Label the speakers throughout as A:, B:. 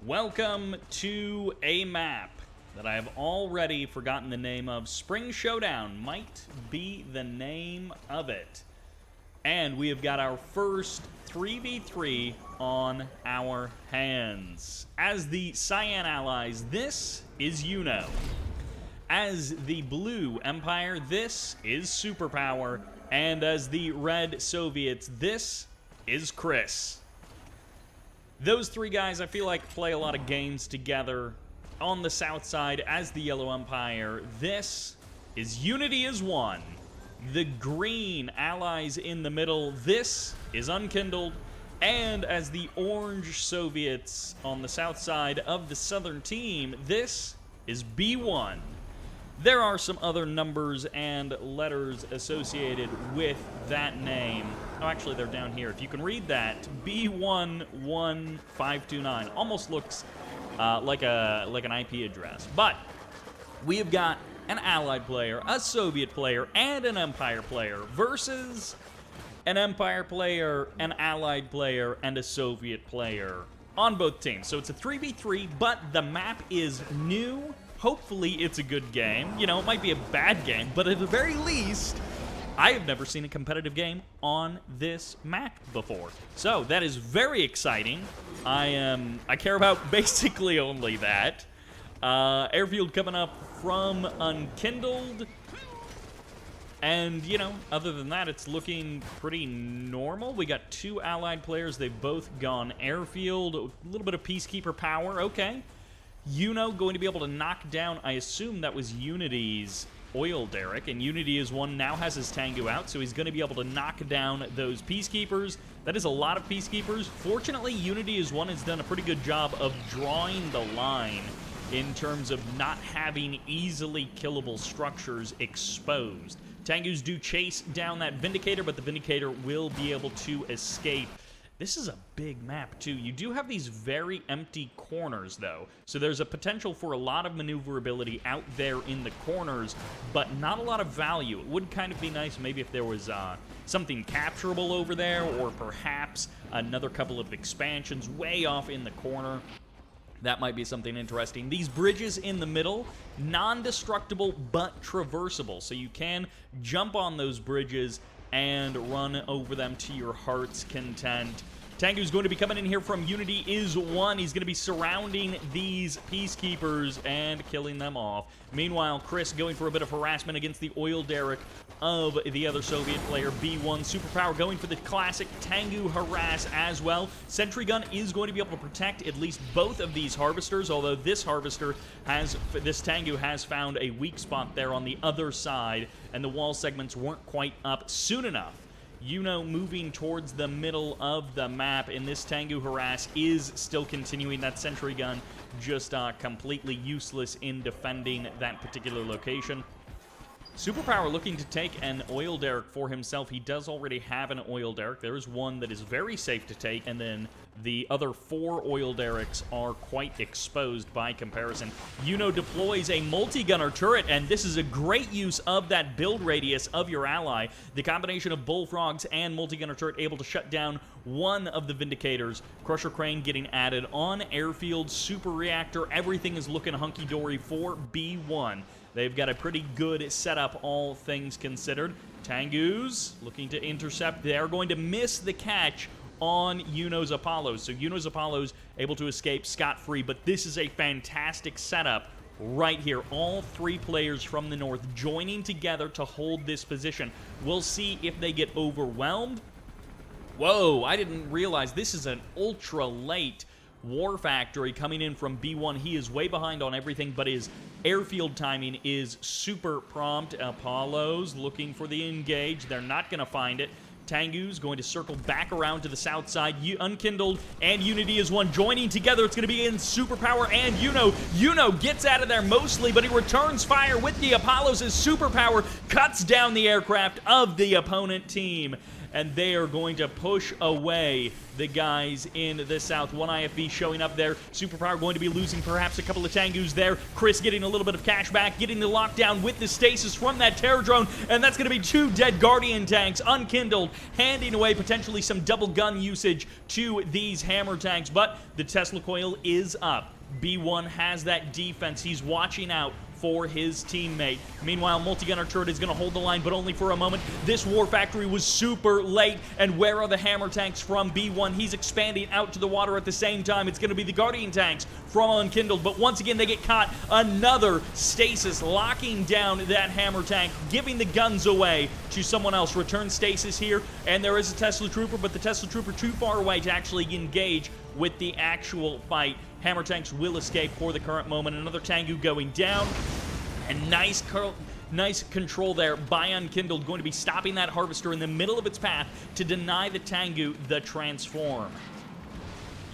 A: Welcome to a map that I have already forgotten the name of. Spring Showdown might be the name of it. And we have got our first 3v3 on our hands. As the Cyan allies, this is YuNo. As the Blue Empire, this is SuperPower. And as the Red Soviets, this is Chris. Those three guys, I feel like, play a lot of games together. On the south side, as the Yellow Empire, this is Unity is One. The green allies in the middle, this is Unkindled. And as the Orange Soviets on the south side of the southern team, this is B1. There are some other numbers and letters associated with that name. Oh, actually, they're down here. If you can read that, B11529 almost looks like an IP address. But we have got an Allied player, a Soviet player, and an Empire player versus an Empire player, an Allied player, and a Soviet player on both teams. So it's a 3v3, but the map is new. Hopefully it's a good game. You know, it might be a bad game, but at the very least, I have never seen a competitive game on this map before. So that is very exciting. I care about basically only that. Airfield coming up from Unkindled. And, you know, other than that, it's looking pretty normal. We got two Allied players. They've both gone airfield. A little bit of Peacekeeper power. Okay. YuNo going to be able to knock down, I assume that was Unity's oil derrick, and Unity is One now has his Tengu out, so he's going to be able to knock down those Peacekeepers. That is a lot of Peacekeepers. Fortunately, Unity is One has done a pretty good job of drawing the line in terms of not having easily killable structures exposed. Tengus do chase down that Vindicator, but the Vindicator will be able to escape. This is a big map, too. You do have these very empty corners, though, so there's a potential for a lot of maneuverability out there in the corners, but not a lot of value. It would kind of be nice maybe if there was something capturable over there, or perhaps another couple of expansions way off in the corner. That might be something interesting. These bridges in the middle, non-destructible but traversable, so you can jump on those bridges and run over them to your heart's content. Tengu's going to be coming in here from Unity is One. He's going to be surrounding these Peacekeepers and killing them off. Meanwhile, Chris going for a bit of harassment against the oil derrick of the other Soviet player, B1. SuperPower going for the classic Tengu harass as well. Sentry Gun is going to be able to protect at least both of these harvesters, although this Tengu has found a weak spot there on the other side, and the wall segments weren't quite up soon enough. YuNo moving towards the middle of the map, and this Tengu harass is still continuing. That sentry gun just completely useless in defending that particular location. SuperPower looking to take an oil derrick for himself. He does already have an oil derrick. There is one that is very safe to take, and then the other 4 oil derricks are quite exposed by comparison. YuNo deploys a multi-gunner turret, and this is a great use of that build radius of your ally. The combination of bullfrogs and multi-gunner turret able to shut down one of the Vindicators. Crusher Crane getting added on airfield, super reactor. Everything is looking hunky-dory for B1. They've got a pretty good setup, all things considered. Tengus looking to intercept. They're going to miss the catch on YuNo's Apollos. So YuNo's Apollos able to escape scot-free, but this is a fantastic setup right here. All 3 players from the north joining together to hold this position. We'll see if they get overwhelmed. Whoa, I didn't realize this is an ultra-late War Factory coming in from B1. He is way behind on everything, but his airfield timing is super prompt. Apollos looking for the engage. They're not going to find it. Tengu's going to circle back around to the south side. Unkindled and Unity is One joining together. It's going to be in SuperPower and YuNo. YuNo gets out of there mostly, but he returns fire with the Apollos as SuperPower cuts down the aircraft of the opponent team. and they are going to push away the guys in the south. One IFV showing up there. SuperPower going to be losing perhaps a couple of Tengus there. Chris getting a little bit of cash back, getting the lockdown with the stasis from that Terror Drone, and that's going to be 2 dead Guardian tanks. Unkindled handing away potentially some double gun usage to these hammer tanks, but the Tesla coil is up. B1 has that defense. He's watching out for his teammate. Meanwhile, multi-gunner turret is going to hold the line, but only for a moment. This war factory was super late, and where are the hammer tanks from B1? He's expanding out to the water at the same time. It's going to be the Guardian tanks from Unkindled, but once again, they get caught. Another stasis locking down that hammer tank, giving the guns away to someone else. Return stasis here, and there is a Tesla Trooper, but the Tesla Trooper too far away to actually engage with the actual fight. Hammer tanks will escape for the current moment. Another Tengu going down, and nice control there by Unkindled, going to be stopping that Harvester in the middle of its path to deny the Tengu the transform.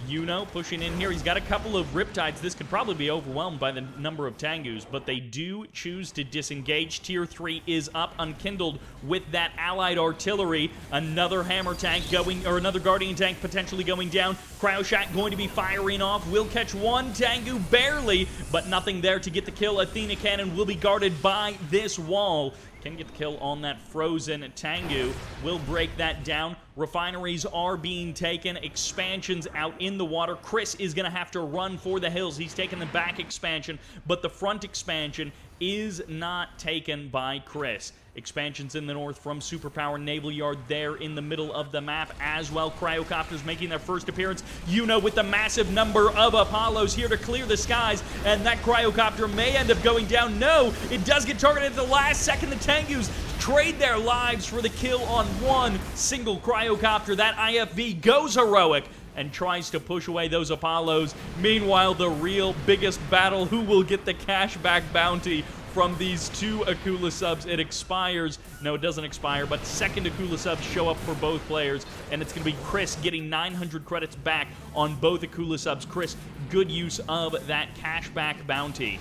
A: YuNo pushing in here. He's got a couple of Riptides. This could probably be overwhelmed by the number of Tengus, but they do choose to disengage. Tier 3 is up. Unkindled with that allied artillery. Another hammer tank going, or another Guardian tank potentially going down. Cryoshat going to be firing off. Will catch one Tengu barely, but nothing there to get the kill. Athena Cannon will be guarded by this wall. Can get the kill on that frozen Tengu. Will break that down. Refineries are being taken. Expansions out in the water. Chris is going to have to run for the hills. He's taking the back expansion, but the front expansion is not taken by Chris. Expansions in the north from SuperPower Naval Yard there in the middle of the map as well. Cryocopters making their first appearance. YuNo with the massive number of Apollos here to clear the skies, and that Cryocopter may end up going down. No, it does get targeted at the last second. The Tengus trade their lives for the kill on one single Cryocopter. That IFV goes heroic and tries to push away those Apollos. Meanwhile, the real biggest battle, who will get the cashback bounty from these 2 Akula subs. It expires. No, it doesn't expire, but second Akula subs show up for both players, and it's going to be Chris getting 900 credits back on both Akula subs. Chris, good use of that cashback bounty.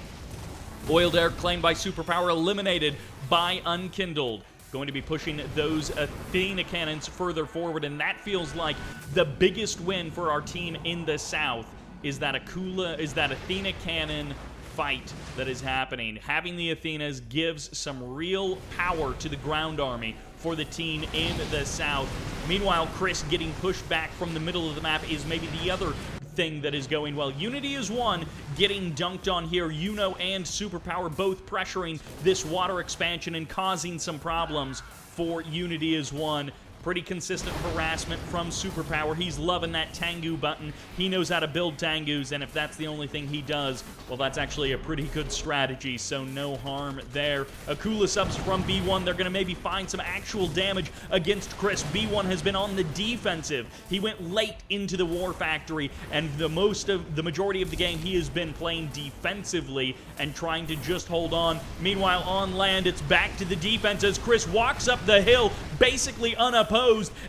A: Oiled Air claimed by SuperPower, eliminated by Unkindled. Going to be pushing those Athena cannons further forward, and that feels like the biggest win for our team in the south is that Athena cannon fight that is happening. Having the Athenas gives some real power to the ground army for the team in the south. Meanwhile, Chris getting pushed back from the middle of the map is maybe the other thing that is going well. Unity is one, getting dunked on here. YuNo and SuperPower both pressuring this water expansion and causing some problems for Unity is one. Pretty consistent harassment from SuperPower. He's loving that Tengu button. He knows how to build Tengus, and if that's the only thing he does, well, that's actually a pretty good strategy, so no harm there. Akula subs from B1. They're going to maybe find some actual damage against Chris. B1 has been on the defensive. He went late into the war factory, and the majority of the game he has been playing defensively and trying to just hold on. Meanwhile, on land, it's back to the defense as Chris walks up the hill, basically unopposed,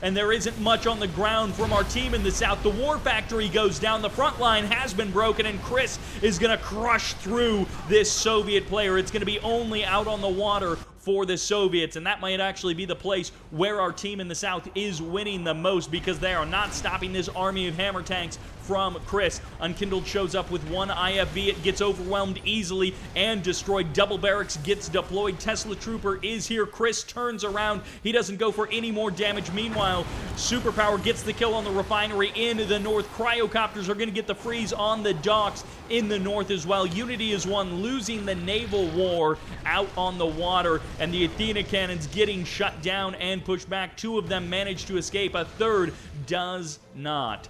A: and there isn't much on the ground from our team in the south. The war factory goes down, the front line has been broken, and Chris is going to crush through this Soviet player. It's going to be only out on the water for the Soviets, and that might actually be the place where our team in the south is winning the most, because they are not stopping this army of hammer tanks from Chris. Unkindled shows up with one IFV. It gets overwhelmed easily and destroyed. Double barracks gets deployed. Tesla Trooper is here. Chris turns around. He doesn't go for any more damage. Meanwhile, SuperPower gets the kill on the refinery in the north. Cryocopters are going to get the freeze on the docks in the north as well. Unity is one, losing the naval war out on the water, and the Athena cannons getting shut down and pushed back. 2 of them manage to escape. A third does not.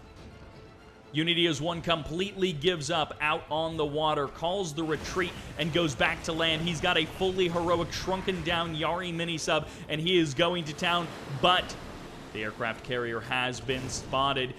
A: Unity as one completely gives up out on the water, calls the retreat, and goes back to land. He's got a fully heroic, shrunken down Yurii mini-sub, and he is going to town, but the aircraft carrier has been spotted.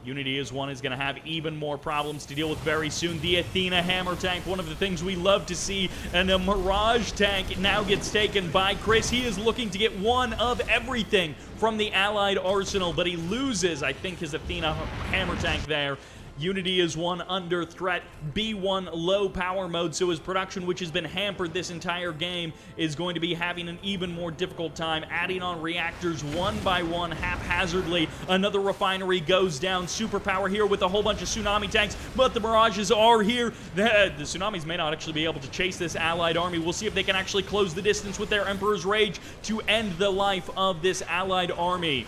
A: Unity as one is going to have even more problems to deal with very soon. The Athena hammer tank, one of the things we love to see, and a Mirage tank now gets taken by Chris. He is looking to get one of everything from the Allied arsenal, but he loses, I think, his Athena hammer tank there. Unity is one under threat. B1 low power mode, so his production, which has been hampered this entire game, is going to be having an even more difficult time, adding on reactors one by one haphazardly. Another refinery goes down. SuperPower here with a whole bunch of tsunami tanks, but the Mirages are here. The tsunamis may not actually be able to chase this allied army. We'll see if they can actually close the distance with their Emperor's Rage to end the life of this allied army.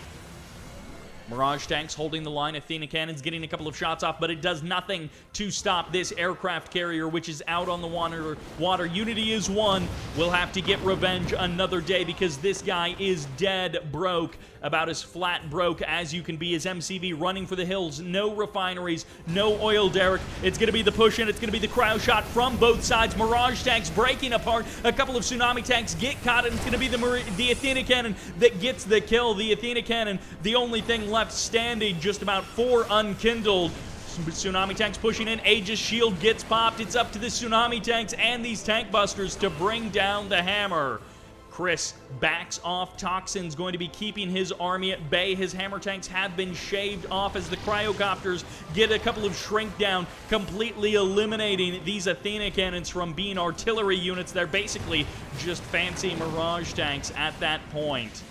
A: Mirage tanks holding the line. Athena cannons getting a couple of shots off, but it does nothing to stop this aircraft carrier, which is out on the water. Unity is one. We'll have to get revenge another day because this guy is dead broke. About as flat broke as you can be. His MCV running for the hills. No refineries. No oil derrick. It's going to be the push in. It's going to be the cryo shot from both sides. Mirage tanks breaking apart. A couple of tsunami tanks get caught, and it's going to be the Athena cannon that gets the kill. The Athena cannon, the only thing left standing, just about 4 unkindled. Tsunami tanks pushing in. Aegis shield gets popped. It's up to the tsunami tanks and these tank busters to bring down the hammer. Chris backs off. Toxin's going to be keeping his army at bay. His hammer tanks have been shaved off as the cryocopters get a couple of shrink down, completely eliminating these Athena cannons from being artillery units. They're basically just fancy Mirage tanks at that point.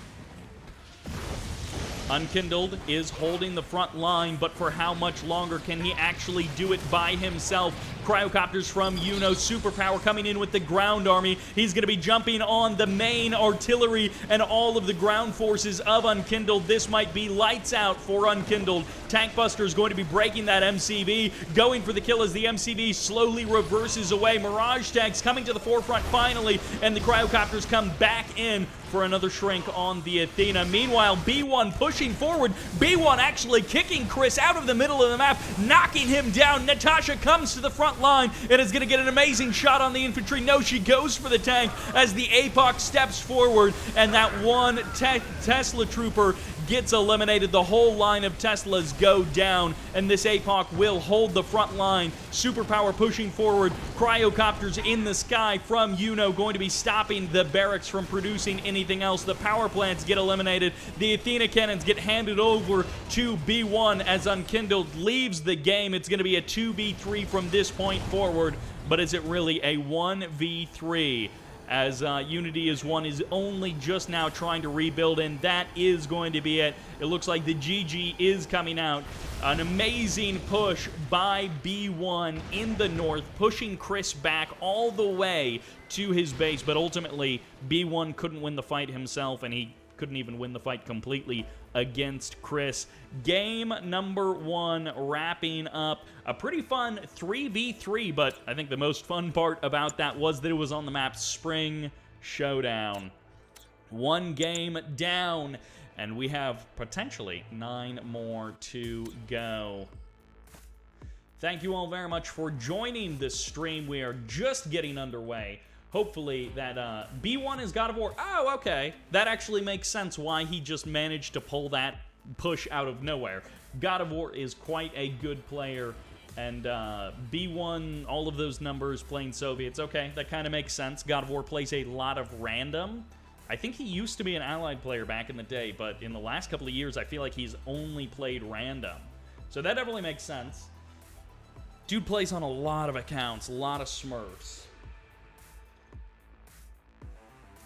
A: Unkindled is holding the front line, but for how much longer can he actually do it by himself? Cryocopters from YuNo. SuperPower coming in with the ground army. He's going to be jumping on the main artillery and all of the ground forces of Unkindled. This might be lights out for Unkindled. Tank Buster is going to be breaking that MCV, going for the kill as the MCV slowly reverses away. Mirage tanks coming to the forefront finally, and the Cryocopters come back in for another shrink on the Athena. Meanwhile, B1 pushing forward. B1 actually kicking Chris out of the middle of the map, knocking him down. Natasha comes to the front line and is going to get an amazing shot on the infantry. No, she goes for the tank as the APOC steps forward, and that one Tesla trooper gets eliminated. The whole line of Teslas go down, and this APOC will hold the front line. SuperPower pushing forward. Cryocopters in the sky from YuNo going to be stopping the barracks from producing anything else. The power plants get eliminated. The Athena cannons get handed over to B1 as Unkindled leaves the game. It's going to be a 2v3 from this point forward, but is it really a 1v3? As Unity is one is only just now trying to rebuild, and that is going to be it. It looks like the GG is coming out. An amazing push by B1 in the north, pushing Chris back all the way to his base, but ultimately B1 couldn't win the fight himself, and he couldn't even win the fight completely against Chris. Game number 1 wrapping up. A pretty fun 3v3, but I think the most fun part about that was that it was on the map Spring Showdown. 1 game down, and we have potentially 9 more to go. Thank you all very much for joining this stream. We are just getting underway. Hopefully that B1 is GoDofWar. Oh, okay. That actually makes sense why he just managed to pull that push out of nowhere. GoDofWar is quite a good player, and B1, all of those numbers playing Soviets. Okay, that kind of makes sense. GoDofWar plays a lot of random. I think he used to be an Allied player back in the day, but in the last couple of years, I feel like he's only played random. So that definitely makes sense. Dude plays on a lot of accounts, a lot of Smurfs.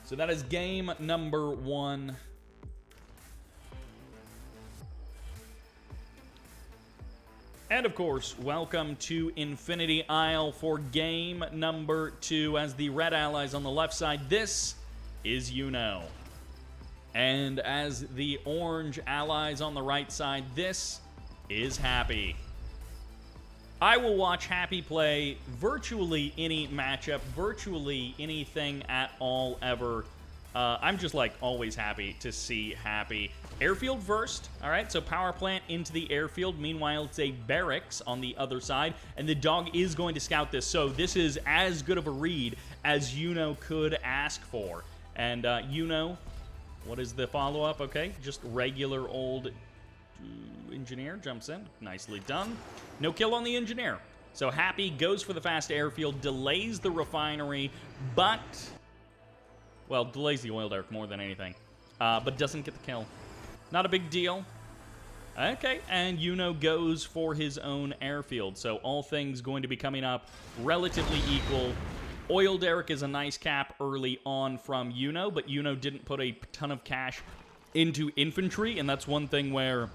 A: So that is game number 1. And of course, welcome to Infinity Isle for game number 2. As the red allies on the left side, this is YuNo. And as the orange allies on the right side, this is Happy. I will watch Happy play virtually any matchup, virtually anything at all ever. I'm just like always happy to see Happy. Airfield first, all right, so power plant into the airfield. Meanwhile, it's a barracks on the other side, and the dog is going to scout this. So this is as good of a read as YuNo could ask for. And YuNo, what is the follow-up? Okay, just regular old engineer jumps in. Nicely done. No kill on the engineer. So Happy goes for the fast airfield, delays the refinery, but, well, delays the oil derrick more than anything, but doesn't get the kill. Not a big deal. Okay, and YuNo goes for his own airfield. So all things going to be coming up relatively equal. Oil Derrick is a nice cap early on from YuNo, but YuNo didn't put a ton of cash into infantry, and that's one thing where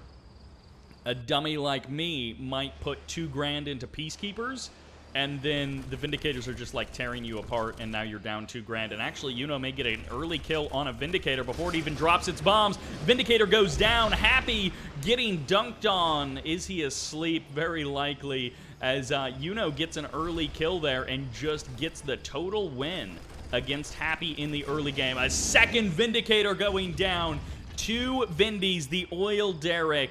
A: a dummy like me might put $2 grand into Peacekeepers, and then the Vindicators are just like tearing you apart, and now you're down $2 grand. And actually, YuNo may get an early kill on a Vindicator before it even drops its bombs. Vindicator goes down. Happy getting dunked on. Is he asleep? Very likely, as YuNo gets an early kill there and just gets the total win against Happy in the early game. A second Vindicator going down. 2 Vindies, the Oil Derrick.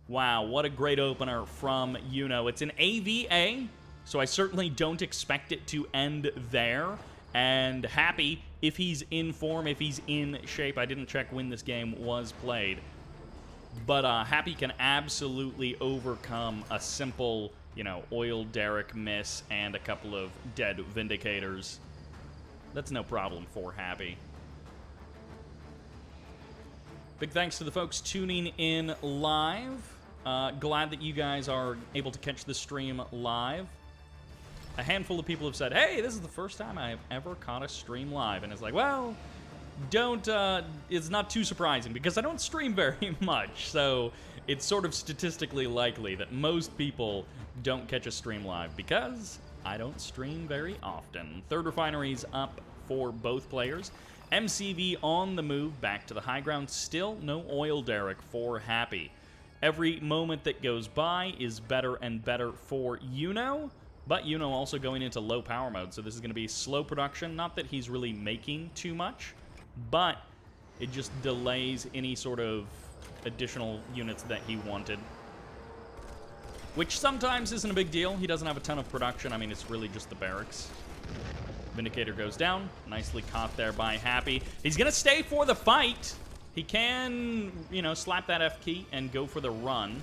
A: Wow, what a great opener from YuNo. It's an AVA. So I certainly don't expect it to end there. And Happy, if he's in form, if he's in shape, I didn't check when this game was played, but Happy can absolutely overcome a simple, you know, Oil Derrick miss and a couple of dead Vindicators. That's no problem for Happy. Big thanks to the folks tuning in live. Glad that you guys are able to catch the stream live. A handful of people have said, hey, this is the first time I have ever caught a stream live. And it's like, well, it's not too surprising because I don't stream very much. So it's sort of statistically likely that most people don't catch a stream live because I don't stream very often. Third refinery's up for both players. MCV on the move back to the high ground. Still no Oil Derrick for Happy. Every moment that goes by is better and better for YuNo. But YuNo also going into low power mode, so this is going to be slow production. Not that he's really making too much, but it just delays any sort of additional units that he wanted. Which sometimes isn't a big deal. He doesn't have a ton of production. I mean, it's really just the barracks. Vindicator goes down. Nicely caught there by Happy. He's going to stay for the fight. He can, you know, slap that F key and go for the run.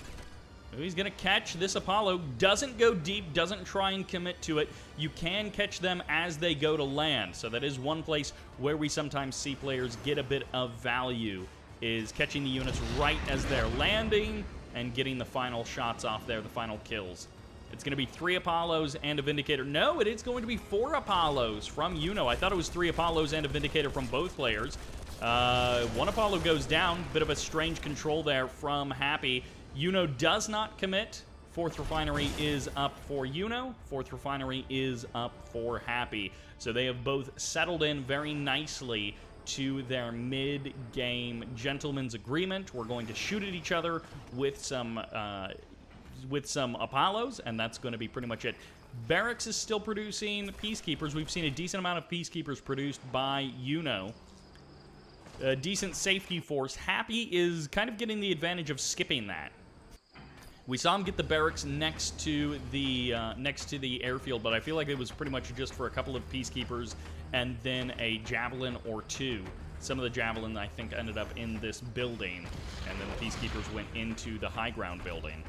A: He's going to catch this Apollo. Doesn't go deep, doesn't try and commit to it. You can catch them as they go to land. So that is one place where we sometimes see players get a bit of value, is catching the units right as they're landing and getting the final shots off there, the final kills. It's going to be 3 Apollos and a Vindicator. No, it is going to be 4 Apollos from YuNo. I thought it was 3 Apollos and a Vindicator from both players. 1 Apollo goes down. Bit of a strange control there from Happy. YuNo does not commit. 4th refinery is up for YuNo. 4th refinery is up for Happy. So they have both settled in very nicely to their mid-game gentleman's agreement. We're going to shoot at each other with some Apollos, and that's going to be pretty much it. Barracks is still producing Peacekeepers. We've seen a decent amount of Peacekeepers produced by YuNo. A decent safety force. Happy is kind of getting the advantage of skipping that. We saw him get the barracks next to the airfield, but I feel like it was pretty much just for a couple of Peacekeepers and then a Javelin or 2. Some of the Javelin, I think, ended up in this building, and then the Peacekeepers went into the high ground building.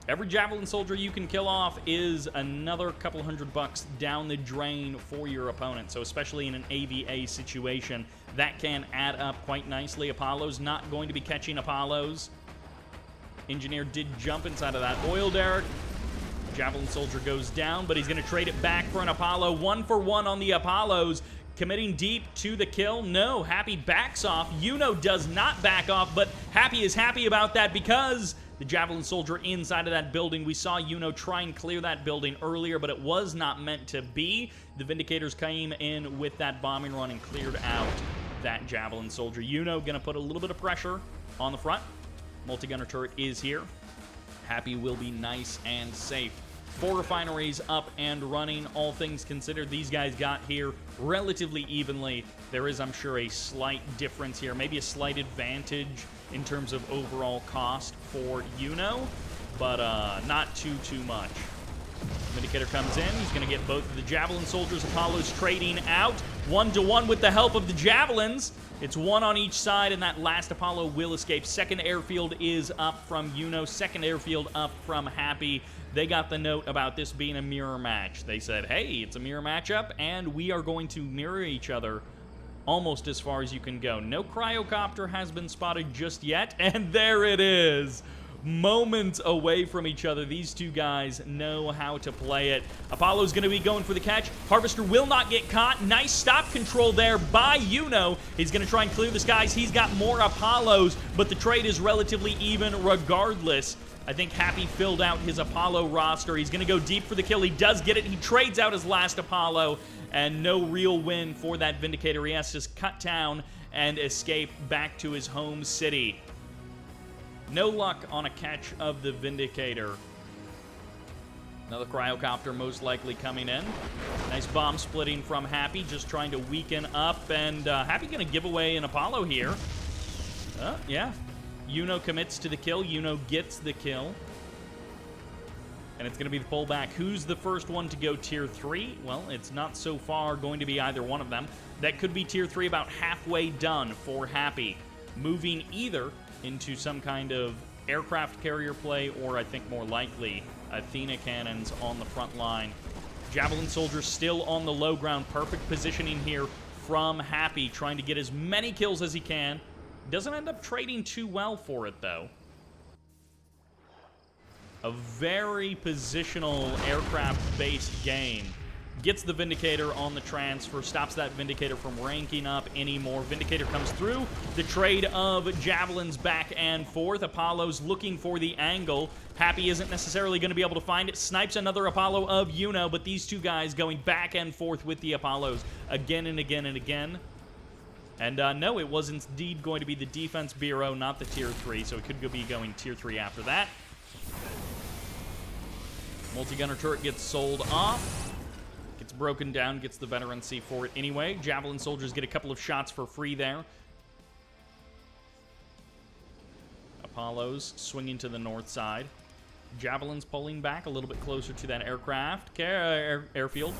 A: Every Javelin soldier you can kill off is another couple $100 down the drain for your opponent. So especially in an AVA situation, that can add up quite nicely. Apollo's not going to be catching Apollos. Engineer did jump inside of that Oil Derrick. Javelin soldier goes down, but he's going to trade it back for an Apollo. 1 for 1 on the Apollos. Committing deep to the kill. No, Happy backs off. YuNo does not back off, but Happy is happy about that because the Javelin soldier inside of that building. We saw YuNo try and clear that building earlier, but it was not meant to be. The Vindicators came in with that bombing run and cleared out that Javelin soldier. YuNo going to put a little bit of pressure on the front. Multi-gunner turret is here. Happy will be nice and safe. 4 refineries up and running. All things considered, these guys got here relatively evenly. There is, I'm sure, a slight difference here, maybe a slight advantage in terms of overall cost for YuNo, but not too much. Vindicator comes in. He's going to get both of the Javelin soldiers. Apollo's trading out 1-to-1 with the help of the Javelins. It's 1 on each side, and that last Apollo will escape. Second airfield is up from YuNo. Second airfield up from Happy. They got the note about this being a mirror match. They said, hey, it's a mirror matchup, and we are going to mirror each other almost as far as you can go. No cryocopter has been spotted just yet, and there it is. Moments away from each other. These two guys know how to play it. Apollo's going to be going for the catch. Harvester will not get caught. Nice stop control there by YuNo. He's going to try and clear the skies. He's got more Apollos, but the trade is relatively even regardless. I think Happy filled out his Apollo roster. He's going to go deep for the kill. He does get it. He trades out his last Apollo, and no real win for that Vindicator. He has to cut down and escape back to his home city. No luck on a catch of the Vindicator. Another cryocopter most likely coming in. Nice bomb splitting from Happy, just trying to weaken up, and Happy going to give away an Apollo here. Yeah. YuNo commits to the kill. YuNo gets the kill. And it's going to be the pullback. Who's the first one to go tier 3? Well, it's not so far going to be either one of them. That could be tier 3 about halfway done for Happy. Moving either into some kind of aircraft carrier play, or I think more likely Athena cannons on the front line. Javelin soldiers still on the low ground. Perfect positioning here from Happy, trying to get as many kills as he can. Doesn't end up trading too well for it, though. A very positional aircraft-based game. Gets the Vindicator on the transfer, stops that Vindicator from ranking up anymore. Vindicator comes through. The trade of Javelins back and forth. Apollo's looking for the angle. Happy isn't necessarily going to be able to find it. Snipes another Apollo of YuNo, but these two guys going back and forth with the Apollos again and again and again. And no, it was indeed going to be the Defense Bureau, not the Tier 3, so it could be going Tier 3 after that. Multi-gunner turret gets sold off. Gets broken down, gets the veterancy for it anyway. Javelin soldiers get a couple of shots for free there. Apollos swinging to the north side. Javelins pulling back a little bit closer to that aircraft. Airfield.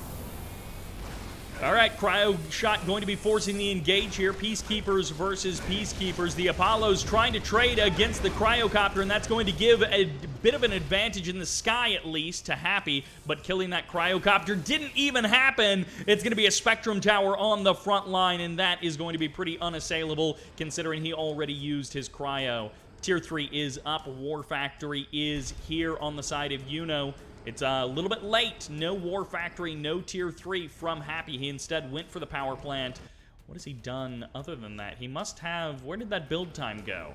A: All right, Cryo Shot going to be forcing the engage here. Peacekeepers versus Peacekeepers. The Apollos trying to trade against the Cryocopter, and that's going to give a bit of an advantage in the sky, at least, to Happy. But killing that Cryocopter didn't even happen. It's going to be a Spectrum Tower on the front line, and that is going to be pretty unassailable, considering he already used his Cryo. Tier 3 is up. War Factory is here on the side of YuNo. It's a little bit late. No War Factory, no Tier 3 from Happy. He instead went for the power plant. What has he done other than that? He must have... Where did that build time go?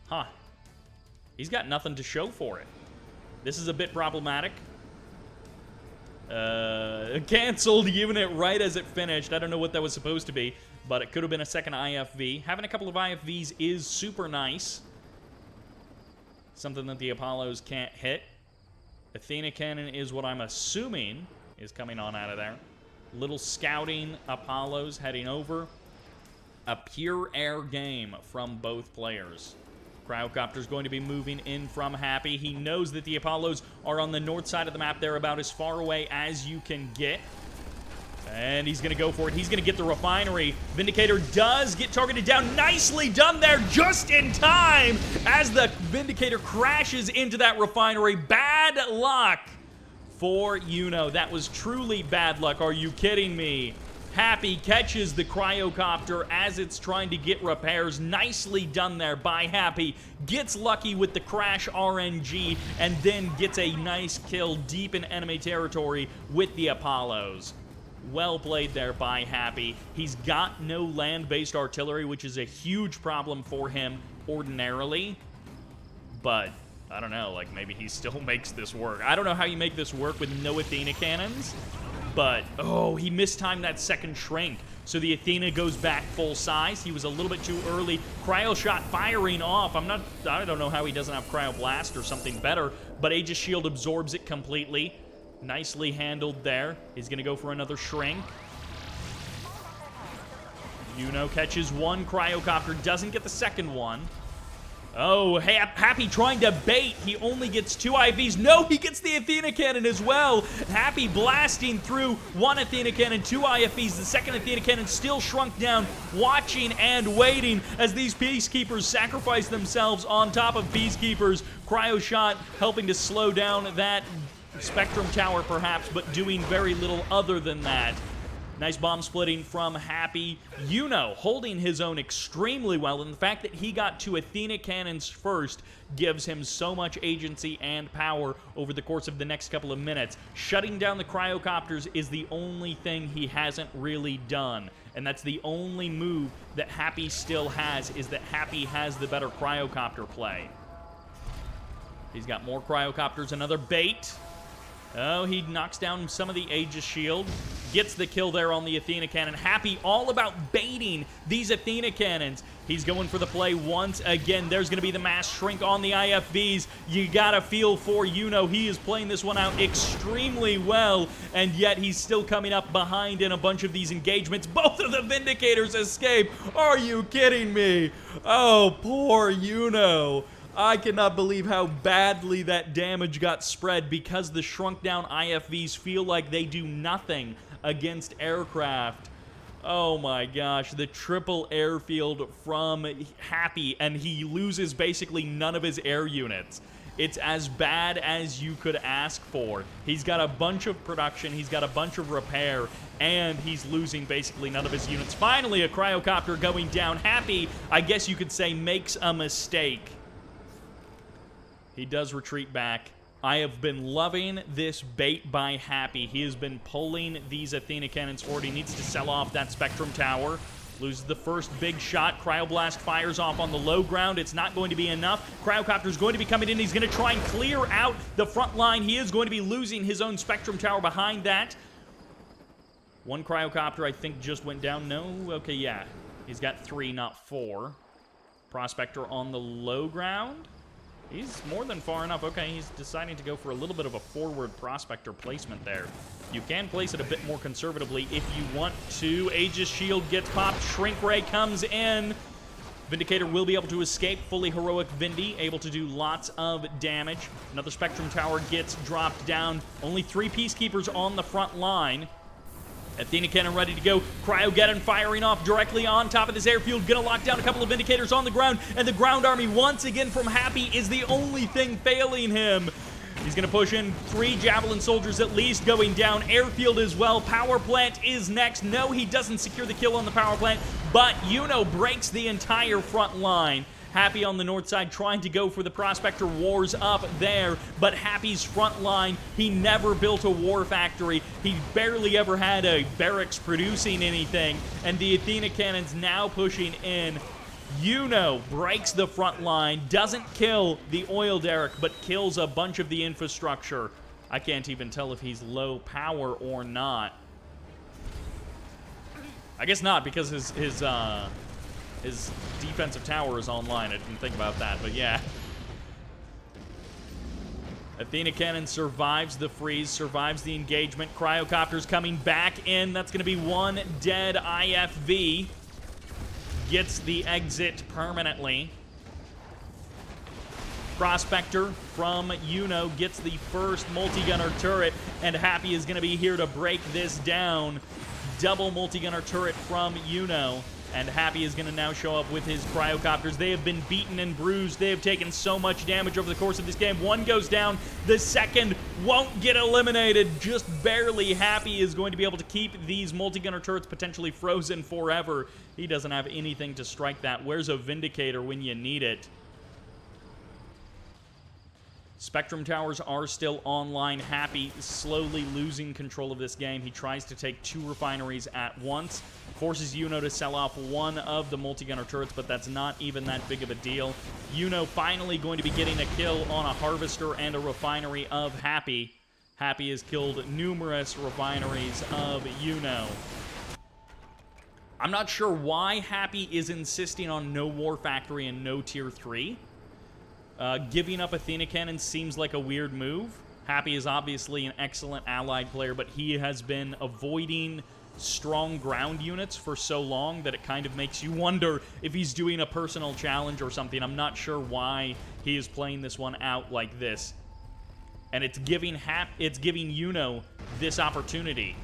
A: Huh. He's got nothing to show for it. This is a bit problematic. Canceled unit right as it finished. I don't know what that was supposed to be, but it could have been a second IFV. Having a couple of IFVs is super nice. Something that the Apollos can't hit. Athena Cannon is what I'm assuming is coming on out of there. Little scouting Apollos heading over. A pure air game from both players. Cryocopter's going to be moving in from Happy. He knows that the Apollos are on the north side of the map. They're about as far away as you can get. And he's going to go for it. He's going to get the refinery. Vindicator does get targeted down. Nicely done there, just in time, as the Vindicator crashes into that refinery. Bad luck for YuNo. That was truly bad luck. Are you kidding me? Happy catches the Cryocopter as it's trying to get repairs. Nicely done there by Happy. Gets lucky with the crash RNG, and then gets a nice kill deep in enemy territory with the Apollos. Well played there by Happy. He's got no land-based artillery, which is a huge problem for him ordinarily. But, I don't know, like, maybe he still makes this work. I don't know how you make this work with no Athena cannons. But, oh, he mistimed that second shrink. So the Athena goes back full size. He was a little bit too early. Cryo Shot firing off. I don't know how he doesn't have Cryo Blast or something better. But Aegis Shield absorbs it completely. Nicely handled there. He's going to go for another shrink. YuNo catches one Cryocopter, doesn't get the second one. Oh, Happy trying to bait. He only gets two IVs. No, he gets the Athena Cannon as well. Happy blasting through one Athena Cannon, two IFVs. The second Athena Cannon still shrunk down, watching and waiting as these Peacekeepers sacrifice themselves on top of Peacekeepers. Cryo Shot helping to slow down that Spectrum Tower perhaps, but doing very little other than that. Nice bomb splitting from Happy. YuNo holding his own extremely well, and the fact that he got 2 Athena cannons first gives him so much agency and power over the course of the next couple of minutes. Shutting down the cryocopters is the only thing he hasn't really done, and that's the only move that Happy still has, is that Happy has the better cryocopter play. He's got more cryocopters, another bait. Oh, he knocks down some of the Aegis shield. Gets the kill there on the Athena cannon. Happy all about baiting these Athena cannons. He's going for the play once again. There's going to be the mass shrink on the IFVs. You got to feel for YuNo. He is playing this one out extremely well, and yet he's still coming up behind in a bunch of these engagements. Both of the Vindicators escape. Are you kidding me? Oh, poor YuNo. I cannot believe how badly that damage got spread because the shrunk down IFVs feel like they do nothing against aircraft. Oh my gosh, the triple airfield from Happy, and he loses basically none of his air units. It's as bad as you could ask for. He's got a bunch of production, he's got a bunch of repair, and he's losing basically none of his units. Finally, a cryocopter going down. Happy, I guess you could say, makes a mistake. He does retreat back. I have been loving this bait by Happy. He has been pulling these Athena cannons forward. He needs to sell off that Spectrum Tower. Loses the first big shot. Cryoblast fires off on the low ground. It's not going to be enough. Cryocopter's going to be coming in. He's going to try and clear out the front line. He is going to be losing his own Spectrum Tower behind that. One Cryocopter, I think, just went down. No? Okay, yeah. He's got 3, not 4. Prospector on the low ground. He's more than far enough. Okay, he's deciding to go for a little bit of a forward Prospector placement there. You can place it a bit more conservatively if you want to. Aegis Shield gets popped. Shrink Ray comes in. Vindicator will be able to escape. Fully heroic Vindy, able to do lots of damage. Another Spectrum Tower gets dropped down. Only 3 Peacekeepers on the front line. Athena cannon ready to go. Cryogeddon firing off directly on top of this airfield. Gonna lock down a couple of Vindicators on the ground. And the ground army, once again from Happy, is the only thing failing him. He's gonna push in 3 Javelin soldiers at least going down. Airfield as well. Power plant is next. No, he doesn't secure the kill on the power plant, but YuNo breaks the entire front line. Happy on the north side trying to go for the Prospector wars up there, but Happy's front line, he never built a war factory. He barely ever had a barracks producing anything, and the Athena cannons now pushing in. YuNo breaks the front line, doesn't kill the oil derrick, but kills a bunch of the infrastructure. I can't even tell if he's low power or not. I guess not, because his defensive tower is online. I didn't think about that, but yeah. Athena cannon survives the freeze, survives the engagement. Cryocopter's coming back in. That's going to be 1 dead IFV. Gets the exit permanently. Prospector from YuNo gets the first multi-gunner turret, and Happy is going to be here to break this down. Double multi-gunner turret from YuNo. And Happy is going to now show up with his cryocopters. They have been beaten and bruised. They have taken so much damage over the course of this game. One goes down. The second won't get eliminated. Just barely. Happy is going to be able to keep these multi-gunner turrets potentially frozen forever. He doesn't have anything to strike that. Where's a Vindicator when you need it? Spectrum Towers are still online. Happy slowly losing control of this game. He tries to take 2 refineries at once. Forces YuNo to sell off 1 of the multi-gunner turrets, but that's not even that big of a deal. YuNo finally going to be getting a kill on a harvester and a refinery of Happy. Happy has killed numerous refineries of YuNo. I'm not sure why Happy is insisting on no war factory and no tier 3. Giving up Athena cannon seems like a weird move. Happy is obviously an excellent allied player, but he has been avoiding strong ground units for so long that it kind of makes you wonder if he's doing a personal challenge or something. I'm not sure why he is playing this one out like this. And it's giving YuNo this opportunity.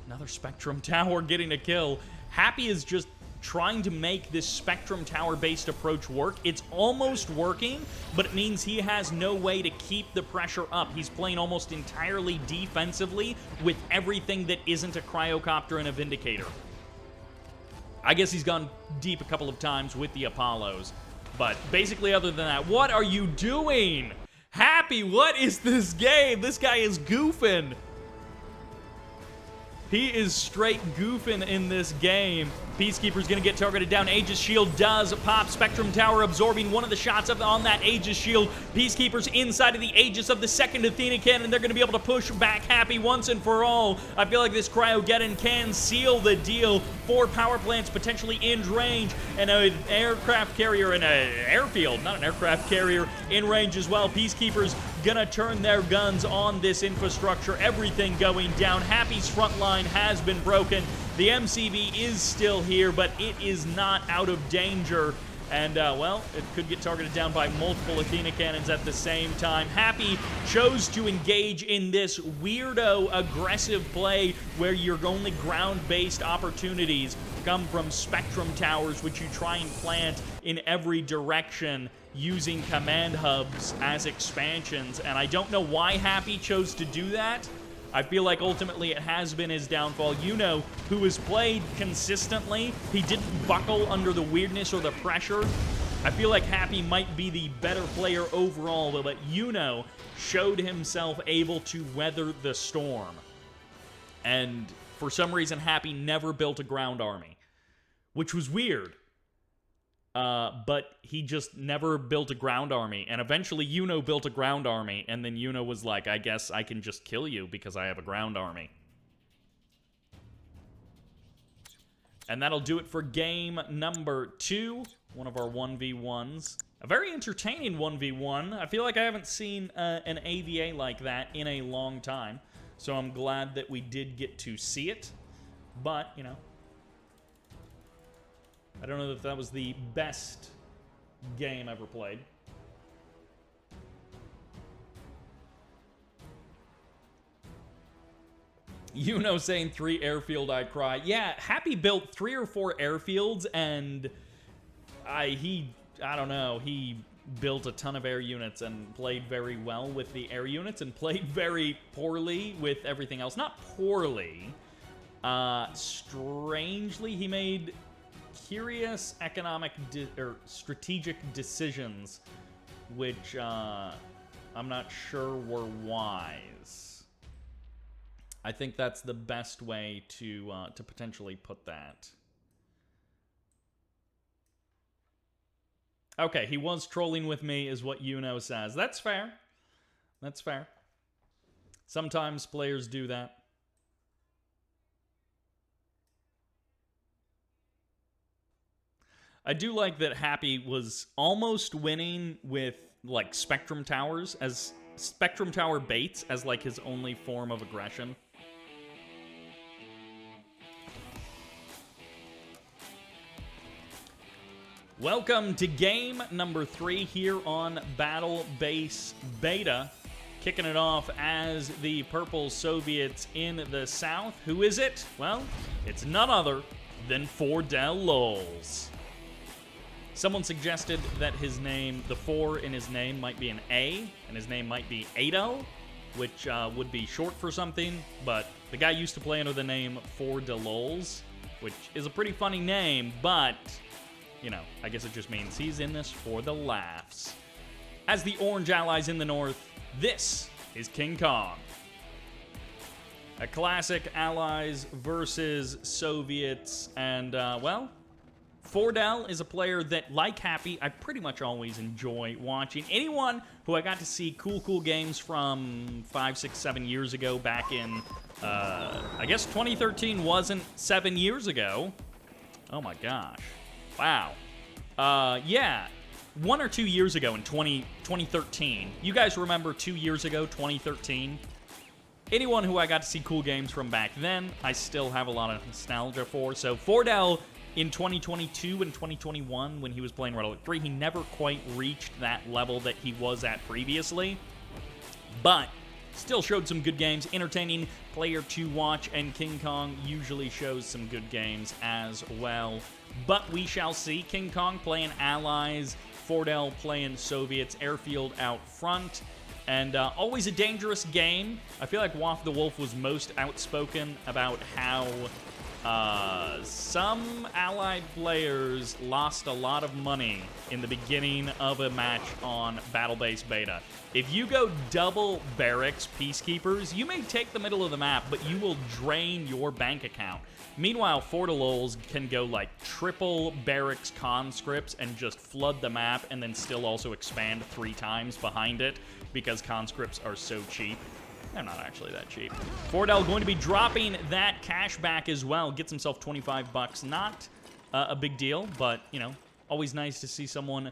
A: Another Spectrum Tower getting a kill. Happy is just trying to make this Spectrum Tower-based approach work. It's almost working, but it means he has no way to keep the pressure up. He's playing almost entirely defensively with everything that isn't a Cryocopter and a Vindicator. I guess he's gone deep a couple of times with the Apollos, but basically other than that, what are you doing? Happy, what is this game? This guy is goofing. He is straight goofing in this game. Peacekeeper's gonna get targeted down. Aegis Shield does pop. Spectrum Tower absorbing one of the shots on that Aegis Shield. Peacekeeper's inside of the Aegis of the second Athena Cannon. They're gonna be able to push back Happy once and for all. I feel like this Cryogeddon can seal the deal. 4 power plants potentially in range, and an aircraft carrier and an airfield, not an aircraft carrier, in range as well. Peacekeeper's gonna turn their guns on this infrastructure. Everything going down. Happy's front line has been broken. The MCV is still here, but it is not out of danger. And, well, it could get targeted down by multiple Athena cannons at the same time. Happy chose to engage in this weirdo aggressive play where your only ground-based opportunities come from Spectrum Towers, which you try and plant in every direction using command hubs as expansions. And I don't know why Happy chose to do that. I feel like ultimately it has been his downfall. YuNo, who has played consistently, he didn't buckle under the weirdness or the pressure. I feel like Happy might be the better player overall, but YuNo showed himself able to weather the storm. And for some reason, Happy never built a ground army, which was weird. But he just never built a ground army, and eventually YuNo built a ground army, and then YuNo was like, I guess I can just kill you because I have a ground army. And that'll do it for game number 2, one of our 1v1s. A very entertaining 1v1. I feel like I haven't seen an AVA like that in a long time, so I'm glad that we did get to see it, but, you know, I don't know if that was the best game ever played. YuNo saying 3 airfield, I cry. Yeah, Happy built 3 or 4 airfields, and I don't know, he built a ton of air units and played very well with the air units and played very poorly with everything else. Not poorly. Strangely, he made curious economic or strategic decisions, which I'm not sure were wise. I think that's the best way to potentially put that. Okay, he was trolling with me, is what YuNo says. That's fair. That's fair. Sometimes players do that. I do like that Happy was almost winning with, like, Spectrum Towers as Spectrum Tower baits as, like, his only form of aggression. Welcome to game number 3 here on BattleBase Beta. Kicking it off as the Purple Soviets in the South. Who is it? Well, it's none other than FordelLols. Someone suggested that his name, the 4 in his name might be an A, and his name might be Adel, which would be short for something, but the guy used to play under the name FordelLols, which is a pretty funny name, but, you know, I guess it just means he's in this for the laughs. As the Orange Allies in the North, this is KingKonG. A classic Allies versus Soviets, and, well, Fordel is a player that, like Happy, I pretty much always enjoy watching. Anyone who I got to see cool games from 5, 6, 7 years ago back in, I guess 2013 wasn't 7 years ago. Oh my gosh. Wow. Yeah, 1 or 2 years ago in 2013. You guys remember 2 years ago, 2013? Anyone who I got to see cool games from back then, I still have a lot of nostalgia for. So Fordel, in 2022 and 2021, when he was playing Red Alert 3, he never quite reached that level that he was at previously. But still showed some good games, entertaining player to watch, and KingKonG usually shows some good games as well. But we shall see. KingKonG playing Allies, Fordell playing Soviets, Airfield out front, and always a dangerous game. I feel like Waff the Wolf was most outspoken about how some Allied players lost a lot of money in the beginning of a match on BattleBase Beta. If you go double barracks Peacekeepers, you may take the middle of the map, but you will drain your bank account. Meanwhile, Fortalols can go like triple barracks conscripts and just flood the map and then still also expand 3 times behind it because conscripts are so cheap. They're not actually that cheap. Fordell going to be dropping that cash back as well. Gets himself 25 bucks. Not a big deal, but, you know, always nice to see someone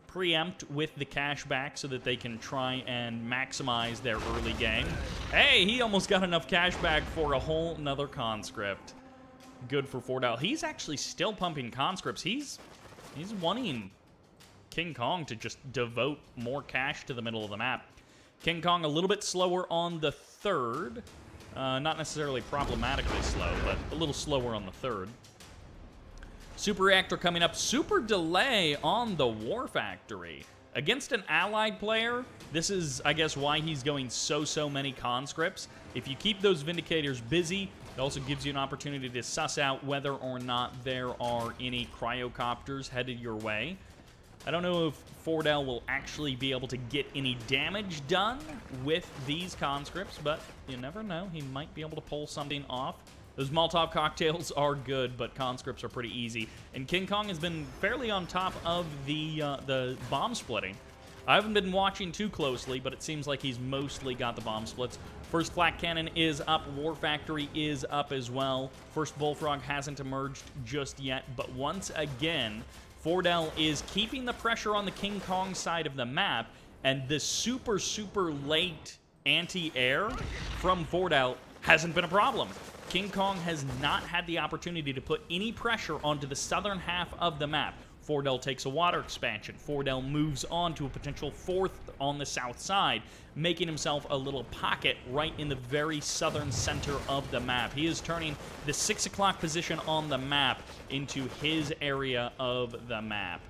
A: preempt with the cash back so that they can try and maximize their early game. Hey, he almost got enough cash back for a whole nother conscript. Good for Fordell. He's actually still pumping conscripts. He's wanting KingKonG to just devote more cash to the middle of the map. KingKonG a little bit slower on the third. Not necessarily problematically slow, but a little slower on the third. Super Reactor coming up. Super delay on the War Factory. Against an allied player, this is, I guess, why he's going so many conscripts. If you keep those Vindicators busy, it also gives you an opportunity to suss out whether or not there are any cryocopters headed your way. I don't know if Fordell will actually be able to get any damage done with these conscripts, but you never know. He might be able to pull something off. Those Molotov cocktails are good, but conscripts are pretty easy. And KingKonG has been fairly on top of the bomb splitting. I haven't been watching too closely, but it seems like he's mostly got the bomb splits. First flak cannon is up. War Factory is up as well. First Bullfrog hasn't emerged just yet, but once again, Fordell is keeping the pressure on the KingKonG side of the map, and the super late anti-air from Fordell hasn't been a problem. KingKonG has not had the opportunity to put any pressure onto the southern half of the map. Fordell takes a water expansion. Fordell moves on to a potential 4th on the south side, making himself a little pocket right in the very southern center of the map. He is turning the 6 o'clock position on the map into his area of the map.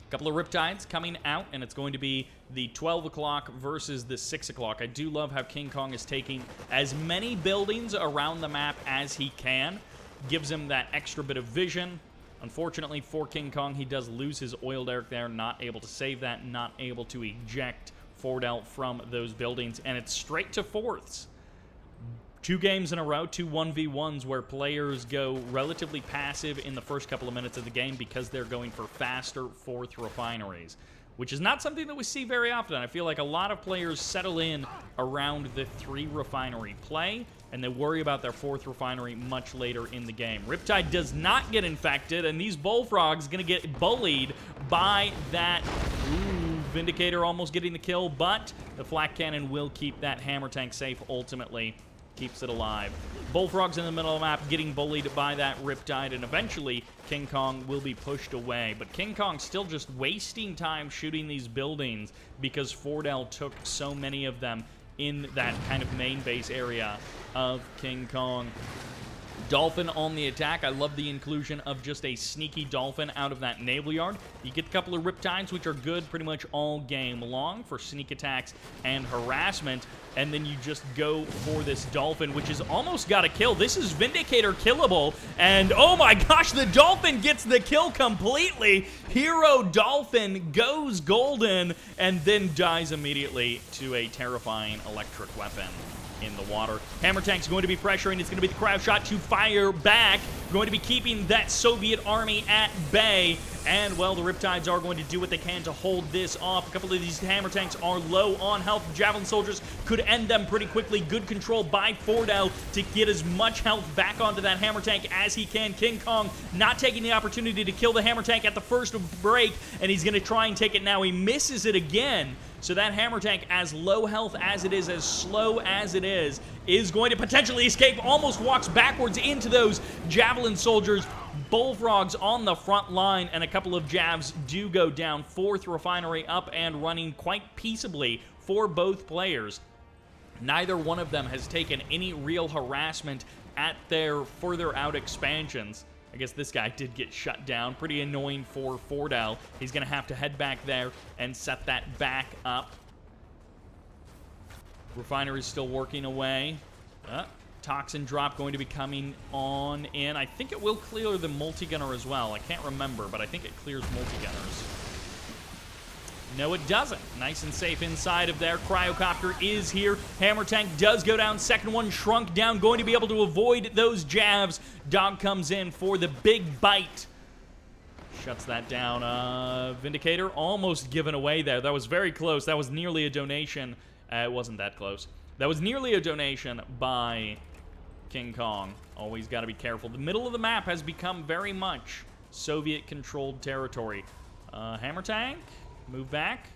A: A couple of Riptides coming out, and it's going to be the 12 o'clock versus the 6 o'clock. I do love how KingKonG is taking as many buildings around the map as he can. Gives him that extra bit of vision. Unfortunately for KingKonG, he does lose his oil derrick there, not able to save that, not able to eject Fordell from those buildings, and it's straight to 4ths. 2 games in a row, 2 1v1s where players go relatively passive in the first couple of minutes of the game because they're going for faster 4th refineries, which is not something that we see very often. I feel like a lot of players settle in around the 3 refinery play, and they worry about their 4th refinery much later in the game. Riptide does not get infected, and these Bullfrogs going to get bullied by that Vindicator almost getting the kill, but the flak cannon will keep that hammer tank safe ultimately. Keeps it alive. Bullfrogs in the middle of the map getting bullied by that Riptide, and eventually KingKonG will be pushed away. But KingKonG still just wasting time shooting these buildings because Fordell took so many of them in that kind of main base area of KingKonG. Dolphin on the attack. I love the inclusion of just a sneaky Dolphin out of that naval yard. You get a couple of Riptides, which are good pretty much all game long for sneak attacks and harassment, and then you just go for this Dolphin, which has almost got a kill. This is Vindicator killable, and oh my gosh, the Dolphin gets the kill completely. Hero Dolphin goes golden and then dies immediately to a terrifying electric weapon in the water. Hammer tank's going to be pressuring. It's going to be the cryo shot to fire back. Going to be keeping that Soviet army at bay. And, well, the Riptides are going to do what they can to hold this off. A couple of these hammer tanks are low on health. Javelin soldiers could end them pretty quickly. Good control by Fordell to get as much health back onto that hammer tank as he can. KingKonG not taking the opportunity to kill the hammer tank at the first break, and he's going to try and take it now. He misses it again. So that hammer tank, as low health as it is, as slow as it is going to potentially escape. Almost walks backwards into those javelin soldiers. Bullfrogs on the front line, and a couple of jabs do go down. 4th refinery up and running quite peaceably for both players. Neither one of them has taken any real harassment at their further out expansions. I guess this guy did get shut down. Pretty annoying for Fordell. He's going to have to head back there and set that back up. Refinery's still working away. Toxin drop going to be coming on in. I think it will clear the multi-gunner as well. I can't remember, but I think it clears multi-gunners. No, it doesn't. Nice and safe inside of there. Cryocopter is here. Hammer tank does go down. Second one shrunk down. Going to be able to avoid those jabs. Dog comes in for the big bite. Shuts that down. Vindicator almost given away there. That was very close. That was nearly a donation. It wasn't that close. That was nearly a donation by KingKonG. Always got to be careful. The middle of the map has become very much Soviet-controlled territory. Hammer tank? Move back.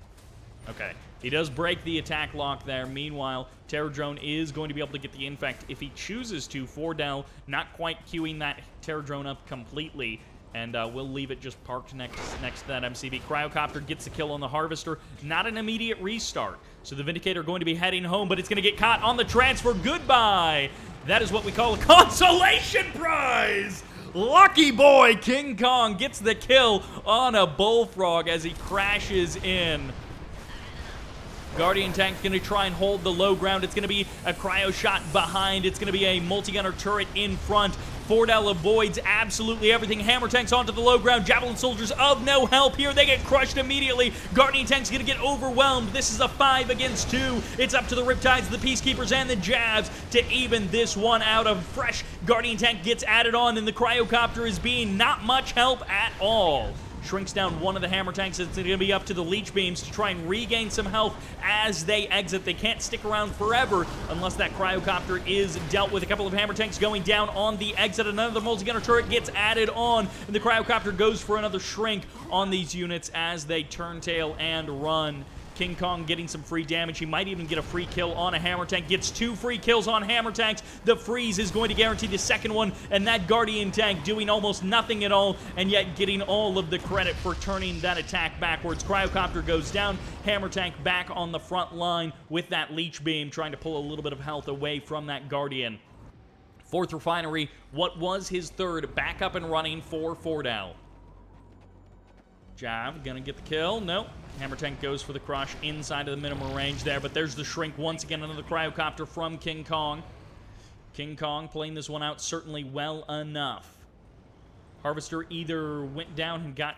A: Okay. He does break the attack lock there. Meanwhile, Terror Drone is going to be able to get the infect if he chooses to. Fordell not quite queuing that Terror Drone up completely. And we'll leave it just parked next to that MCV. Cryocopter gets the kill on the Harvester. Not an immediate restart. So the Vindicator going to be heading home, but it's going to get caught on the transfer. Goodbye. That is what we call a consolation prize. Lucky boy, KingKonG gets the kill on a Bullfrog as he crashes in. Guardian tank going to try and hold the low ground. It's going to be a cryo shot behind. It's going to be a multi-gunner turret in front. Fordell avoids absolutely everything. Hammer tanks onto the low ground. Javelin soldiers of no help here. They get crushed immediately. Guardian tank's going to get overwhelmed. This is a 5 against 2. It's up to the Riptides, the Peacekeepers, and the Jabs to even this one out. A fresh Guardian tank gets added on, and the Cryocopter is being not much help at all. Shrinks down one of the hammer tanks. It's going to be up to the leech beams to try and regain some health as they exit. They can't stick around forever unless that Cryocopter is dealt with. A couple of hammer tanks going down on the exit. Another multi-gunner turret gets added on, and the Cryocopter goes for another shrink on these units as they turn tail and run. KingKonG getting some free damage. He might even get a free kill on a hammer tank. Gets 2 free kills on hammer tanks. The freeze is going to guarantee the second one, and that Guardian tank doing almost nothing at all, and yet getting all of the credit for turning that attack backwards. Cryocopter goes down. Hammer tank back on the front line with that leech beam, trying to pull a little bit of health away from that Guardian. 4th refinery, what was his 3rd, back up and running for Fordell. Jab, gonna get the kill. Nope. Hammer tank goes for the crush inside of the minimum range there, but there's the shrink once again. Another Cryocopter from KingKonG. KingKonG playing this one out certainly well enough. Harvester either went down and got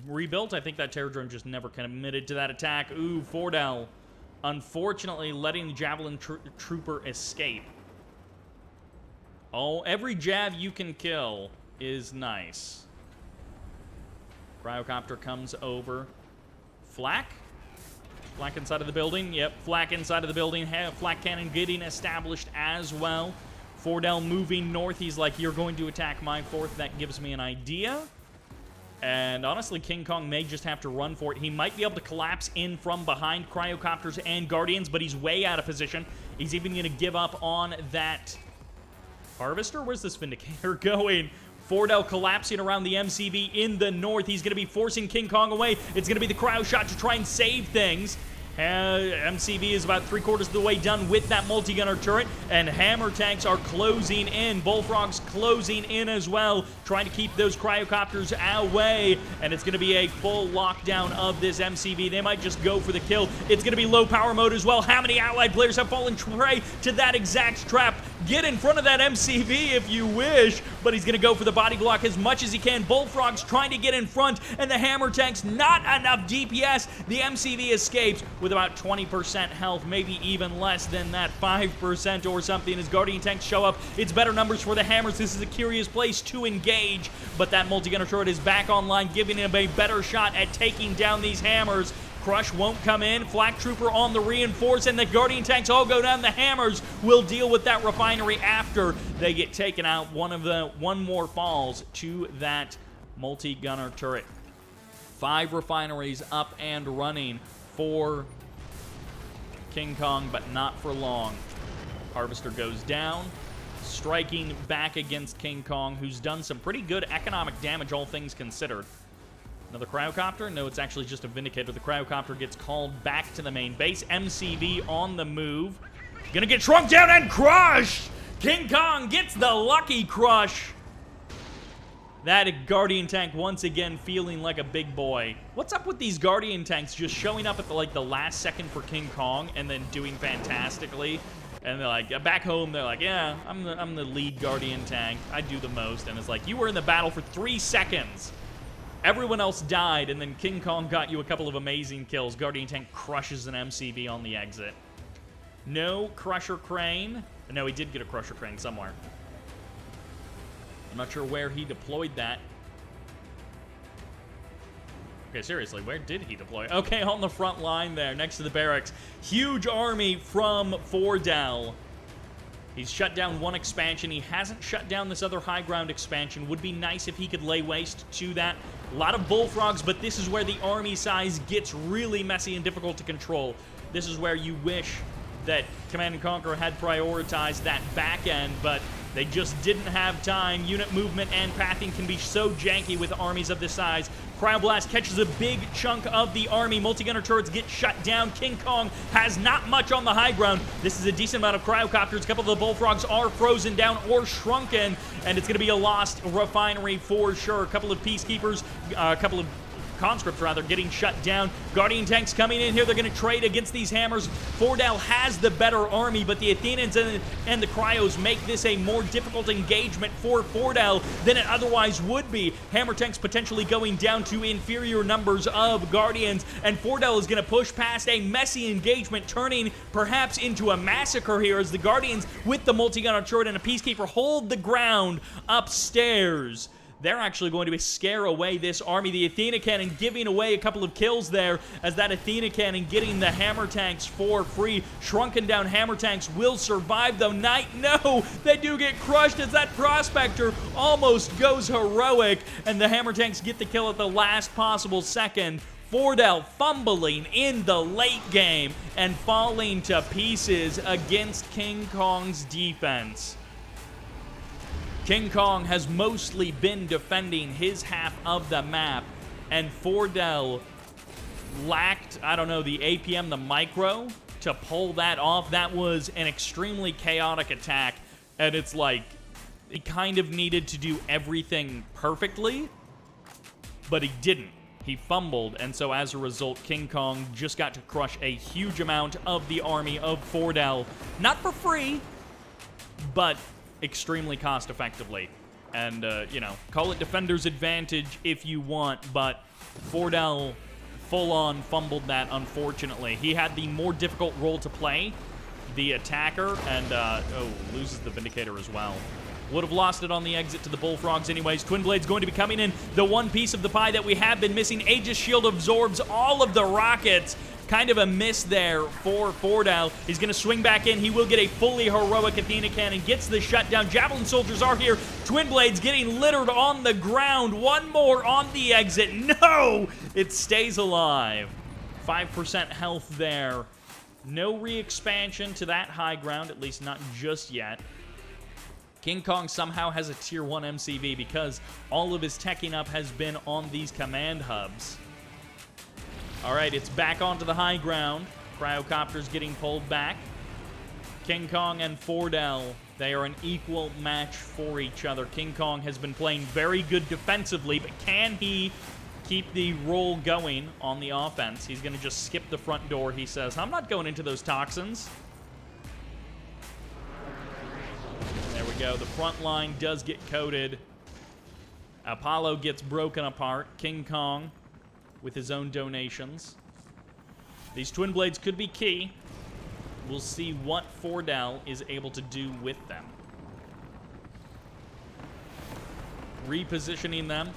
A: rebuilt. I think that Terror Drone just never committed to that attack. Ooh, Fordell unfortunately letting the Javelin Trooper escape. Oh, every jab you can kill is nice. Cryocopter comes over. Flak? Flak inside of the building. Yep, Flak inside of the building. Flak cannon getting established as well. Fordell moving north. He's like, you're going to attack my 4th. That gives me an idea. And honestly, KingKonG may just have to run for it. He might be able to collapse in from behind Cryocopters and Guardians, but he's way out of position. He's even going to give up on that Harvester. Where's this Vindicator going? Fordell collapsing around the MCV in the north. He's going to be forcing KingKonG away. It's going to be the cryo shot to try and save things. MCV is about 3/4 of the way done with that multi-gunner turret, and hammer tanks are closing in. Bullfrogs closing in as well, trying to keep those Cryocopters away, and it's going to be a full lockdown of this MCV. They might just go for the kill. It's going to be low power mode as well. How many allied players have fallen prey to that exact trap? Get in front of that MCV if you wish, but he's going to go for the body block as much as he can. Bullfrogs trying to get in front, and the hammer tanks not enough DPS. The MCV escapes with about 20% health, maybe even less than that, 5% or something. As Guardian tanks show up, it's better numbers for the hammers. This is a curious place to engage, but that multi-gunner turret is back online, giving him a better shot at taking down these hammers. Crush won't come in. Flak Trooper on the reinforce, and the Guardian tanks all go down. The hammers will deal with that refinery after they get taken out. One more falls to that multi-gunner turret. 5 refineries up and running for KingKonG, but not for long. Harvester goes down, striking back against KingKonG, who's done some pretty good economic damage, all things considered. Another cryocopter? No, it's actually just a Vindicator. The cryocopter gets called back to the main base. MCV on the move. Gonna get shrunk down and crushed! KingKonG gets the lucky crush. That Guardian tank once again feeling like a big boy. What's up with these Guardian tanks just showing up at the last second for KingKonG and then doing fantastically? And they're like, back home, they're like, yeah, I'm the lead Guardian tank. I do the most. And it's like, you were in the battle for 3 seconds. Everyone else died, and then KingKonG got you a couple of amazing kills. Guardian tank crushes an MCV on the exit. No Crusher Crane. No, he did get a Crusher Crane somewhere. I'm not sure where he deployed that. Okay, seriously, where did he deploy? Okay, on the front line there, next to the barracks. Huge army from Fordell. He's shut down one expansion. He hasn't shut down this other high ground expansion. Would be nice if he could lay waste to that. A lot of bullfrogs, but this is where the army size gets really messy and difficult to control. This is where you wish that Command & Conquer had prioritized that back end, but they just didn't have time. Unit movement and pathing can be so janky with armies of this size. Cryoblast catches a big chunk of the army. Multi-gunner turrets get shut down. KingKonG has not much on the high ground. This is a decent amount of cryocopters. A couple of the bullfrogs are frozen down or shrunken, and it's going to be a lost refinery for sure. A couple of peacekeepers, a couple of conscripts rather, getting shut down. Guardian tanks coming in here. They're going to trade against these hammers. Fordell has the better army, but the Athenians and the Cryos make this a more difficult engagement for Fordell than it otherwise would be. Hammer tanks potentially going down to inferior numbers of Guardians, and Fordell is going to push past a messy engagement, turning perhaps into a massacre here as the Guardians with the multi-gunner turret and a peacekeeper hold the ground upstairs. They're actually going to scare away this army. The Athena Cannon giving away a couple of kills there as that Athena Cannon getting the hammer tanks for free. Shrunken down hammer tanks will survive though. No, they do get crushed as that Prospector almost goes heroic, and the hammer tanks get the kill at the last possible second. Fordell fumbling in the late game and falling to pieces against KingKonG's defense. KingKonG has mostly been defending his half of the map, and Fordell lacked, I don't know, the APM, the micro, to pull that off. That was an extremely chaotic attack, and it's like, he kind of needed to do everything perfectly, but he didn't. He fumbled, and so as a result, KingKonG just got to crush a huge amount of the army of Fordell. Not for free, but extremely cost effectively. And, you know, call it defender's advantage if you want, but Fordell full-on fumbled that, unfortunately. He had the more difficult role to play, the attacker, and, loses the Vindicator as well. Would have lost it on the exit to the Bullfrogs anyways. Twin Blade's going to be coming in, the one piece of the pie that we have been missing. Aegis Shield absorbs all of the rockets. Kind of a miss there for Fordell. He's going to swing back in. He will get a fully heroic Athena Cannon. Gets the shutdown. Javelin soldiers are here. Twin Blades getting littered on the ground. One more on the exit. No! It stays alive. 5% health there. No re-expansion to that high ground, at least not just yet. KingKonG somehow has a tier 1 MCV because all of his teching up has been on these command hubs. All right, it's back onto the high ground. Cryocopters getting pulled back. KingKonG and Fordell, they are an equal match for each other. KingKonG has been playing very good defensively, but can he keep the roll going on the offense? He's going to just skip the front door, he says. I'm not going into those toxins. There we go. The front line does get coated. Apollo gets broken apart. KingKonG with his own donations. These Twin Blades could be key. We'll see what Fordell is able to do with them. Repositioning them.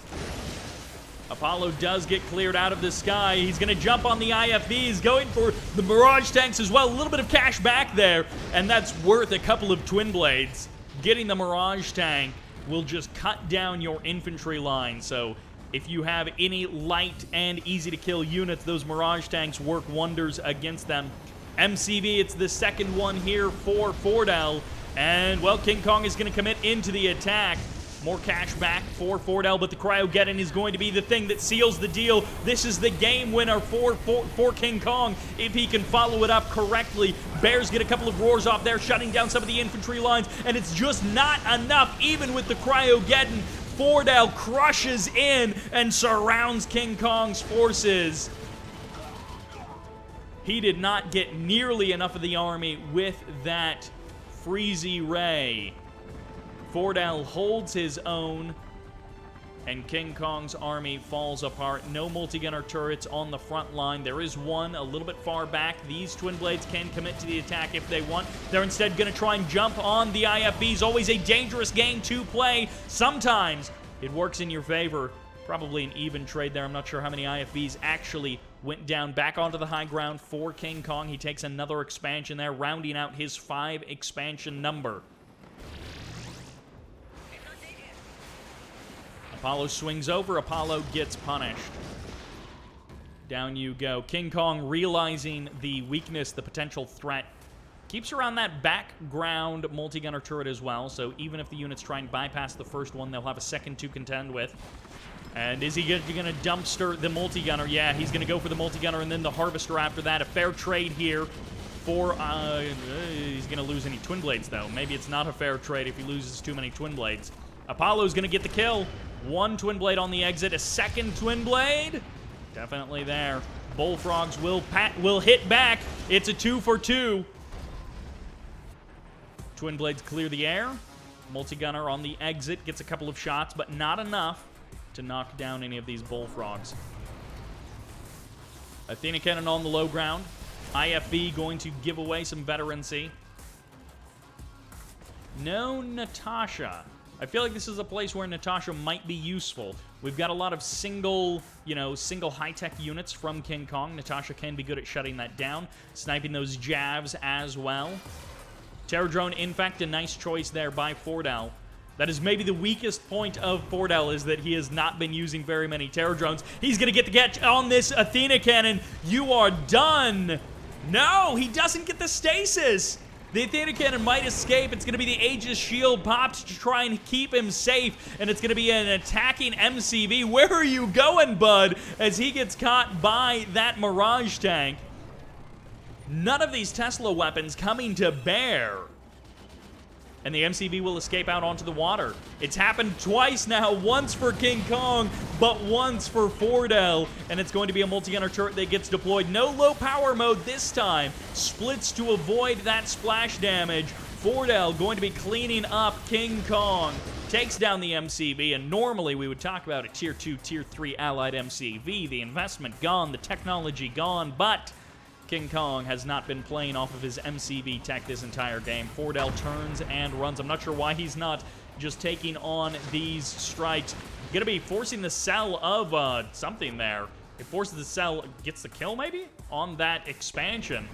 A: Apollo does get cleared out of the sky. He's going to jump on the IFVs, going for the Mirage tanks as well. A little bit of cash back there, and that's worth a couple of Twin Blades. Getting the Mirage tank will just cut down your infantry line, so if you have any light and easy-to-kill units, those Mirage tanks work wonders against them. MCV, it's the second one here for Fordell. And, well, KingKonG is going to commit into the attack. More cash back for Fordell, but the Cryogeddon is going to be the thing that seals the deal. This is the game winner for KingKonG if he can follow it up correctly. Bears get a couple of roars off there, shutting down some of the infantry lines, and it's just not enough, even with the Cryogeddon. Fordell crushes in and surrounds KingKonG's forces. He did not get nearly enough of the army with that Freezy Ray. Fordell holds his own, and KingKonG's army falls apart. No multi-gunner turrets on the front line. There is one a little bit far back. These Twin Blades can commit to the attack if they want. They're instead going to try and jump on the IFVs. Always a dangerous game to play. Sometimes it works in your favor. Probably an even trade there. I'm not sure how many IFVs actually went down. Back onto the high ground for KingKonG. He takes another expansion there, rounding out his 5 expansion number. Apollo swings over. Apollo gets punished. Down you go. KingKonG, realizing the weakness, the potential threat, keeps around that background multi-gunner turret as well, so even if the units try and bypass the first one, they'll have a second to contend with. And is he going to dumpster the multi-gunner? Yeah, he's going to go for the multi-gunner and then the harvester after that. A fair trade here for... he's going to lose any Twin Blades, though. Maybe it's not a fair trade if he loses too many Twin Blades. Apollo's going to get the kill. 1 Twin Blade on the exit. A second Twin Blade. Definitely there. Bullfrogs will hit back. It's a 2 for 2. Twin Blades clear the air. Multi-gunner on the exit. Gets a couple of shots, but not enough to knock down any of these Bullfrogs. Athena Cannon on the low ground. IFV going to give away some veterancy. No Natasha. I feel like this is a place where Natasha might be useful. We've got a lot of single high-tech units from KingKonG. Natasha can be good at shutting that down, sniping those jabs as well. Terror Drone, in fact, a nice choice there by Fordell. That is maybe the weakest point of Fordell, is that he has not been using very many Terror Drones. He's going to get the catch on this Athena Cannon. You are done. No, he doesn't get the stasis. The Athena Cannon might escape. It's going to be the Aegis Shield popped to try and keep him safe, and it's going to be an attacking MCV. Where are you going, bud? As he gets caught by that Mirage tank. None of these Tesla weapons coming to bear. And the MCV will escape out onto the water. It's happened twice now, once for KingKonG, but once for Fordell. And it's going to be a multi-gunner turret that gets deployed. No low power mode this time. Splits to avoid that splash damage. Fordell going to be cleaning up KingKonG. Takes down the MCV, and normally we would talk about a Tier 2, Tier 3 allied MCV. The investment gone, the technology gone, but KingKonG has not been playing off of his MCV tech this entire game. Fordell turns and runs. I'm not sure why he's not just taking on these strikes. Gonna be forcing the sell of something there. It forces the sell, gets the kill maybe on that expansion.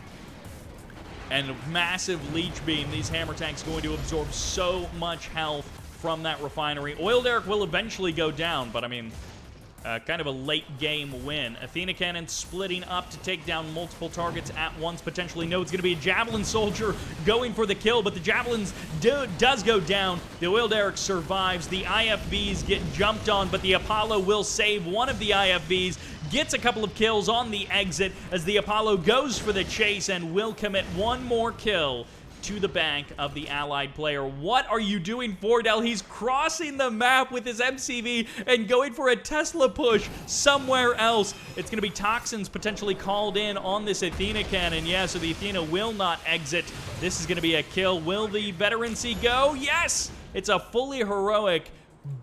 A: And massive leech beam. These hammer tanks going to absorb so much health from that refinery. Oil derrick will eventually go down, but I mean, kind of a late game win. Athena Cannon splitting up to take down multiple targets at once, potentially. No, it's going to be a Javelin Soldier going for the kill, but the Javelins does go down. The Oil Derrick survives. The IFVs get jumped on, but the Apollo will save one of the IFVs, gets a couple of kills on the exit as the Apollo goes for the chase and will commit one more kill to the bank of the allied player. What are you doing, Fordell? He's crossing the map with his MCV and going for a Tesla push somewhere else. It's going to be Toxins potentially called in on this Athena Cannon. Yeah, so the Athena will not exit. This is going to be a kill. Will the veterancy go? Yes! It's a fully heroic,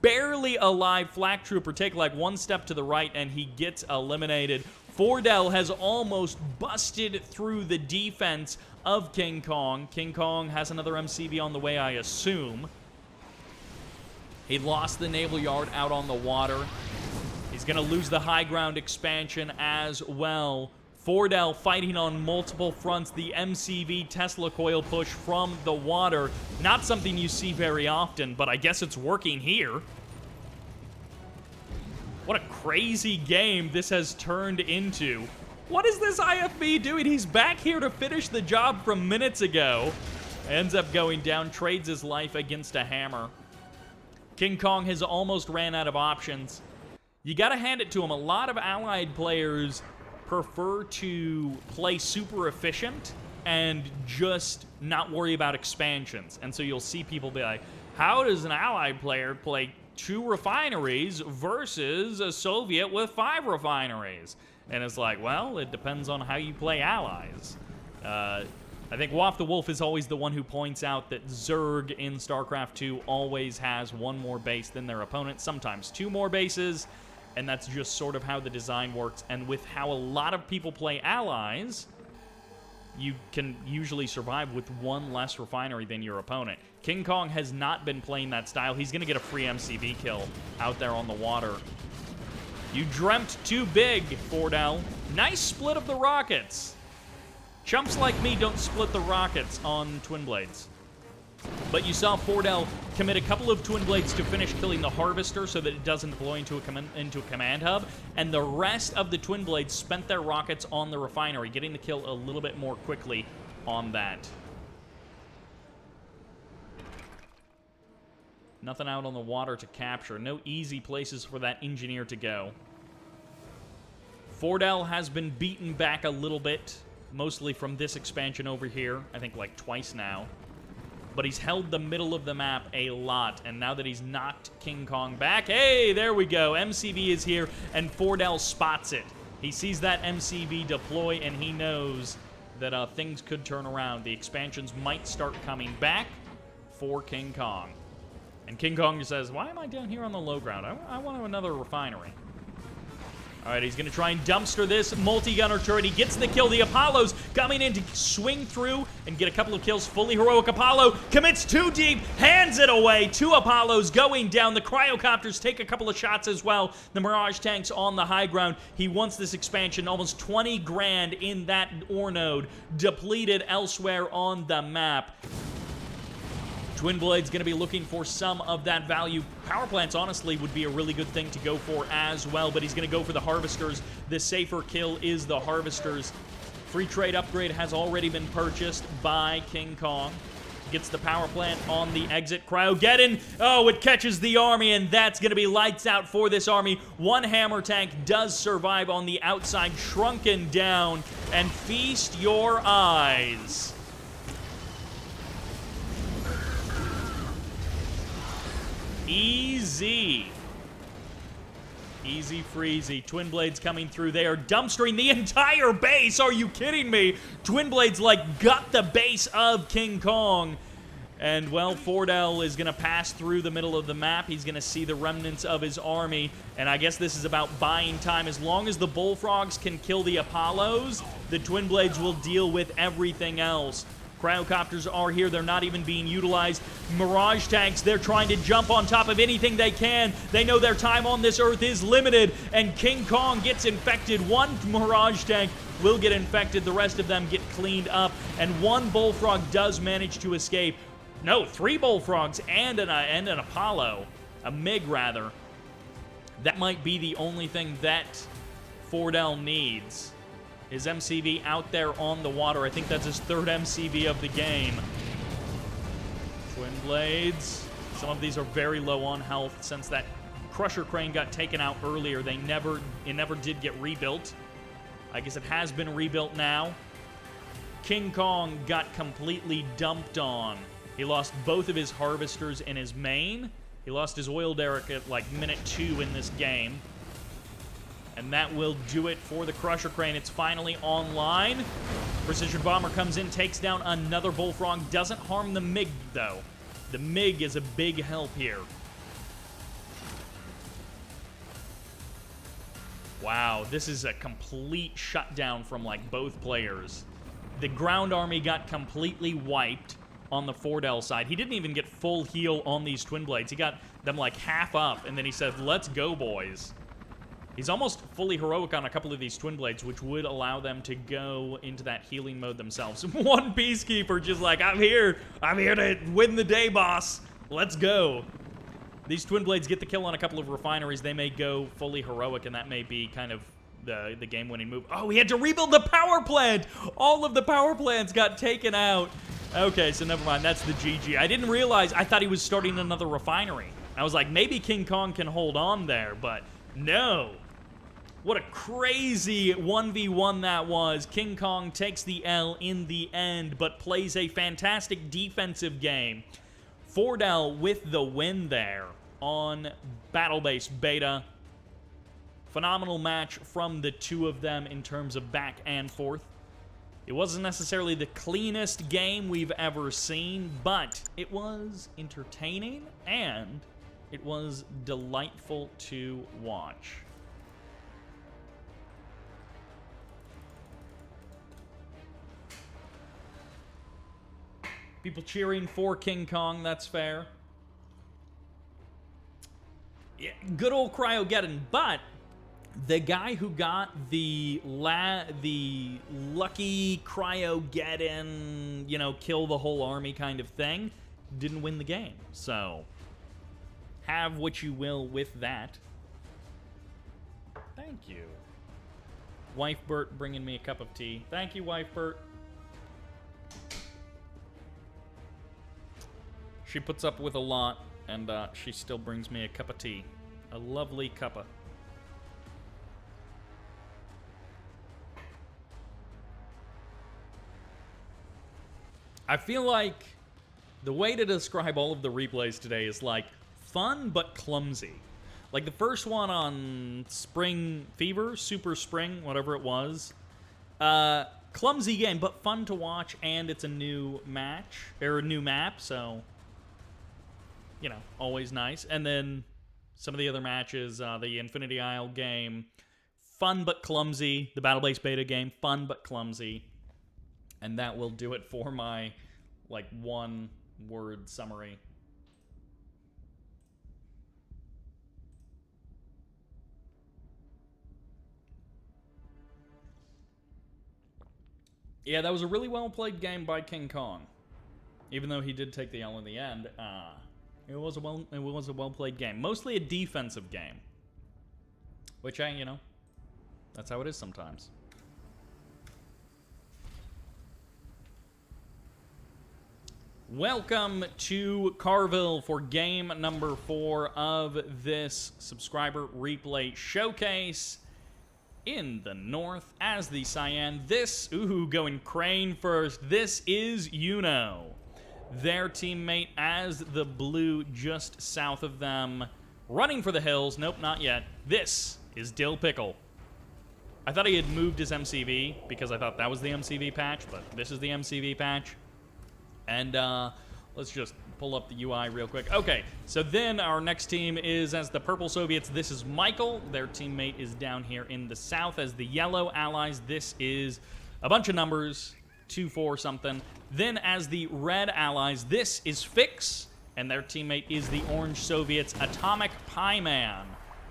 A: barely alive Flak Trooper. Take like one step to the right and he gets eliminated. Fordell has almost busted through the defense of KingKonG. KingKonG has another MCV on the way, I assume. He lost the naval yard out on the water. He's going to lose the high ground expansion as well. Fordell fighting on multiple fronts. The MCV Tesla coil push from the water. Not something you see very often, but I guess it's working here. What a crazy game this has turned into. What is this IFB doing? He's back here to finish the job from minutes ago. Ends up going down, trades his life against a hammer. KingKonG has almost ran out of options. You gotta hand it to him. A lot of allied players prefer to play super efficient and just not worry about expansions. And so you'll see people be like, how does an allied player play 2 refineries versus a Soviet with 5 refineries? And it's like, well, it depends on how you play allies. I think Waff the Wolf is always the one who points out that Zerg in StarCraft 2 always has 1 more base than their opponent, sometimes 2 more bases, and that's just sort of how the design works. And with how a lot of people play allies, you can usually survive with 1 less refinery than your opponent. KingKonG has not been playing that style. He's going to get a free MCV kill out there on the water. You dreamt too big, Fordell. Nice split of the rockets. Chumps like me don't split the rockets on Twin Blades. But you saw Fordell commit a couple of Twin Blades to finish killing the Harvester so that it doesn't deploy into a command hub, and the rest of the Twin Blades spent their rockets on the refinery, getting the kill a little bit more quickly on that. Nothing out on the water to capture. No easy places for that engineer to go. Fordell has been beaten back a little bit, mostly from this expansion over here. I think like twice now. But he's held the middle of the map a lot, and now that he's knocked KingKonG back, hey, there we go. MCV is here, and Fordell spots it. He sees that MCV deploy, and he knows that things could turn around. The expansions might start coming back for KingKonG. And KingKonG says, why am I down here on the low ground? I want another refinery. All right, he's going to try and dumpster this multi-gunner turret. He gets the kill. The Apollo's coming in to swing through and get a couple of kills. Fully heroic Apollo commits too deep, hands it away. 2 Apollos going down. The Cryocopters take a couple of shots as well. The Mirage tanks on the high ground. He wants this expansion. Almost 20 grand in that ore node. Depleted elsewhere on the map. Twin Blade's going to be looking for some of that value. Power plants, honestly, would be a really good thing to go for as well, but he's going to go for the Harvesters. The safer kill is the Harvesters. Free trade upgrade has already been purchased by KingKonG. Gets the power plant on the exit. Cryogeddon, oh, it catches the army, and that's going to be lights out for this army. 1 hammer tank does survive on the outside, shrunken down, and feast your eyes. Easy. Easy freezy. Twin Blades coming through. They are dumpstering the entire base. Are you kidding me? Twin Blades, like, got the base of KingKonG. And, well, Fordell is going to pass through the middle of the map. He's going to see the remnants of his army. And I guess this is about buying time. As long as the Bullfrogs can kill the Apollos, the Twin Blades will deal with everything else. Cryocopters are here. They're not even being utilized. Mirage tanks, they're trying to jump on top of anything they can. They know their time on this earth is limited, and KingKonG gets infected. 1 Mirage tank will get infected. The rest of them get cleaned up, and 1 Bullfrog does manage to escape. No, 3 Bullfrogs and an Apollo. A MiG, rather. That might be the only thing that Fordell needs. His MCV out there on the water. I think that's his 3rd MCV of the game. Twin Blades. Some of these are very low on health since that Crusher Crane got taken out earlier. It never did get rebuilt. I guess it has been rebuilt now. KingKonG got completely dumped on. He lost both of his Harvesters in his main. He lost his Oil Derrick at like minute 2 in this game. And that will do it for the Crusher Crane. It's finally online. Precision Bomber comes in, takes down another Bullfrog. Doesn't harm the MiG, though. The MiG is a big help here. Wow, this is a complete shutdown from, like, both players. The ground army got completely wiped on the Fordell side. He didn't even get full heal on these Twin Blades. He got them, like, half up, and then he said, let's go, boys. He's almost fully heroic on a couple of these Twin Blades, which would allow them to go into that healing mode themselves. 1 Peacekeeper just like, I'm here to win the day, boss. Let's go. These Twin Blades get the kill on a couple of refineries. They may go fully heroic, and that may be kind of the game-winning move. Oh, he had to rebuild the power plant! All of the power plants got taken out. Okay, so never mind. That's the GG. I didn't realize. I thought he was starting another refinery. I was like, maybe KingKonG can hold on there, but no. What a crazy 1v1 that was. KingKonG takes the L in the end, but plays a fantastic defensive game. Fordell with the win there on BattleBase Beta. Phenomenal match from the two of them in terms of back and forth. It wasn't necessarily the cleanest game we've ever seen, but it was entertaining and it was delightful to watch. People cheering for KingKonG, that's fair. Yeah, good old Cryogeddon, but the guy who got the lucky Cryogeddon, you know, kill the whole army kind of thing, didn't win the game. So, have what you will with that. Thank you. Wife Bert bringing me a cup of tea. Thank you, Wife Bert. She puts up with a lot, and she still brings me a cup of tea. A lovely cuppa. I feel like the way to describe all of the replays today is like fun but clumsy. Like the first one on Spring Fever, Super Spring, whatever it was. Clumsy game, but fun to watch, and it's a new match, or a new map, so, you know, always nice. And then some of the other matches, the Infinity Isle game, fun but clumsy. The BattleBase Beta game, fun but clumsy. And that will do it for my, like, one-word summary. Yeah, that was a really well-played game by KingKonG. Even though he did take the L in the end, it was a well-played game. Mostly a defensive game. Which, you know, that's how it is sometimes. Welcome to Carville for game number 4 of this subscriber replay showcase in the north as the Cyan. This, going Crane first. This is YuNo. Their teammate as the blue just south of them. Running for the hills. Nope, not yet. This is DillPickle. I thought he had moved his MCV because I thought that was the MCV patch, but this is the MCV patch. And let's just pull up the UI real quick. Okay, so then our next team is as the Purple Soviets. This is Michael. Their teammate is down here in the south as the Yellow Allies. This is a bunch of numbers, 2-4 something. Then as the Red Allies, this is FIXX, and their teammate is the Orange Soviets, Atomicpieman,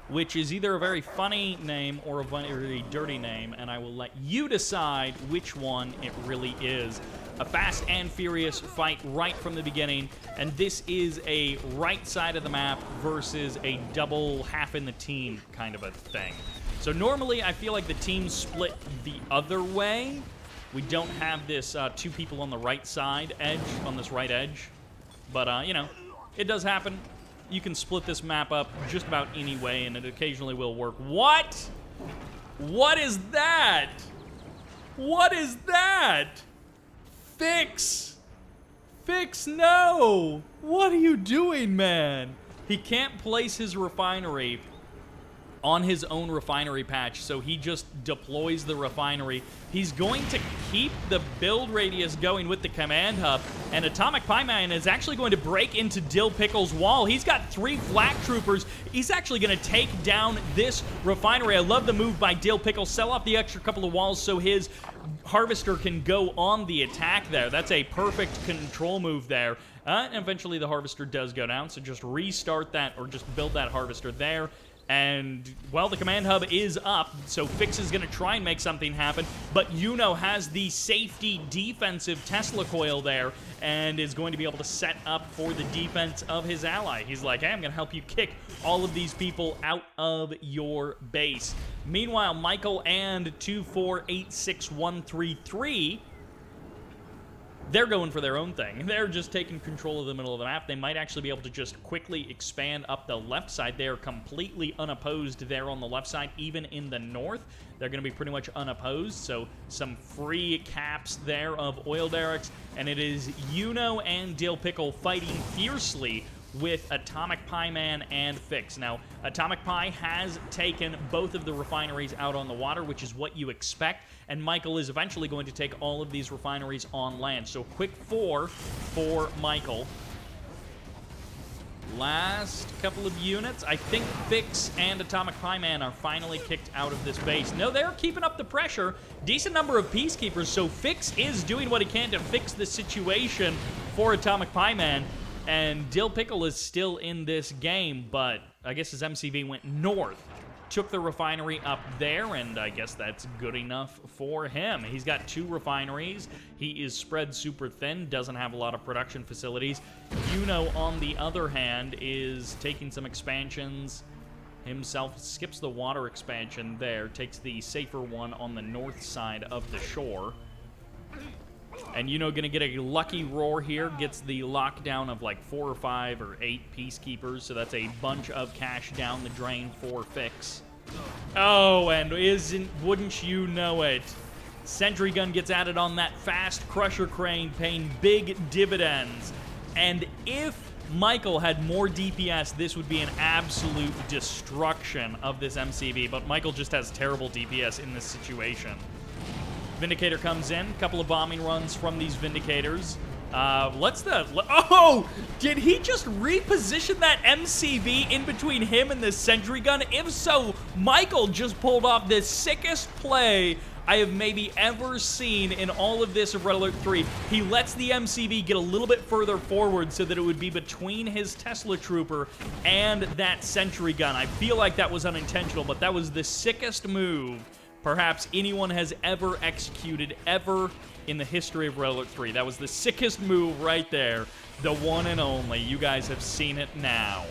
A: which is either a very funny name or a very dirty name, and I will let you decide which one it really is. A fast and furious fight right from the beginning, and this is a right side of the map versus a double half in the team kind of a thing. So normally I feel like the teams split the other way. We don't have this 2 people on the right side edge, on this right edge, but you know, it does happen. You can split this map up just about any way, and it occasionally will work. What? What is that? What is that? FIXX! FIXX, no! What are you doing, man? He can't place his refinery on his own refinery patch, so he just deploys the refinery. He's going to keep the build radius going with the command hub, and Atomicpieman is actually going to break into DillPickle's wall. He's got 3 flak troopers. He's actually going to take down this refinery. I love the move by DillPickle. Sell off the extra couple of walls so his harvester can go on the attack there. That's a perfect control move there. And eventually the harvester does go down, so just restart that or just build that harvester there. And, well, the command hub is up, so FIXX is going to try and make something happen, but YuNo has the safety defensive Tesla coil there and is going to be able to set up for the defense of his ally. He's like, hey, I'm going to help you kick all of these people out of your base. Meanwhile, Michael and 2486133, they're going for their own thing. They're just taking control of the middle of the map. They might actually be able to just quickly expand up the left side. They are completely unopposed there on the left side, even in the north. They're going to be pretty much unopposed, so some free caps there of oil derricks, and it is YuNo and DillPickle fighting fiercely with Atomicpieman and FIXX. Now, Atomicpie has taken both of the refineries out on the water, which is what you expect, and Michael is eventually going to take all of these refineries on land. So quick 4 for Michael. Last couple of units. I think FIXX and Atomicpieman are finally kicked out of this base. No, they're keeping up the pressure. Decent number of peacekeepers, so FIXX is doing what he can to fix the situation for Atomicpieman. And DillPickle is still in this game, but I guess his MCV went north. Took the refinery up there, and I guess that's good enough for him. He's got 2 refineries. He is spread super thin, doesn't have a lot of production facilities. YuNo, on the other hand, is taking some expansions himself. Skips the water expansion there, takes the safer one on the north side of the shore. And YuNo gonna get a lucky roar here, gets the lockdown of like 4 or 5 or 8 peacekeepers, so that's a bunch of cash down the drain for FIXX. Oh, and wouldn't you know it? Sentry gun gets added on that fast crusher crane, paying big dividends. And if Michael had more DPS, this would be an absolute destruction of this MCV, but Michael just has terrible DPS in this situation. Vindicator comes in, a couple of bombing runs from these Vindicators. Oh! Did he just reposition that MCV in between him and the sentry gun? If so, Michael just pulled off the sickest play I have maybe ever seen in all of this of Red Alert 3. He lets the MCV get a little bit further forward so that it would be between his Tesla Trooper and that sentry gun. I feel like that was unintentional, but that was the sickest move perhaps anyone has ever executed ever in the history of Red Alert 3. That was the sickest move right there. The one and only. You guys have seen it now.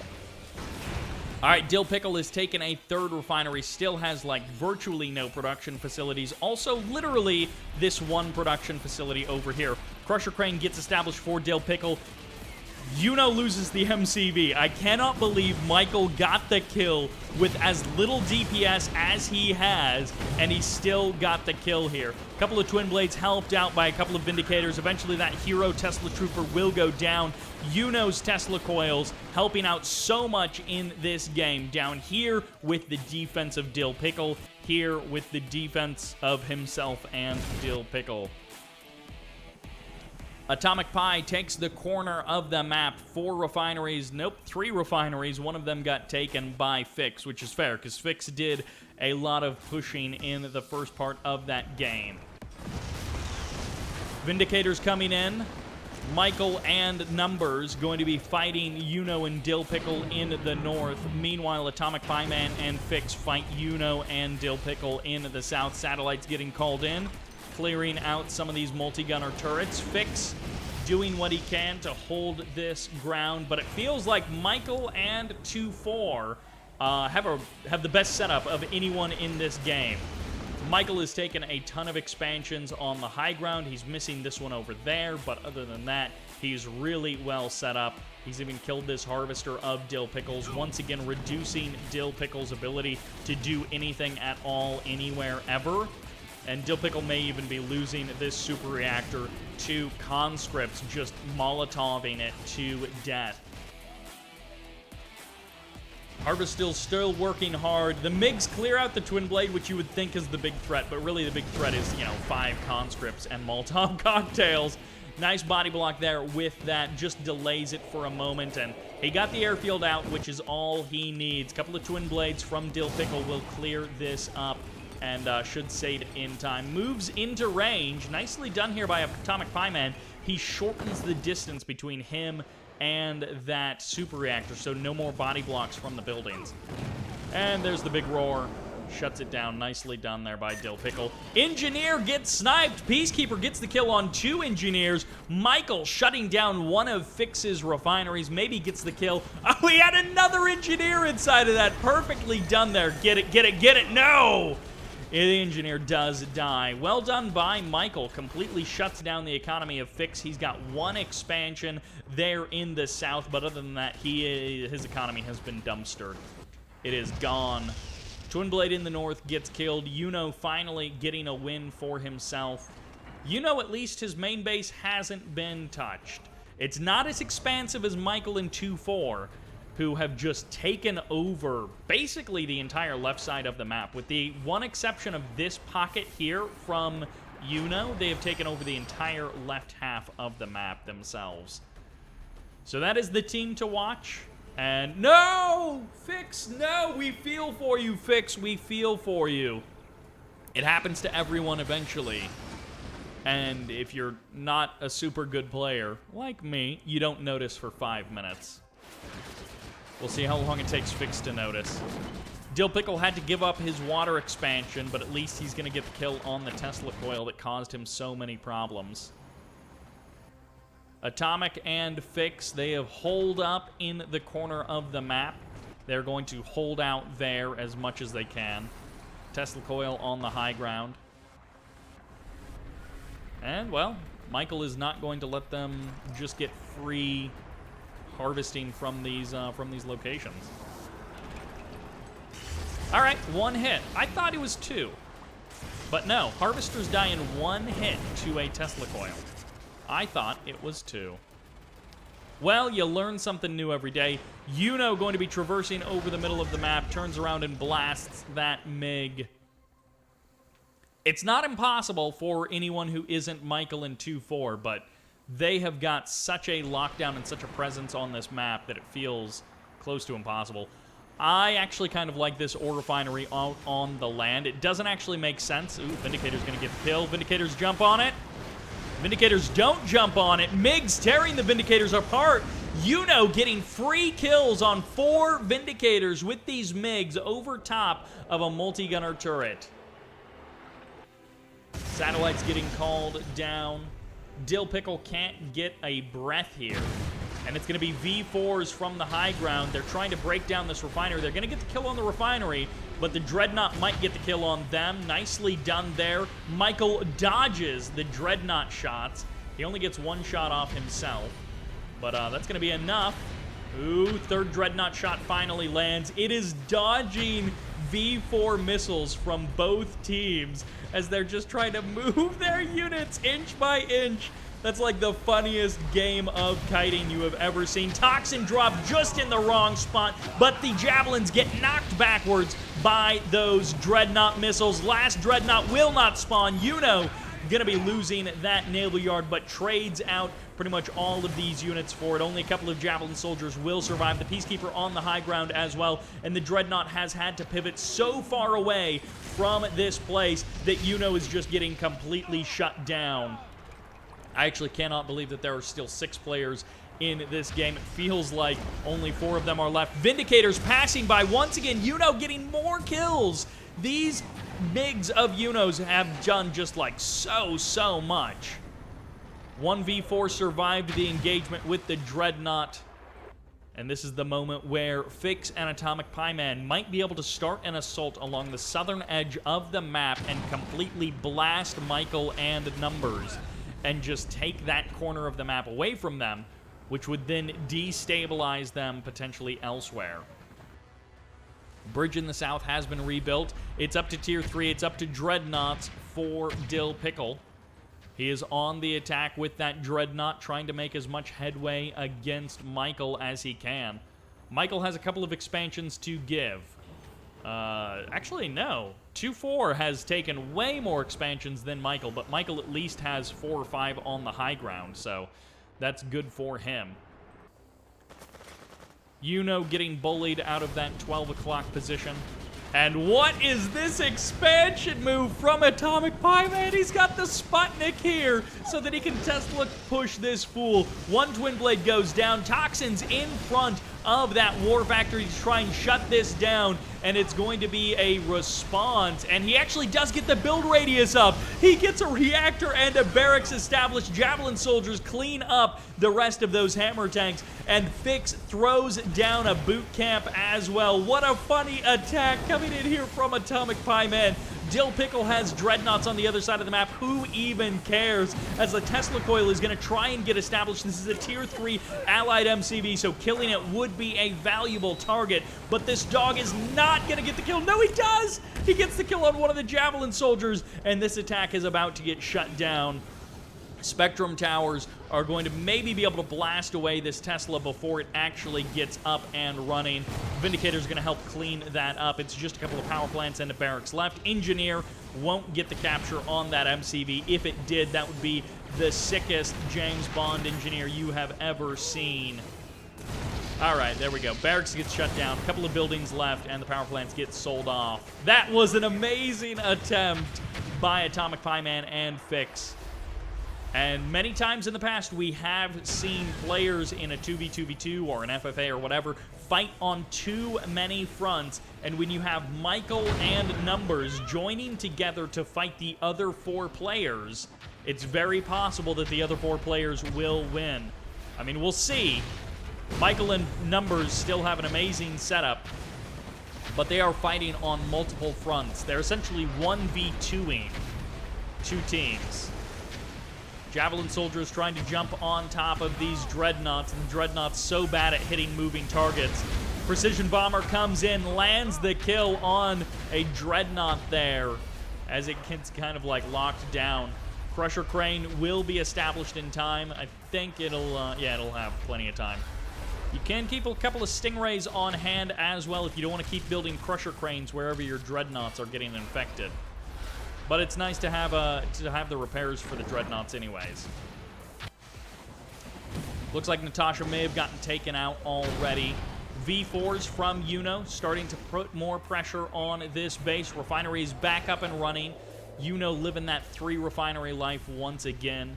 A: All right, DillPickle has taken a 3rd refinery, still has like virtually no production facilities. Also, literally this one production facility over here. Crusher Crane gets established for DillPickle. YuNo loses the MCV. I cannot believe Michael got the kill with as little DPS as he has, and he still got the kill here. A couple of Twin Blades helped out by a couple of Vindicators. Eventually that hero Tesla Trooper will go down. YuNo's Tesla Coils helping out so much in this game. Down here with the defense of DillPickle, here with the defense of himself and DillPickle. Atomicpie takes the corner of the map. 4 refineries, nope, 3 refineries. One of them got taken by FIXX, which is fair, because FIXX did a lot of pushing in the first part of that game. Vindicators coming in. Michael and Numbers going to be fighting YuNo and DillPickle in the north. Meanwhile, Atomicpieman and FIXX fight YuNo and DillPickle in the south. Satellites getting called in, clearing out some of these multi-gunner turrets. FIXX doing what he can to hold this ground, but it feels like Michael and 2-4 have the best setup of anyone in this game. Michael has taken a ton of expansions on the high ground. He's missing this one over there, but other than that, he's really well set up. He's even killed this Harvester of DillPickle's, once again reducing DillPickle's ability to do anything at all, anywhere, ever. And DillPickle may even be losing this super reactor to conscripts, just Molotoving it to death. Harvester's still working hard. The MiGs clear out the Twin Blade, which you would think is the big threat, but really the big threat is, 5 conscripts and Molotov cocktails. Nice body block there with that, just delays it for a moment, and he got the airfield out, which is all he needs. Couple of Twin Blades from DillPickle will clear this up and should save it in time. Moves into range. Nicely done here by Atomicpieman. He shortens the distance between him and that super reactor, so no more body blocks from the buildings. And there's the big roar. Shuts it down. Nicely done there by DillPickle. Engineer gets sniped. Peacekeeper gets the kill on 2 engineers. Michael shutting down one of FIXX's refineries. Maybe gets the kill. Oh, we had another engineer inside of that. Perfectly done there. Get it, get it, get it. No! The engineer does die. Well done by Michael. Completely shuts down the economy of FIXX. He's got 1 expansion there in the south, but other than that, his economy has been dumpstered. It is gone. Twinblade in the north gets killed. YuNo finally getting a win for himself. YuNo, at least his main base hasn't been touched. It's not as expansive as Michael and 2-4, who have just taken over basically the entire left side of the map. With the one exception of this pocket here from YuNo, they have taken over the entire left half of the map themselves. So that is the team to watch. And no! FIXX, no! We feel for you, FIXX. We feel for you. It happens to everyone eventually. And if you're not a super good player, like me, you don't notice for 5 minutes. We'll see how long it takes FIXX to notice. DillPickle had to give up his water expansion, but at least he's going to get the kill on the Tesla coil that caused him so many problems. Atomic and FIXX, they have holed up in the corner of the map. They're going to hold out there as much as they can. Tesla coil on the high ground. And, well, Michael is not going to let them just get free harvesting from these locations. All right, 1 hit. I thought it was 2. But no, harvesters die in 1 hit to a Tesla coil. I thought it was 2. Well, you learn something new every day. YuNo going to be traversing over the middle of the map, turns around and blasts that MiG. It's not impossible for anyone who isn't Michael and 2-4, but they have got such a lockdown and such a presence on this map that it feels close to impossible. I actually kind of like this ore refinery out on the land. It doesn't actually make sense. Ooh, Vindicator's going to get the kill. Vindicators jump on it. Vindicators don't jump on it. MiGs tearing the Vindicators apart. YuNo getting free kills on 4 Vindicators with these MiGs over top of a multi-gunner turret. Satellites getting called down. DillPickle can't get a breath here. And it's going to be V4s from the high ground. They're trying to break down this refinery. They're going to get the kill on the refinery, but the Dreadnought might get the kill on them. Nicely done there. Michael dodges the Dreadnought shots. He only gets 1 shot off himself, but that's going to be enough. Ooh, 3rd Dreadnought shot finally lands. It is dodging V4 missiles from both teams as they're just trying to move their units inch by inch. That's like the funniest game of kiting you have ever seen. Toxin drop just in the wrong spot, but the Javelins get knocked backwards by those Dreadnought missiles. Last Dreadnought will not spawn. YuNo gonna be losing that naval yard, but trades out pretty much all of these units for it. Only a couple of Javelin soldiers will survive. The Peacekeeper on the high ground as well, and the Dreadnought has had to pivot so far away from this place that YuNo is just getting completely shut down. I actually cannot believe that there are still 6 players in this game. It feels like only 4 of them are left. Vindicators passing by once again. YuNo getting more kills. These MiGs of YuNo's have done just like so much. 1v4 survived the engagement with the Dreadnought. And this is the moment where FIXX and Atomicpieman might be able to start an assault along the southern edge of the map and completely blast Michael and numbers and just take that corner of the map away from them, which would then destabilize them potentially elsewhere. Bridge in the south has been rebuilt. It's up to tier 3. It's up to Dreadnoughts for DillPickle. He is on the attack with that Dreadnought, trying to make as much headway against Michael as he can. Michael has a couple of expansions to give. Actually, no. 2-4 has taken way more expansions than Michael, but Michael at least has 4 or 5 on the high ground, so that's good for him. YuNo getting bullied out of that 12 o'clock position. And what is this expansion move from Atomicpieman? He's got the Sputnik here so that he can Tesla push this fool. 1 Twin Blade goes down. Toxin's in front of that War Factory to try and shut this down. and it's going to be a response, and he actually does get the build radius up. He gets a reactor and a barracks established. Javelin soldiers clean up the rest of those hammer tanks, and FIXX throws down a boot camp as well. What a funny attack coming in here from Atomicpieman. DillPickle has dreadnoughts on the other side of the map. Who even cares? As the Tesla coil is going to try and get established. This is a tier 3 allied MCV, so killing it would be a valuable target. But this dog is not going to get the kill. No, he does! He gets the kill on one of the Javelin soldiers, and this attack is about to get shut down. Spectrum towers are going to maybe be able to blast away this Tesla before it actually gets up and running. Vindicator's going to help clean that up. It's just a couple of power plants and a barracks left. Engineer won't get the capture on that MCV. If it did, that would be the sickest James Bond engineer you have ever seen. All right, there we go. Barracks gets shut down. A couple of buildings left, and the power plants get sold off. That was an amazing attempt by Atomicpieman and FIXX. And many times in the past, we have seen players in a 2v2v2 or an FFA or whatever fight on too many fronts. And when you have Michael and Numbers joining together to fight the other 4 players, it's very possible that the other 4 players will win. I mean, we'll see. Michael and Numbers still have an amazing setup, but they are fighting on multiple fronts. They're essentially 1v2ing 2 teams. Javelin soldiers trying to jump on top of these dreadnoughts, and the dreadnoughts so bad at hitting moving targets. Precision bomber comes in, lands the kill on a dreadnought there as it gets kind of like locked down. Crusher crane will be established in time. I think it'll have plenty of time. You can keep a couple of stingrays on hand as well if you don't want to keep building crusher cranes wherever your dreadnoughts are getting infected. But it's nice to have the repairs for the dreadnoughts anyways. Looks like Natasha may have gotten taken out already. V4s from YuNo starting to put more pressure on this base. Refinery is back up and running. YuNo living that 3 refinery life once again.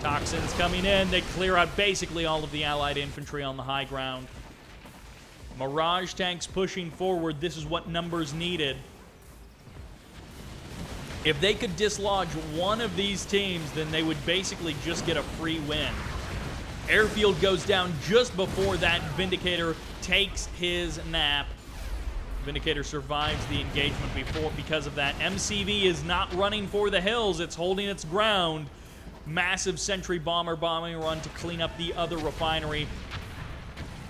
A: Toxins coming in. They clear out basically all of the allied infantry on the high ground. Mirage tanks pushing forward. This is what Numbers needed. If they could dislodge one of these teams, then they would basically just get a free win. Airfield goes down just before that Vindicator takes his nap. Vindicator survives the engagement because of that. MCV is not running for the hills. It's holding its ground. Massive sentry bomber bombing run to clean up the other refinery.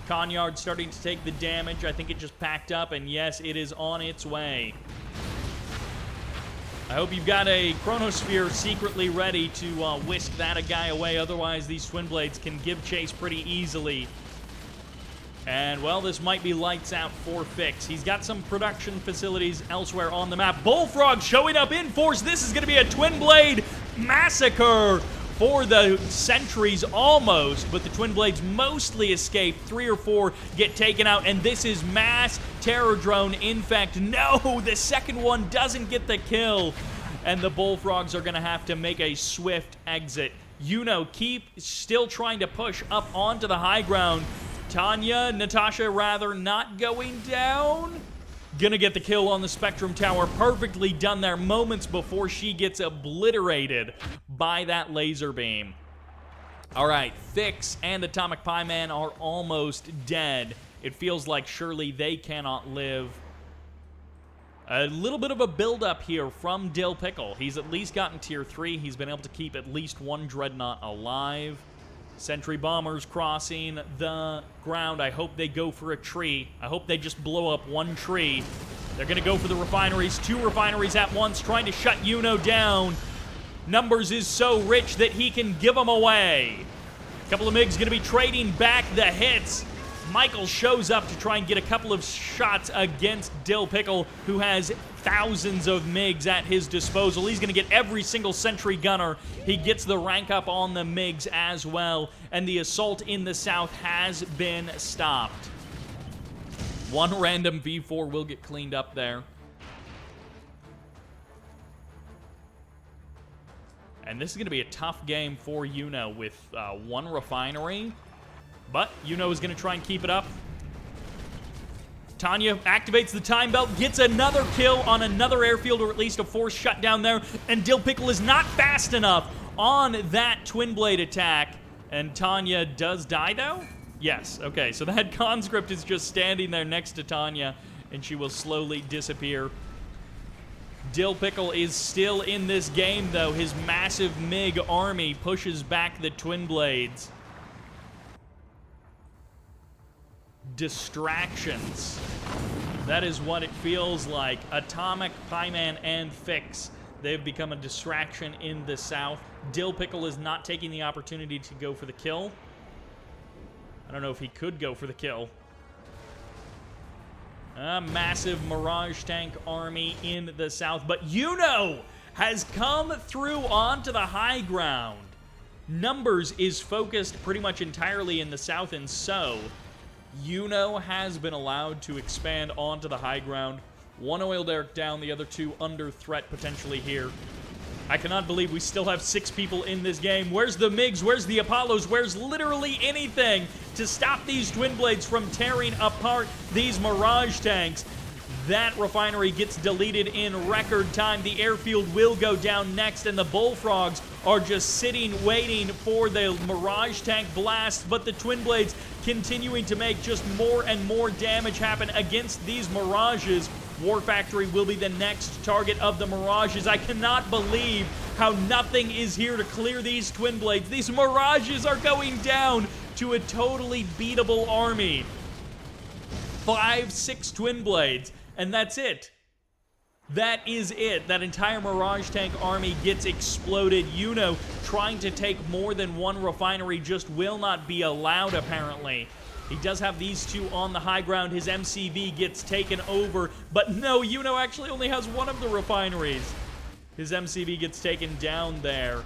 A: Conyard starting to take the damage. I think it just packed up, and yes, it is on its way. I hope you've got a Chronosphere secretly ready to whisk that guy away. Otherwise, these Twin Blades can give chase pretty easily. And, well, this might be lights out for FIXX. He's got some production facilities elsewhere on the map. Bullfrog showing up in force. This is going to be a Twin Blade massacre for the sentries almost, but the Twin Blades mostly escape. 3 or 4 get taken out, and this is mass terror drone. In fact, no, the second one doesn't get the kill, and the Bullfrogs are going to have to make a swift exit. YuNo still trying to push up onto the high ground. Natasha rather, not going down. Gonna get the kill on the Spectrum Tower. Perfectly done there moments before she gets obliterated by that laser beam. All right, FIXX and Atomicpieman are almost dead. It feels like surely they cannot live. A little bit of a build-up here from DillPickle. He's at least gotten tier 3. He's been able to keep at least 1 dreadnought alive. Sentry bombers crossing the ground. I hope they go for a tree. I hope they just blow up 1 tree. They're going to go for the refineries. 2 refineries at once, trying to shut YuNo down. Numbers is so rich that he can give them away. A couple of MiGs going to be trading back the hits. Michael shows up to try and get a couple of shots against DillPickle, who has thousands of MiGs at his disposal. He's going to get every single sentry gunner. He gets the rank up on the MiGs as well, and the assault in the south has been stopped. 1 random V4 will get cleaned up there. And this is going to be a tough game for YuNo with 1 refinery. But YuNo is going to try and keep it up. Tanya activates the time belt, gets another kill on another airfield, or at least a force shutdown there, and DillPickle is not fast enough on that Twin Blade attack. And Tanya does die, though? Yes, okay, so that conscript is just standing there next to Tanya, and she will slowly disappear. DillPickle is still in this game, though. His massive MiG army pushes back the Twin Blades. Distractions. That is what it feels like. Atomicpieman and FIXX, they've become a distraction in the south. DillPickle is not taking the opportunity to go for the kill. I don't know if he could go for the kill. A massive Mirage tank army in the south, but YuNo has come through onto the high ground. Numbers is focused pretty much entirely in the south, and so YuNo has been allowed to expand onto the high ground. One oil derrick down, the other two under threat potentially here. I cannot believe we still have 6 people in this game. Where's the MiGs? Where's the Apollos? Where's literally anything to stop these Twin Blades from tearing apart these Mirage tanks? That refinery gets deleted in record time. The airfield will go down next, and the Bullfrogs are just sitting, waiting for the Mirage tank blast, but the Twin Blades continuing to make just more and more damage happen against these Mirages. War Factory will be the next target of the Mirages. I cannot believe how nothing is here to clear these Twin Blades. These Mirages are going down to a totally beatable army. 5-6 Twin Blades, and that's it. That is it. That entire Mirage tank army gets exploded. YuNo trying to take more than one refinery just will not be allowed, apparently. He does have these two on the high ground. His MCV gets taken over, but no, YuNo actually only has one of the refineries. His MCV gets taken down there.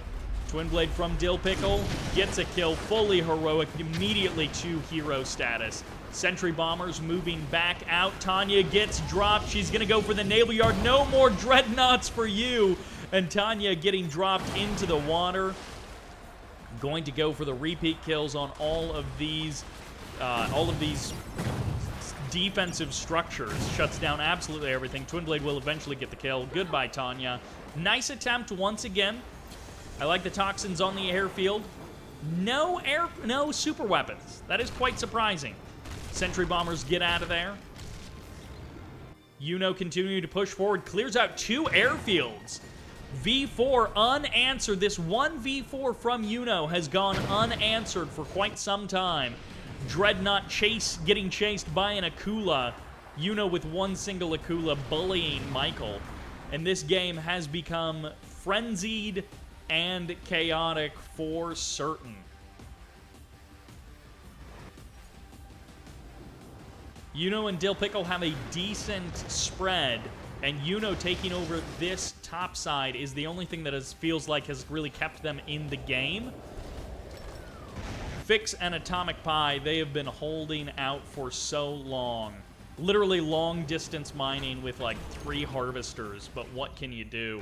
A: Twin Blade from DillPickle gets a kill, fully heroic, immediately to hero status. Sentry bombers moving back out. Tanya gets dropped. She's going to go for the naval yard. No more dreadnoughts for you. And Tanya getting dropped into the water. Going to go for the repeat kills on all of these defensive structures. Shuts down absolutely everything. Twin Blade will eventually get the kill. Goodbye, Tanya. Nice attempt once again. I like the toxins on the airfield. No super weapons. That is quite surprising. Sentry bombers get out of there. YuNo continuing to push forward. Clears out 2 airfields. V4 unanswered. This one V4 from YuNo has gone unanswered for quite some time. Dreadnought getting chased by an Akula. YuNo with one single Akula bullying Michael. And this game has become frenzied and chaotic for certain. YuNo and DillPickle have a decent spread, and YuNo taking over this top side is the only thing that feels like has really kept them in the game. FIXX and Atomicpie, they have been holding out for so long. Literally long distance mining with like 3 harvesters, but what can you do?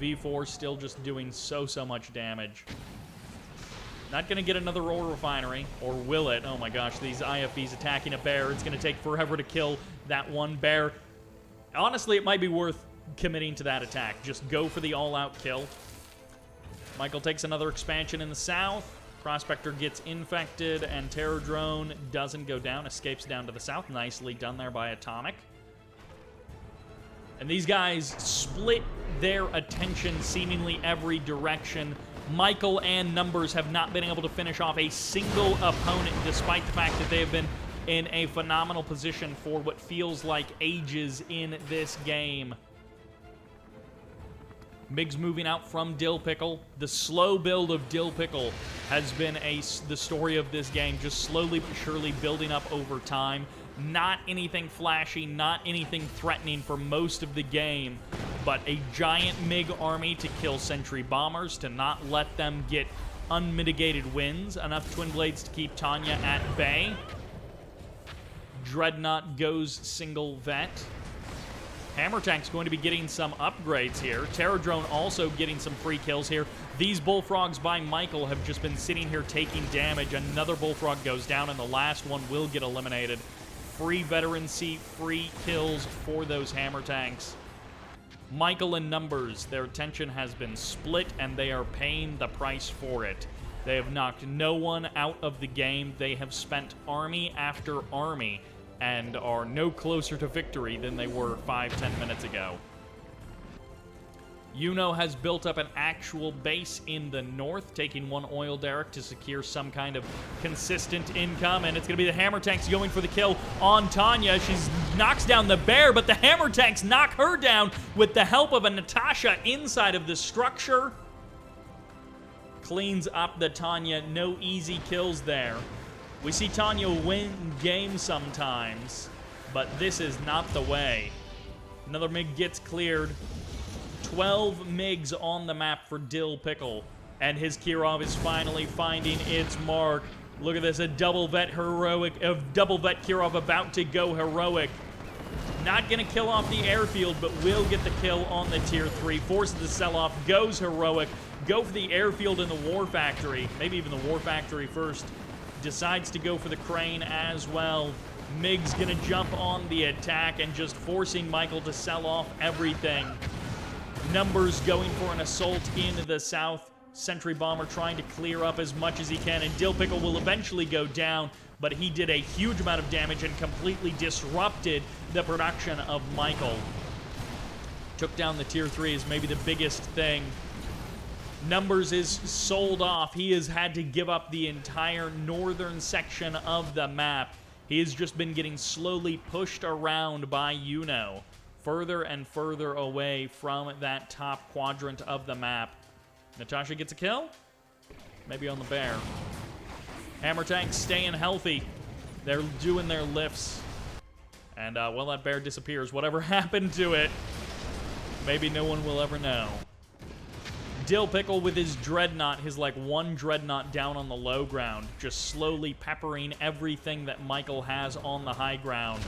A: V4 still just doing so much damage. Not going to get another ore refinery, or will it? Oh my gosh, these IFVs attacking a bear. It's going to take forever to kill that one bear. Honestly, it might be worth committing to that attack. Just go for the all-out kill. Michael takes another expansion in the south. Prospector gets infected, and Terror Drone doesn't go down, escapes down to the south. Nicely done there by Atomic. And these guys split their attention seemingly every direction. Michael and Numbers have not been able to finish off a single opponent, despite the fact that they have been in a phenomenal position for what feels like ages in this game. MiGs moving out from DillPickle. The slow build of DillPickle has been the story of this game, just slowly but surely building up over time. Not anything flashy, not anything threatening for most of the game, but a giant MiG army to kill sentry bombers, to not let them get unmitigated wins. Enough Twin Blades to keep Tanya at bay. Dreadnought goes single vet. Hammer Tank's going to be getting some upgrades here. Terror Drone also getting some free kills here. These Bullfrogs by Michael have just been sitting here taking damage. Another Bullfrog goes down, and the last one will get eliminated. Free veteran seat, free kills for those Hammer Tanks. Michael and Numbers, their attention has been split, and they are paying the price for it. They have knocked no one out of the game. They have spent army after army and are no closer to victory than they were 5-10 minutes ago. YuNo has built up an actual base in the north, taking one oil derrick to secure some kind of consistent income, and it's going to be the Hammer Tanks going for the kill on Tanya. She knocks down the bear, but the Hammer Tanks knock her down with the help of a Natasha inside of the structure. Cleans up the Tanya. No easy kills there. We see Tanya win games sometimes, but this is not the way. Another MiG gets cleared. 12 MiGs on the map for DillPickle, and his Kirov is finally finding its mark. Look at this, a double vet Kirov about to go heroic. Not gonna kill off the airfield, but will get the kill on the tier 3. Forces the sell-off, goes heroic. Go for the airfield and the war factory. Maybe even the war factory first. Decides to go for the crane as well. MiG's gonna jump on the attack and just forcing Michael to sell off everything. Numbers going for an assault in the south. Sentry Bomber trying to clear up as much as he can, and DillPickle will eventually go down, but he did a huge amount of damage and completely disrupted the production of Michael. Took down the tier 3 is maybe the biggest thing. Numbers is sold off. He has had to give up the entire northern section of the map. He has just been getting slowly pushed around by YuNo, further and further away from that top quadrant of the map. Natasha gets a kill? Maybe on the bear. Hammer Tanks staying healthy. They're doing their lifts. And, well, that bear disappears. Whatever happened to it, maybe no one will ever know. DillPickle with his Dreadnought, his, like, one Dreadnought down on the low ground, just slowly peppering everything that Michael has on the high ground.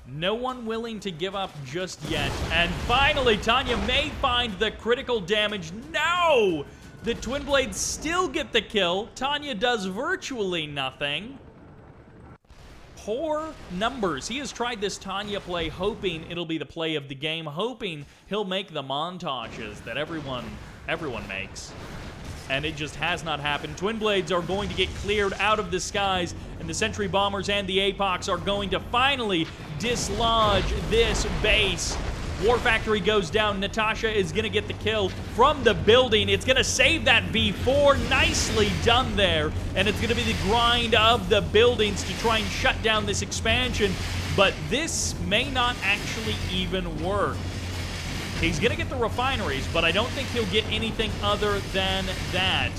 A: No one willing to give up just yet. And finally, Tanya may find the critical damage. No! The Twin Blades still get the kill. Tanya does virtually nothing. Poor Numbers. He has tried this Tanya play hoping it'll be the play of the game, hoping he'll make the montages that everyone makes. And it just has not happened. Twin Blades are going to get cleared out of the skies, and the Sentry Bombers and the Apox are going to finally dislodge this base. War Factory goes down. Natasha is going to get the kill from the building. It's going to save that V4. Nicely done there. And it's going to be the grind of the buildings to try and shut down this expansion. But this may not actually even work. He's going to get the refineries, but I don't think he'll get anything other than that.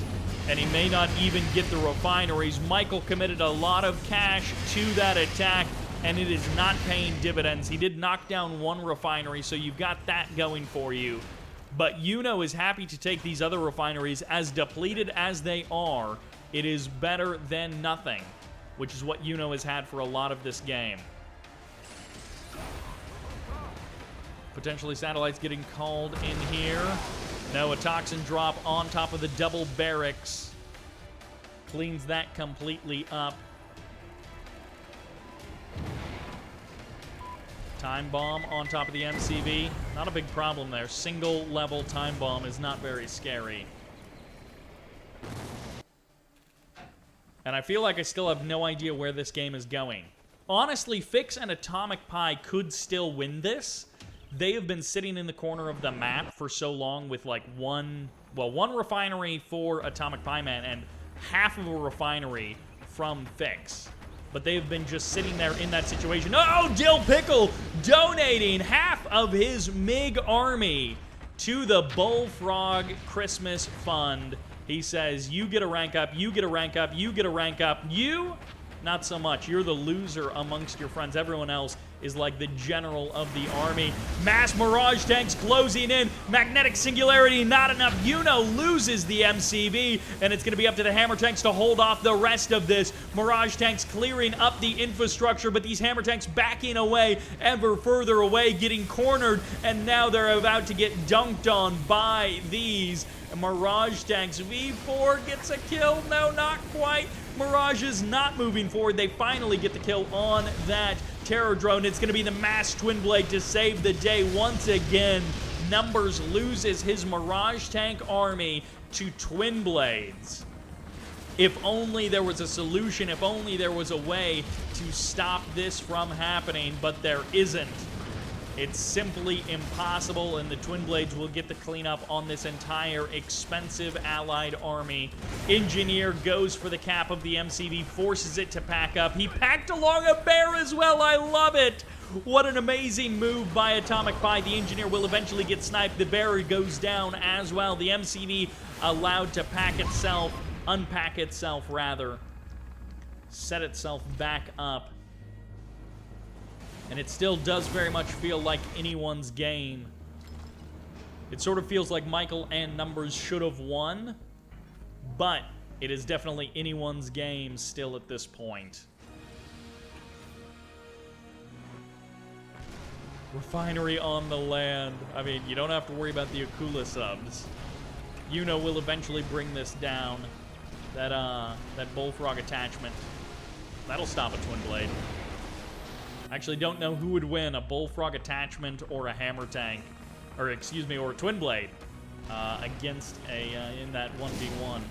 A: And he may not even get the refineries. Michael committed a lot of cash to that attack, and it is not paying dividends. He did knock down one refinery, so you've got that going for you. But YuNo is happy to take these other refineries. As depleted as they are, it is better than nothing, which is what YuNo has had for a lot of this game. Potentially satellites getting called in here. No, a toxin drop on top of the double barracks. Cleans that completely up. Time bomb on top of the MCV. Not a big problem there. Single level time bomb is not very scary. And I feel like I still have no idea where this game is going. Honestly, FIXX and Atomicpieman could still win this. They have been sitting in the corner of the map for so long with like one refinery for Atomicpieman and half of a refinery from FIXX. But they've been just sitting there in that situation. Oh, DillPickle donating half of his MiG army to the Bullfrog Christmas Fund. He says, you get a rank up, you get a rank up, you get a rank up. You, not so much. You're the loser amongst your friends. Everyone else is like the general of the army. Mass Mirage tanks closing in. Magnetic Singularity, not enough. YuNo loses the MCV, and it's going to be up to the Hammer tanks to hold off the rest of this. Mirage tanks clearing up the infrastructure, but these Hammer tanks backing away, ever further away, getting cornered, and now they're about to get dunked on by these Mirage tanks. V4 gets a kill. No, not quite. Mirage is not moving forward. They finally get the kill on that Terror drone. It's going to be the Mass Twin Blade to save the day once again. Numbers loses his Mirage tank army to Twin Blades. If only there was a solution, if only there was a way to stop this from happening, but there isn't. It's simply impossible, and the Twin Blades will get the cleanup on this entire expensive allied army. Engineer goes for the cap of the MCV, forces it to pack up. He packed along a bear as well. I love it. What an amazing move by Atomicpieman. The Engineer will eventually get sniped. The bear goes down as well. The MCV allowed to unpack itself rather, set itself back up. And it still does very much feel like anyone's game. It sort of feels like Michael and Numbers should have won, but it is definitely anyone's game still at this point. Refinery on the land. I mean, you don't have to worry about the Akula subs. YuNo will eventually bring this down. That Bullfrog attachment. That'll stop a Twin Blade. I actually don't know who would win, a Bullfrog attachment or a Hammer tank, or excuse me, or a Twin Blade against in that 1v1.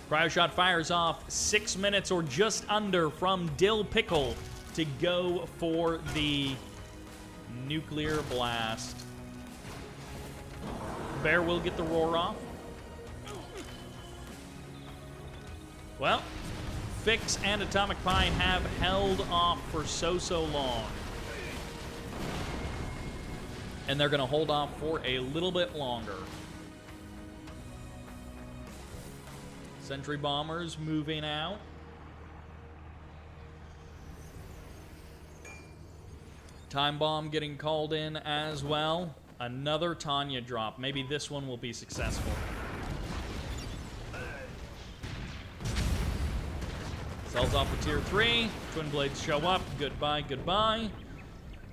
A: Cryoshot fires off 6 minutes or just under from DillPickle to go for the nuclear blast. Bear will get the roar off. Well, FIXX and Atomicpieman have held off for so long. And they're going to hold off for a little bit longer. Sentry bombers moving out. Time bomb getting called in as well. Another Tanya drop. Maybe this one will be successful. Sells off for tier 3. Twin Blades show up. Goodbye, goodbye.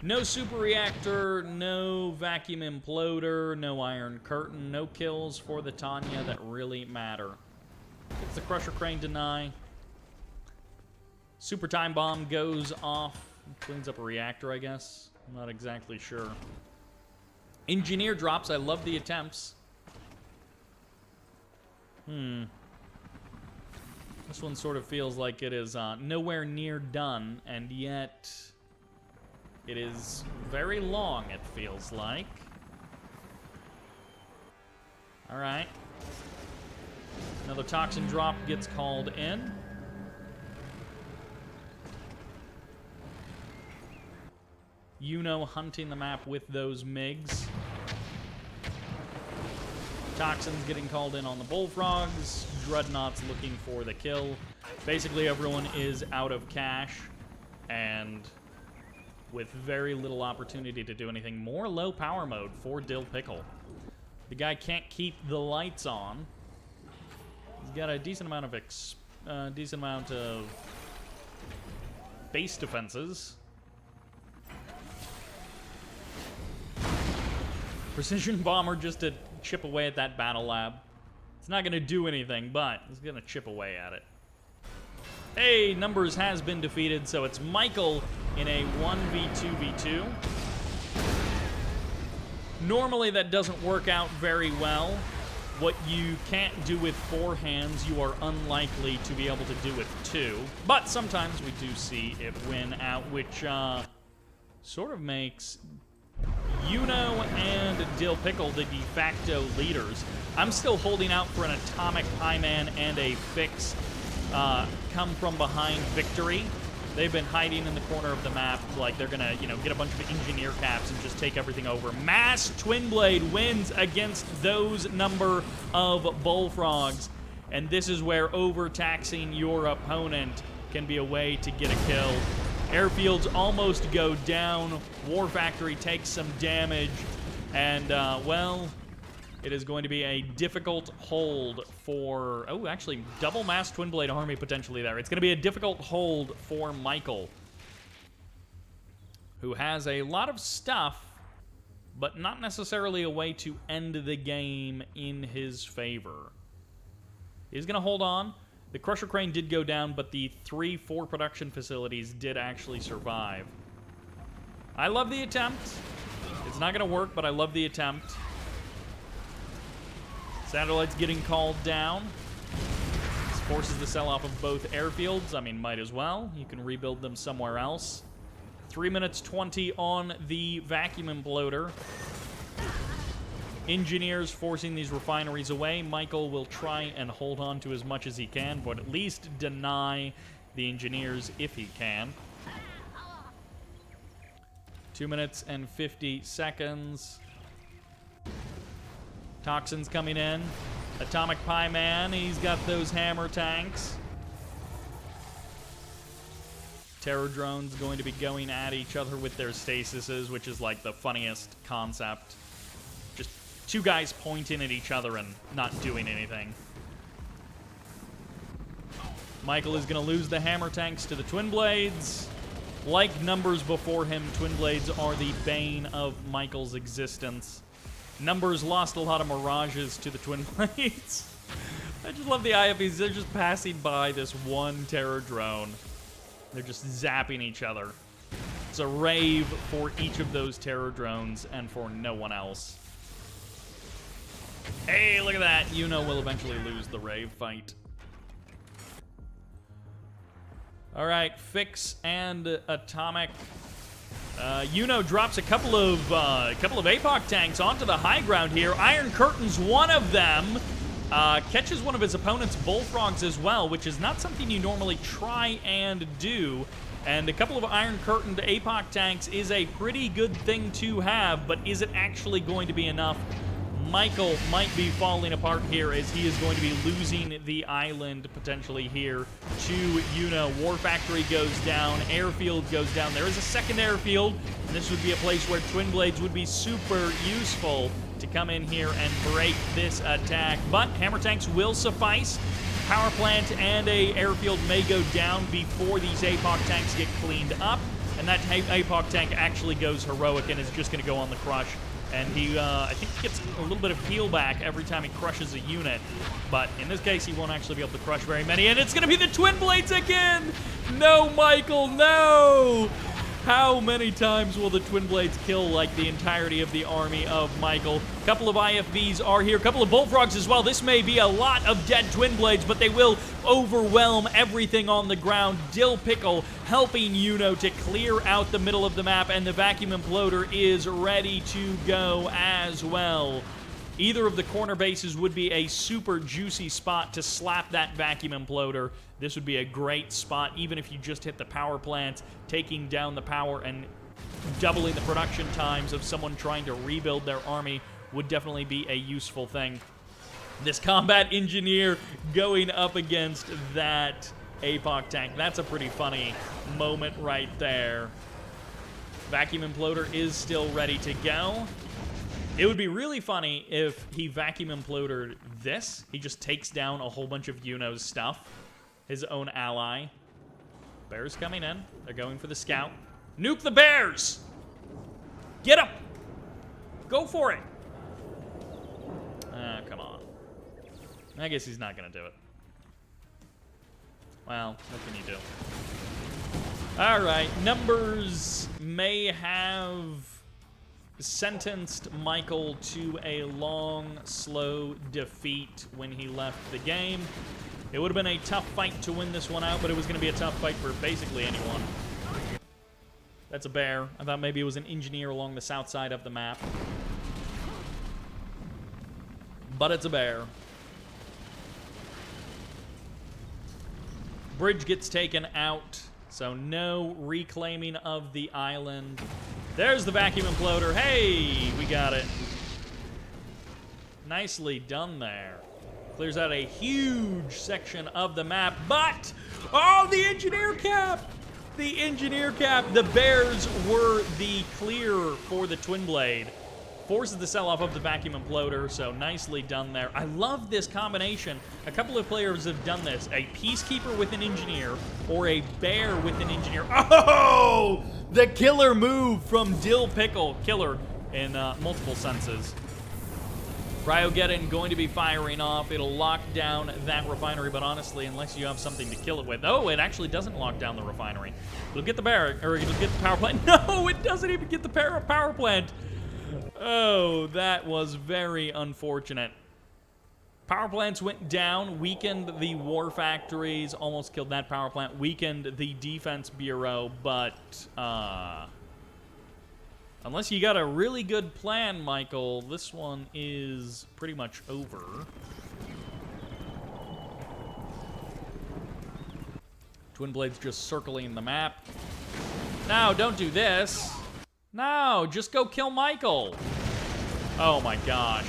A: No super reactor, no vacuum imploder, no iron curtain, no kills for the Tanya that really matter. It's the Crusher Crane deny. Super time bomb goes off. Cleans up a reactor, I guess. I'm not exactly sure. Engineer drops. I love the attempts. This one sort of feels like it is nowhere near done, and yet it is very long, it feels like. All right. Another toxin drop gets called in. YuNo hunting the map with those MiGs. Toxins getting called in on the Bullfrogs. Dreadnoughts looking for the kill. Basically, everyone is out of cash and with very little opportunity to do anything. More low power mode for DillPickle. The guy can't keep the lights on. He's got a decent amount of base defenses. Precision bomber just to chip away at that battle lab. It's not going to do anything, but it's going to chip away at it. Hey, Numbers has been defeated, so it's Michael in a 1v2v2. Normally that doesn't work out very well. What you can't do with 4 hands, you are unlikely to be able to do with 2. But sometimes we do see it win out, which sort of makes YuNo and DillPickle the de facto leaders. I'm still holding out for an Atomicpieman and a FIXX come from behind victory. They've been hiding in the corner of the map like they're gonna, get a bunch of engineer caps and just take everything over. Mass Twin Blade wins against those number of Bullfrogs. And this is where overtaxing your opponent can be a way to get a kill. Airfields almost go down. War Factory takes some damage. And, well, it is going to be a difficult hold for... Oh, actually, double mass Twin Blade army potentially there. It's going to be a difficult hold for Michael, who has a lot of stuff, but not necessarily a way to end the game in his favor. He's going to hold on. The Crusher Crane did go down, but the 3-4 production facilities did actually survive. I love the attempt. It's not going to work, but I love the attempt. Satellite's getting called down. This forces the sell-off of both airfields. I mean, might as well. You can rebuild them somewhere else. 3 minutes 20 on the vacuum imploder. Engineers forcing these refineries away. Michael will try and hold on to as much as he can, but at least deny the engineers if he can. 2 minutes and 50 seconds. Toxins coming in. Atomicpieman, he's got those hammer tanks. Terror drones going to be going at each other with their stasises, which is like the funniest concept. Just two guys pointing at each other and not doing anything. Michael is going to lose the hammer tanks to the Twin Blades. Like numbers before him, Twin Blades are the bane of Michael's existence. Numbers lost a lot of mirages to the Twin Blades. I just love the IFEs. They're just passing by this one terror drone. They're just zapping each other. It's a rave for each of those terror drones and for no one else. Hey, look at that. YuNo will eventually lose the rave fight. All right, FIXX and Atomic. YuNo drops a couple of APOC tanks onto the high ground here. Iron Curtain's one of them. Catches one of his opponent's bullfrogs as well, which is not something you normally try and do. And a couple of Iron Curtained APOC tanks is a pretty good thing to have, but is it actually going to be enough? Michael might be falling apart here as he is going to be losing the island potentially here to YuNo. War Factory goes down. Airfield goes down. There is a second airfield, and this would be a place where Twin Blades would be super useful to come in here and break this attack. But hammer tanks will suffice. Power plant and a airfield may go down before these APOC tanks get cleaned up, and that APOC tank actually goes heroic and is just going to go on the crush. And he, I think, gets a little bit of heal back every time he crushes a unit. But in this case, he won't actually be able to crush very many. And it's going to be the Twin Blades again! No, Michael, no! How many times will the Twin Blades kill, like, the entirety of the army of Michael? A couple of IFVs are here. A couple of Bullfrogs as well. This may be a lot of dead Twin Blades, but they will overwhelm everything on the ground. DillPickle helping YuNo to clear out the middle of the map, and the vacuum imploder is ready to go as well. Either of the corner bases would be a super juicy spot to slap that vacuum imploder. This would be a great spot, even if you just hit the power plant, taking down the power and doubling the production times of someone trying to rebuild their army would definitely be a useful thing. This combat engineer going up against that APOC tank. That's a pretty funny moment right there. Vacuum imploder is still ready to go. It would be really funny if he vacuum implodered this. He just takes down a whole bunch of YuNo's stuff. His own ally. Bears coming in. They're going for the scout. Nuke the bears! Get him! Go for it! Come on. I guess he's not going to do it. Well, what can you do? Alright, numbers may have sentenced Michael to a long, slow defeat when he left the game. It would have been a tough fight to win this one out, but it was going to be a tough fight for basically anyone. That's a bear. I thought maybe it was an engineer along the south side of the map. But it's a bear. Bridge gets taken out, so no reclaiming of the island. There's the vacuum imploder. Hey, we got it. Nicely done there. Clears out a huge section of the map, but, oh, the engineer cap! The engineer cap. The Bears were the clear for the Twin Blade. Forces the sell-off of the vacuum imploder, so nicely done there. I love this combination. A couple of players have done this. A Peacekeeper with an engineer, or a Bear with an engineer. Oh! The killer move from DillPickle. Killer in multiple senses. Cryogeddon going to be firing off. It'll lock down that refinery, but honestly, unless you have something to kill it with. Oh, it actually doesn't lock down the refinery. It'll get the barrack, or it'll get the power plant. No, it doesn't even get the power plant. Oh, that was very unfortunate. Power plants went down, weakened the war factories, almost killed that power plant, weakened the defense bureau, but unless you got a really good plan, Michael, this one is pretty much over. Twin Blades just circling the map. No, don't do this. No, just go kill Michael. Oh my gosh.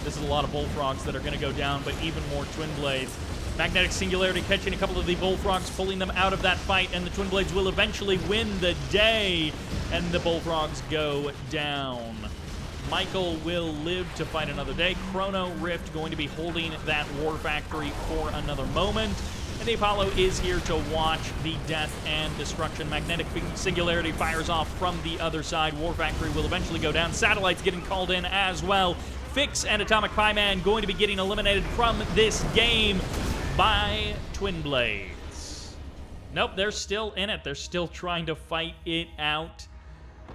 A: This is a lot of bullfrogs that are going to go down, but even more Twin Blades. Magnetic Singularity catching a couple of the bullfrogs, pulling them out of that fight, and the Twin Blades will eventually win the day, and the bullfrogs go down. Michael will live to fight another day. Chrono Rift going to be holding that war factory for another moment, and the Apollo is here to watch the death and destruction. Magnetic Singularity fires off from the other side. War factory will eventually go down. Satellites getting called in as well. FIXX and Atomicpieman going to be getting eliminated from this game by Twin Blades. Nope, they're still in it. They're still trying to fight it out.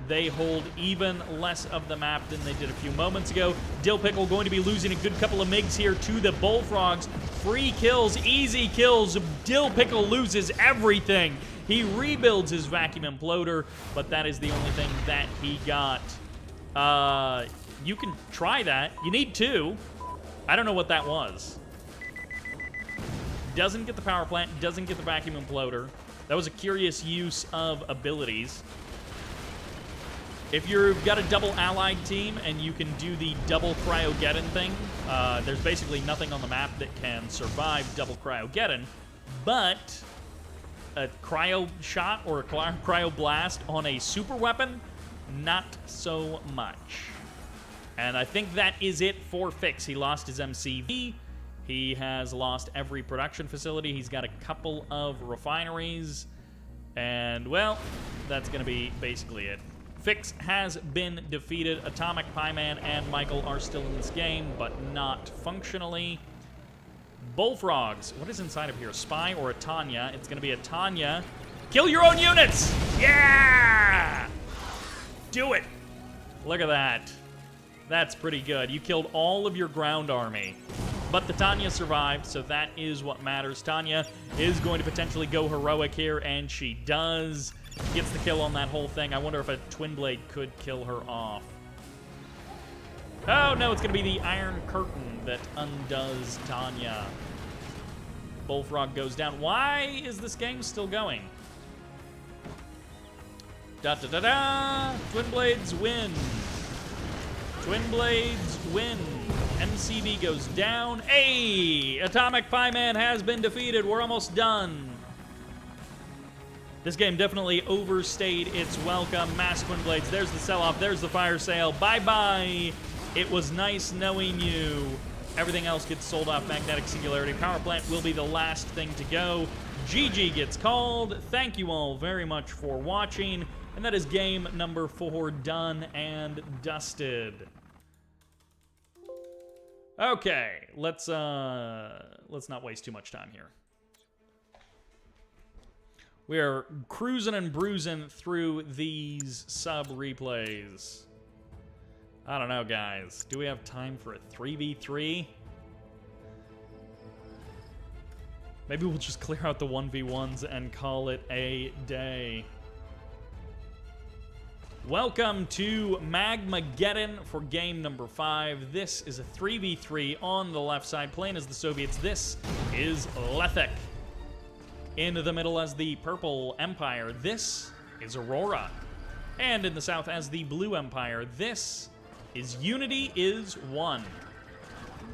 A: They hold even less of the map than they did a few moments ago. DillPickle going to be losing a good couple of MiGs here to the Bullfrogs. Free kills, easy kills. DillPickle loses everything. He rebuilds his vacuum imploder, but that is the only thing that he got. You can try that. You need two. I don't know what that was. Doesn't get the power plant, doesn't get the vacuum imploder. That was a curious use of abilities. If you've got a double allied team and you can do the double Cryogeddon thing, there's basically nothing on the map that can survive double Cryogeddon, but a cryo shot or a cryo blast on a super weapon, not so much. And I think that is it for FIXX. He lost his MCV. He has lost every production facility. He's got a couple of refineries. And, well, that's going to be basically it. FIXX has been defeated. Atomicpieman and Michael are still in this game, but not functionally. Bullfrogs. What is inside of here? A Spy or a Tanya? It's going to be a Tanya. Kill your own units! Yeah! Do it! Look at that. That's pretty good. You killed all of your ground army. But the Tanya survived, so that is what matters. Tanya is going to potentially go heroic here, and she does. Gets the kill on that whole thing. I wonder if a Twin Blade could kill her off. Oh, no, it's going to be the Iron Curtain that undoes Tanya. Bullfrog goes down. Why is this game still going? Da-da-da-da! Twin Blades win. Twin Blades win. MCV goes down. Hey! Atomicpieman has been defeated. We're almost done. This game definitely overstayed its welcome. Mass Twin Blades. There's the sell-off. There's the fire sale. Bye-bye. It was nice knowing you. Everything else gets sold off. Magnetic Singularity. Power plant will be the last thing to go. GG gets called. Thank you all very much for watching. And that is game number 4 done and dusted. Okay, let's not waste too much time here. We are cruising and bruising through these sub replays. I don't know, guys. Do we have time for a 3v3? Maybe we'll just clear out the 1v1s and call it a day. Welcome to Magmageddon for game number 5. This is a 3v3 on the left side, playing as the Soviets. This is Lethec. In the middle as the Purple Empire, this is Aurora. And in the south as the Blue Empire, this is Unity is One.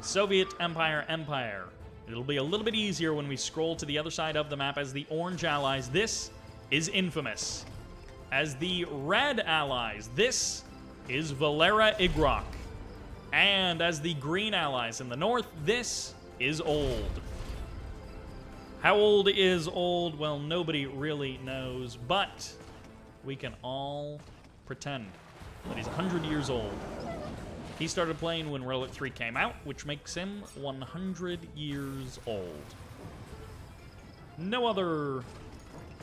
A: Soviet Empire, Empire. It'll be a little bit easier when we scroll to the other side of the map as the orange allies. This is Infamous. As the red allies, this is Valera Igrok. And as the green allies in the north, this is Old. How old is Old? Well, nobody really knows, but we can all pretend that he's 100 years old. He started playing when Relic 3 came out, which makes him 100 years old. No other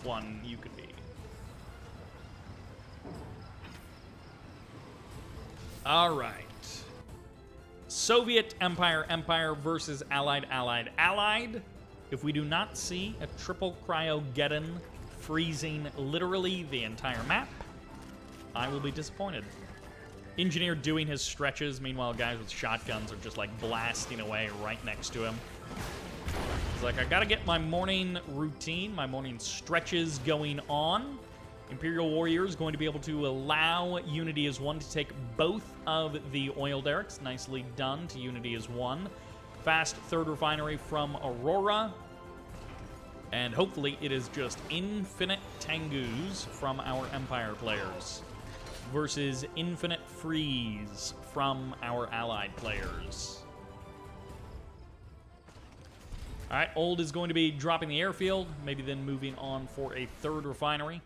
A: one you could be. All right. Soviet Empire, Empire versus Allied, Allied, Allied. If we do not see a triple Cryogeddon freezing literally the entire map, I will be disappointed. Engineer doing his stretches, meanwhile guys with shotguns are just like blasting away right next to him. He's like, I gotta get my morning routine, my morning stretches going on. Imperial Warrior is going to be able to allow Unity as one to take both of the oil derricks. Nicely done to Unity as one. Fast third refinery from Aurora. And hopefully it is just infinite Tengus from our Empire players versus infinite freeze from our Allied players. All right, Old is going to be dropping the airfield, maybe then moving on for a third refinery.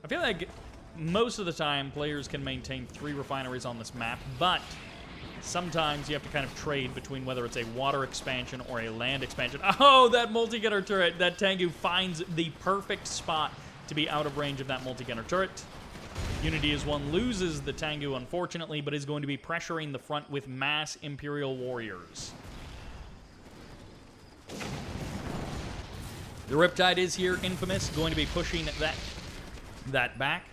A: I feel like most of the time players can maintain 3 refineries on this map, but sometimes you have to kind of trade between whether it's a water expansion or a land expansion. Oh, that multi-gunner turret. That Tengu finds the perfect spot to be out of range of that multi-gunner turret. Unity as one loses the Tengu, unfortunately, but is going to be pressuring the front with mass Imperial Warriors. The Riptide is here, Infamous, going to be pushing that back.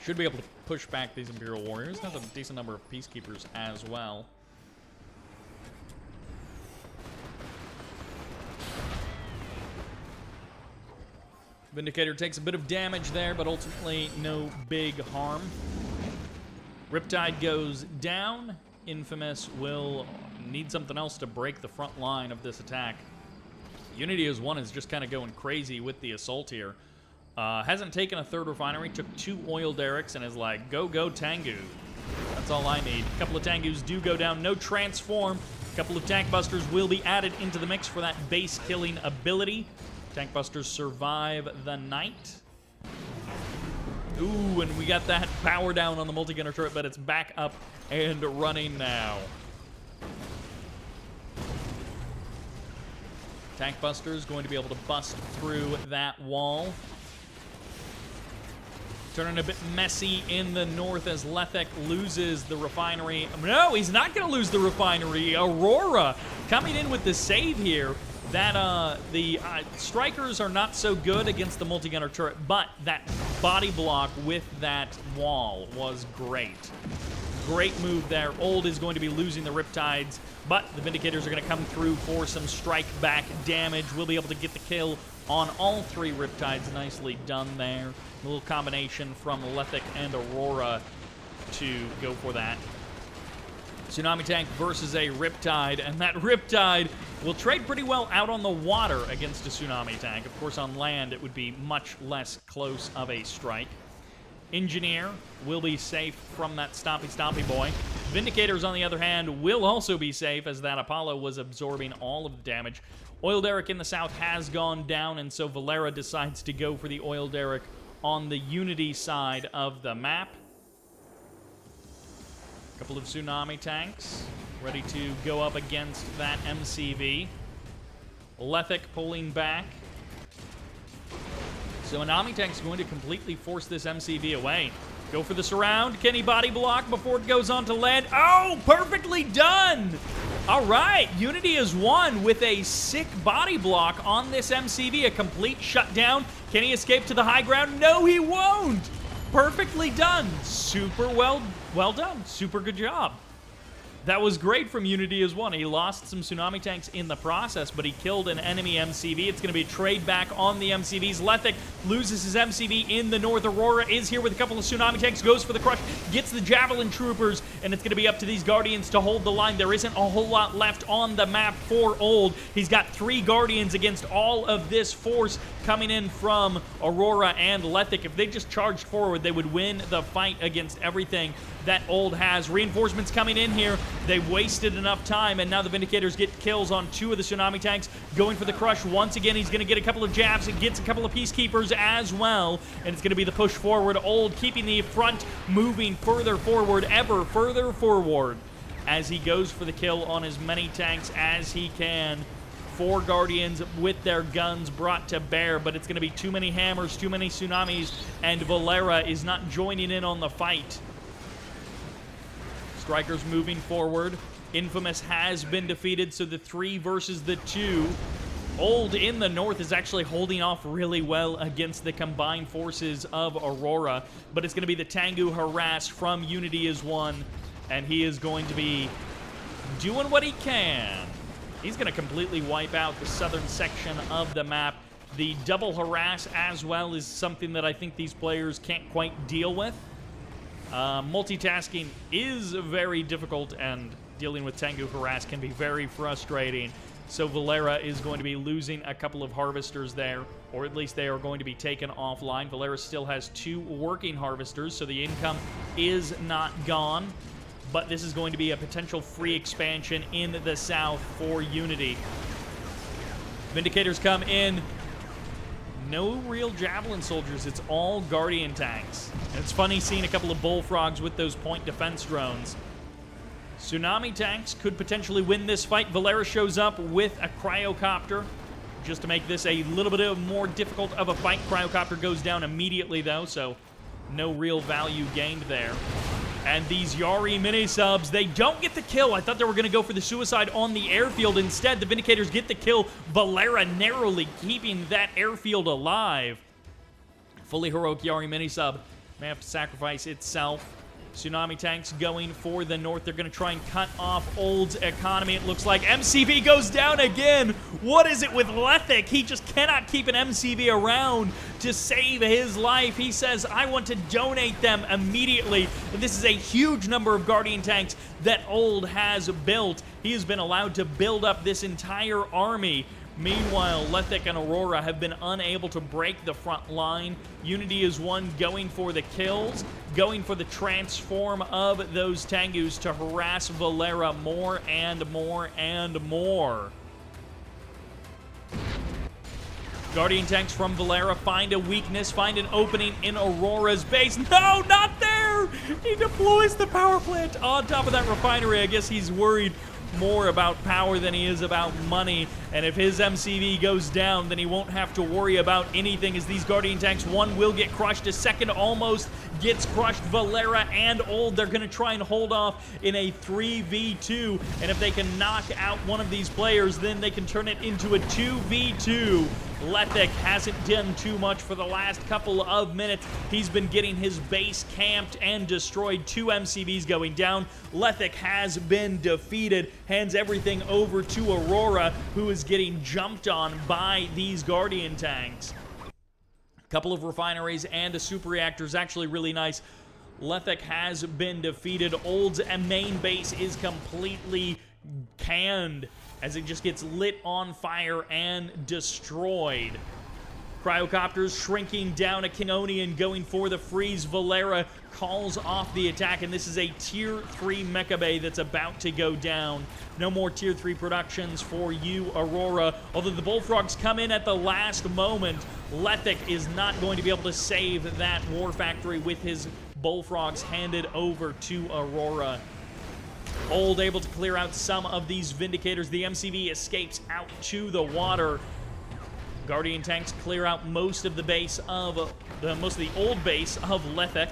A: Should be able to push back these Imperial Warriors. Has a decent number of Peacekeepers as well. Vindicator takes a bit of damage there, but ultimately no big harm. Riptide goes down. Infamous will need something else to break the front line of this attack. Unity as one is just kind of going crazy with the assault here. Hasn't taken a third refinery, took 2 oil derricks, and is like, go, go, Tengu. That's all I need. A couple of Tengus do go down, no transform. A couple of Tank Busters will be added into the mix for that base killing ability. Tank Busters survive the night. Ooh, and we got that power down on the multi-gunner turret, but it's back up and running now. Tank Busters going to be able to bust through that wall. Turning a bit messy in the north as Lethec loses the refinery. No, he's not going to lose the refinery. Aurora coming in with the save here. That the strikers are not so good against the multi-gunner turret, but that body block with that wall was great. Great move there. Old is going to be losing the Riptides, but the Vindicators are going to come through for some strike back damage. We'll be able to get the kill on all 3 Riptides. Nicely done there. A little combination from Lethec and Aurora to go for that. Tsunami Tank versus a Riptide, and that Riptide will trade pretty well out on the water against a Tsunami Tank. Of course, on land, it would be much less close of a strike. Engineer will be safe from that Stompy boy. Vindicators, on the other hand, will also be safe as that Apollo was absorbing all of the damage. Oil Derrick in the south has gone down, and so Valera decides to go for the Oil Derrick on the Unity side of the map. A couple of Tsunami Tanks ready to go up against that MCV. Lethec pulling back. So Tsunami Tank's going to completely force this MCV away. Go for the surround. Can he body block before it goes onto land? Oh, perfectly done! All right, Unity is one with a sick body block on this MCV. A complete shutdown. Can he escape to the high ground? No, he won't! Perfectly done. Super well done. Super good job. That was great from Unity as one. He lost some Tsunami tanks in the process, but he killed an enemy MCV. It's going to be a trade back on the MCVs. Lethec loses his MCV in the north. Aurora is here with a couple of Tsunami tanks, goes for the crush, gets the Javelin Troopers, and it's going to be up to these Guardians to hold the line. There isn't a whole lot left on the map for Old. He's got 3 Guardians against all of this force coming in from Aurora and Lethec. If they just charged forward, they would win the fight against everything that Old has. Reinforcements coming in here. They wasted enough time, and now the Vindicators get kills on 2 of the Tsunami tanks. Going for the crush once again. He's going to get a couple of jabs and gets a couple of Peacekeepers as well, and it's going to be the push forward. Old keeping the front moving further forward, ever further forward, as he goes for the kill on as many tanks as he can. 4 Guardians with their guns brought to bear, but it's going to be too many hammers, too many Tsunamis, and Valera is not joining in on the fight. Strikers moving forward. Infamous has been defeated, so the 3 versus the 2. Old in the north is actually holding off really well against the combined forces of Aurora, but it's going to be the Tengu harass from Unity is one, and he is going to be doing what he can. He's going to completely wipe out the southern section of the map. The double harass as well is something that I think these players can't quite deal with. Multitasking is very difficult, and dealing with Tengu harass can be very frustrating. So Valera is going to be losing a couple of harvesters there, or at least they are going to be taken offline. Valera still has 2 working harvesters, so the income is not gone. But this is going to be a potential free expansion in the south for Unity. Vindicators come in. No real Javelin soldiers. It's all Guardian tanks. And it's funny seeing a couple of Bullfrogs with those point defense drones. Tsunami tanks could potentially win this fight. Valera shows up with a Cryocopter just to make this a little bit more difficult of a fight. Cryocopter goes down immediately, though, so no real value gained there. And these Yurii mini-subs, they don't get the kill. I thought they were going to go for the suicide on the airfield. Instead, the Vindicators get the kill. Valera narrowly keeping that airfield alive. Fully heroic Yurii mini-sub may have to sacrifice itself. Tsunami tanks going for the north. They're going to try and cut off Old's economy, it looks like. MCV goes down again. What is it with Lethec? He just cannot keep an MCV around to save his life. He says, I want to donate them immediately. And this is a huge number of Guardian tanks that Old has built. He has been allowed to build up this entire army. Meanwhile, Lethec and Aurora have been unable to break the front line. Unity is one going for the kills, going for the transform of those Tengus to harass Valera more and more and more. Guardian tanks from Valera find a weakness, find an opening in Aurora's base. No, not there! He deploys the power plant on top of that refinery. I guess he's worried more about power than he is about money, and if his MCV goes down, then he won't have to worry about anything, as these Guardian tanks, one will get crushed, a second almost gets crushed. Valera and Old, they're going to try and hold off in a 3v2, and if they can knock out one of these players, then they can turn it into a 2v2. Lethec hasn't done too much for the last couple of minutes. He's been getting his base camped and destroyed. 2 MCVs going down. Lethec has been defeated. Hands everything over to Aurora, who is getting jumped on by these Guardian tanks. A couple of refineries and a super reactor is actually really nice. Lethec has been defeated. Old's main base is completely canned as it just gets lit on fire and destroyed. Cryocopters shrinking down a KingKonG and going for the freeze. Valera calls off the attack, and this is a Tier 3 Mecha Bay that's about to go down. No more Tier 3 productions for you, Aurora. Although the Bullfrogs come in at the last moment, Lethec is not going to be able to save that war factory with his Bullfrogs handed over to Aurora. Old able to clear out some of these Vindicators. The MCV escapes out to the water. Guardian tanks clear out most of the base of most of the old base of Lethec.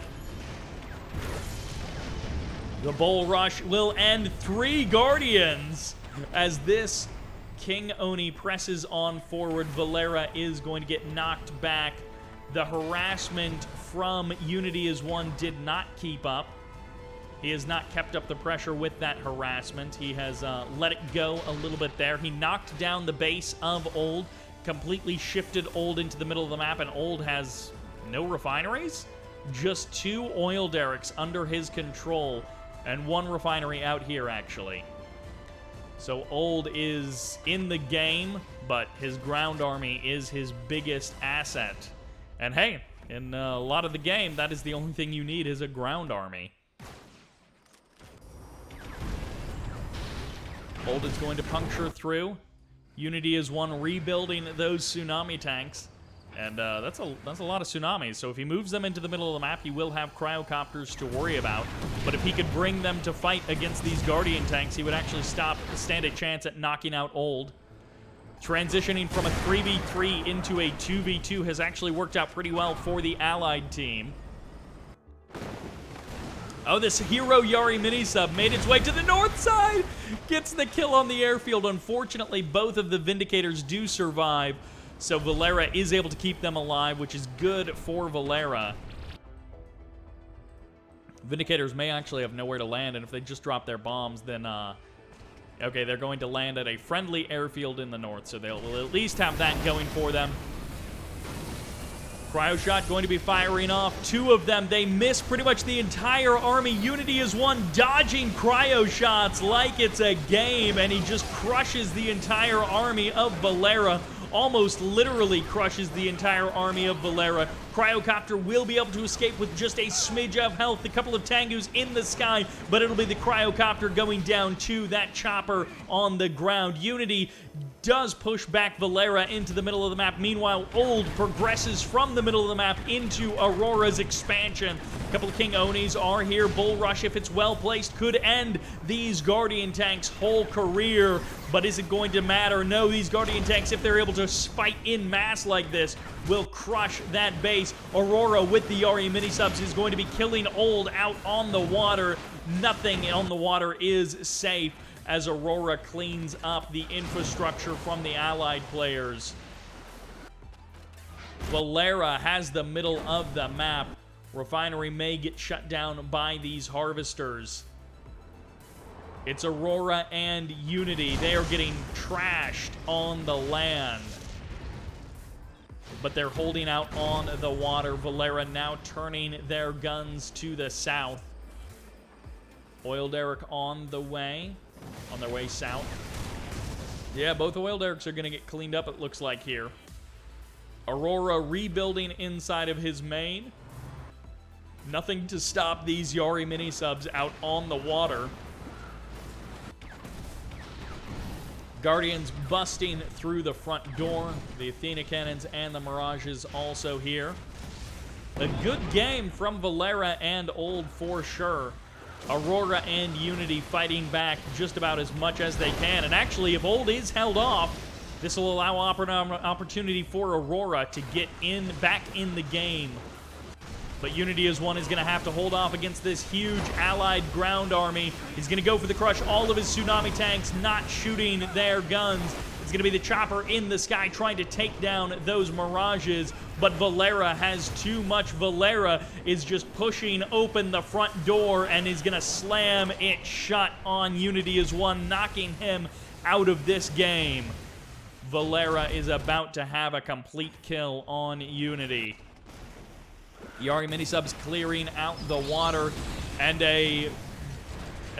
A: The Bull Rush will end 3 Guardians as this KingKonG presses on forward. Valera is going to get knocked back. The harassment from Unity is one did not keep up. He has not kept up the pressure with that harassment. He has let it go a little bit there. He knocked down the base of Old, completely shifted Old into the middle of the map, and Old has no refineries? Just 2 oil derricks under his control, and 1 refinery out here, actually. So Old is in the game, but his ground army is his biggest asset. And hey, in a lot of the game, that is the only thing you need, is a ground army. Old is going to puncture through. Unity is one rebuilding those tsunami tanks. And that's a lot of tsunamis. So if he moves them into the middle of the map, he will have cryocopters to worry about. But if he could bring them to fight against these Guardian tanks, he would actually stand a chance at knocking out Old. Transitioning from a 3v3 into a 2v2 has actually worked out pretty well for the Allied team. Oh, this hero Yurii mini-sub made its way to the north side! Gets the kill on the airfield. Unfortunately, both of the Vindicators do survive. So Valera is able to keep them alive, which is good for Valera. Vindicators may actually have nowhere to land, and if they just drop their bombs, then, okay, they're going to land at a friendly airfield in the north, so they'll at least have that going for them. Cryo shot going to be firing off. 2 of them. They miss pretty much the entire army. Unity is one dodging cryo shots like it's a game, and he just crushes the entire army of Valera. Almost literally crushes the entire army of Valera. Cryocopter will be able to escape with just a smidge of health. A couple of Tengus in the sky, but it'll be the Cryocopter going down to that chopper on the ground. Unity does push back Valera into the middle of the map. Meanwhile, Old progresses from the middle of the map into Aurora's expansion. A couple of King Onis are here. Bull Rush, if it's well placed, could end these Guardian tanks' whole career. But is it going to matter? No, these Guardian tanks, if they're able to fight in mass like this, will crush that base. Aurora with the Yurii mini-subs is going to be killing Old out on the water. Nothing on the water is safe as Aurora cleans up the infrastructure from the Allied players. Valera has the middle of the map. Refinery may get shut down by these harvesters. It's Aurora and Unity. They are getting trashed on the land, but they're holding out on the water. Valera now turning their guns to the south. Oil derrick on their way south. Yeah, both oil derricks are going to get cleaned up, it looks like here. Aurora rebuilding inside of his main. Nothing to stop these Yurii mini-subs out on the water. Guardians busting through the front door. The Athena cannons and the Mirages also here. A good game from Valera and Old for sure. Aurora and Unity fighting back just about as much as they can. And actually, if Old is held off, this will allow opportunity for Aurora to get back in the game. But Unity is going to have to hold off against this huge Allied ground army. He's going to go for the crush. All of his tsunami tanks not shooting their guns. It's going to be the chopper in the sky trying to take down those Mirages. But Valera has too much. Valera is just pushing open the front door and is going to slam it shut on Unity as one, knocking him out of this game. Valera is about to have a complete kill on Unity. Yurii mini-subs clearing out the water, and a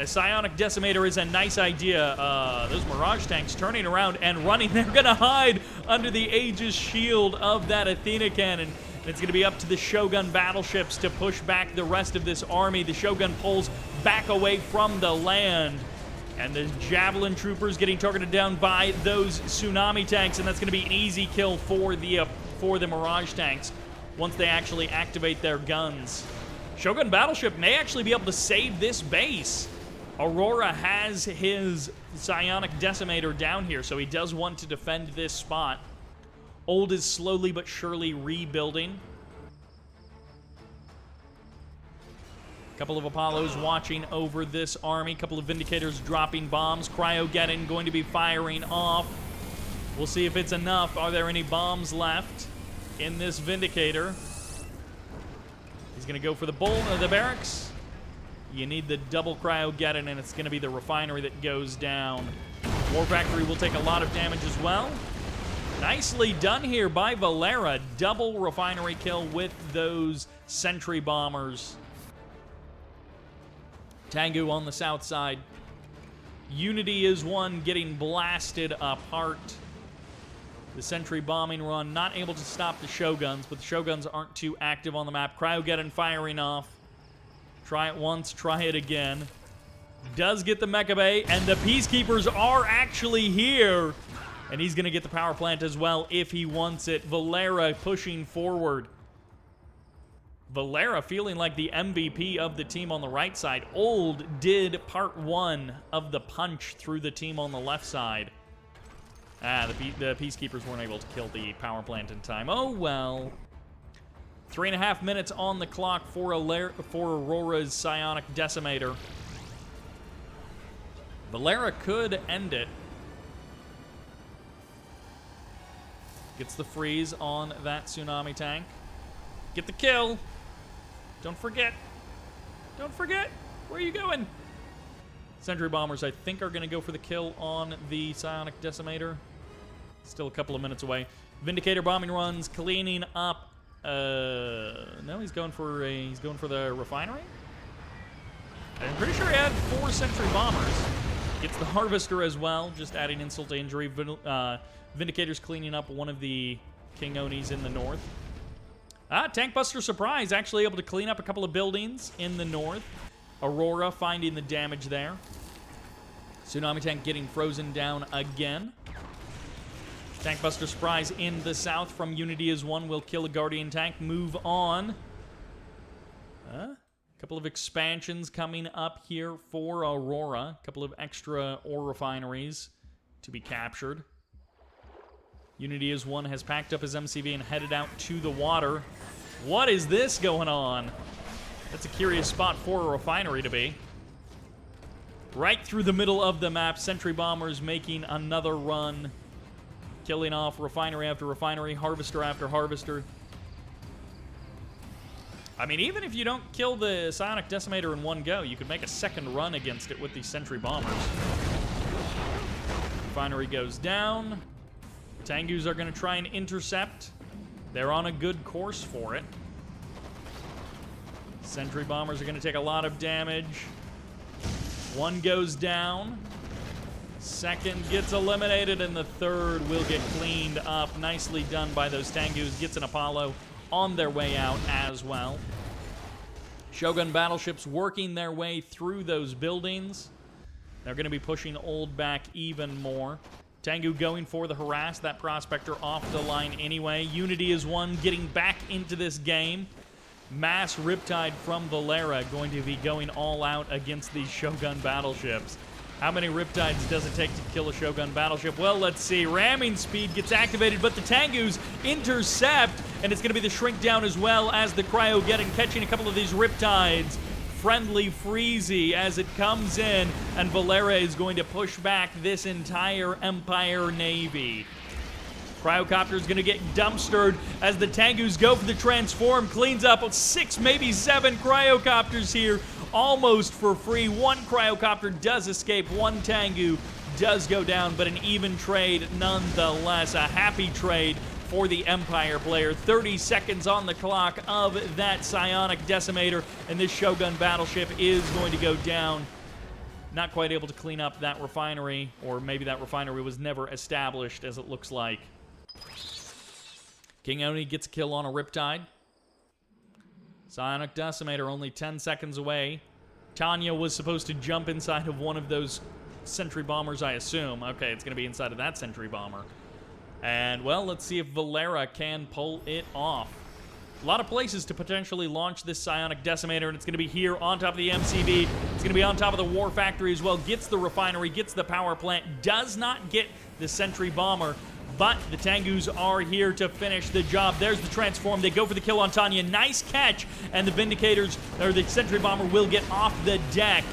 A: psionic decimator is a nice idea. Those Mirage tanks turning around and running. They're going to hide under the Aegis shield of that Athena cannon. And it's going to be up to the Shogun battleships to push back the rest of this army. The Shogun pulls back away from the land. And the Javelin troopers getting targeted down by those tsunami tanks, and that's going to be an easy kill for the Mirage tanks once they actually activate their guns. Shogun battleship may actually be able to save this base. Aurora has his psionic decimator down here, so he does want to defend this spot. Old is slowly but surely rebuilding. A couple of Apollos watching over this army. A couple of Vindicators dropping bombs. Cryogeddon going to be firing off. We'll see if it's enough. Are there any bombs left in this Vindicator? He's going to go for the barracks. You need the double Cryogeddon, and it's going to be the refinery that goes down. War Factory will take a lot of damage as well. Nicely done here by Valera. Double refinery kill with those sentry bombers. Tengu on the south side. Unity is one getting blasted apart. The sentry bombing run, not able to stop the Shoguns, but the Shoguns aren't too active on the map. Cryogeddon firing off. Try it once, try it again. Does get the Mecha Bay, and the Peacekeepers are actually here. And he's going to get the power plant as well if he wants it. Valera pushing forward. Valera feeling like the MVP of the team on the right side. Old did part 1 of the punch through the team on the left side. The Peacekeepers weren't able to kill the power plant in time. Oh, well. 3.5 minutes on the clock for Aurora's Psionic Decimator. Valera could end it. Gets the freeze on that Tsunami tank. Get the kill. Don't forget. Don't forget. Where are you going? Sentry Bombers, I think, are going to go for the kill on the Psionic Decimator. Still a couple of minutes away. Vindicator bombing runs, cleaning up. No, he's going for the refinery. I'm pretty sure he had 4 Sentry Bombers. Gets the Harvester as well, just adding insult to injury. Vindicator's cleaning up one of the King Onis in the north. Tank Buster Surprise, actually able to clean up a couple of buildings in the north. Aurora finding the damage there. Tsunami Tank getting frozen down again. Tank Buster Surprise in the south from Unity is one. Will kill a Guardian tank. Move on. A couple of expansions coming up here for Aurora. A couple of extra ore refineries to be captured. Unity is one, has packed up his MCV and headed out to the water. What is this going on? That's a curious spot for a refinery to be. Right through the middle of the map, Sentry Bombers making another run. Killing off refinery after refinery, harvester after harvester. I mean, even if you don't kill the Psionic Decimator in one go, you could make a second run against it with these Sentry Bombers. Refinery goes down. Tengus are going to try and intercept. They're on a good course for it. Sentry Bombers are going to take a lot of damage. One goes down. Second gets eliminated, and the third will get cleaned up. Nicely done by those Tengus. Gets an Apollo on their way out as well. Shogun battleships working their way through those buildings. They're going to be pushing Old back even more. Tengu going for the harass. That Prospector off the line anyway. Unity is one getting back into this game. Mass Riptide from Valera going to be going all out against these Shogun battleships. How many Riptides does it take to kill a Shogun battleship? Well, let's see. Ramming speed gets activated, but the Tengus intercept, and it's going to be the shrink down as well as the Cryogeddon catching a couple of these Riptides. Friendly Freezy as it comes in, and Valera is going to push back this entire Empire Navy. Cryocopter is going to get dumpstered as the Tengus go for the transform. Cleans up 6, maybe 7 Cryocopters here, almost for free. One Cryocopter does escape, one Tengu does go down, but an even trade nonetheless. A happy trade for the Empire player. 30 seconds on the clock of that Psionic Decimator, and this Shogun battleship is going to go down. Not quite able to clean up that refinery, or maybe that refinery was never established, as it looks like. King Oni gets a kill on a Riptide. Psionic Decimator only 10 seconds away. Tanya was supposed to jump inside of one of those Sentry Bombers, I assume. Okay, it's going to be inside of that Sentry Bomber. And, well, let's see if Valera can pull it off. A lot of places to potentially launch this Psionic Decimator, and it's going to be here on top of the MCV. It's going to be on top of the War Factory as well. Gets the refinery, gets the power plant, does not get the Sentry Bomber, but the Tengus are here to finish the job. There's the transform. They go for the kill on Tanya. Nice catch, and the Vindicators, or the Sentry Bomber, will get off the deck.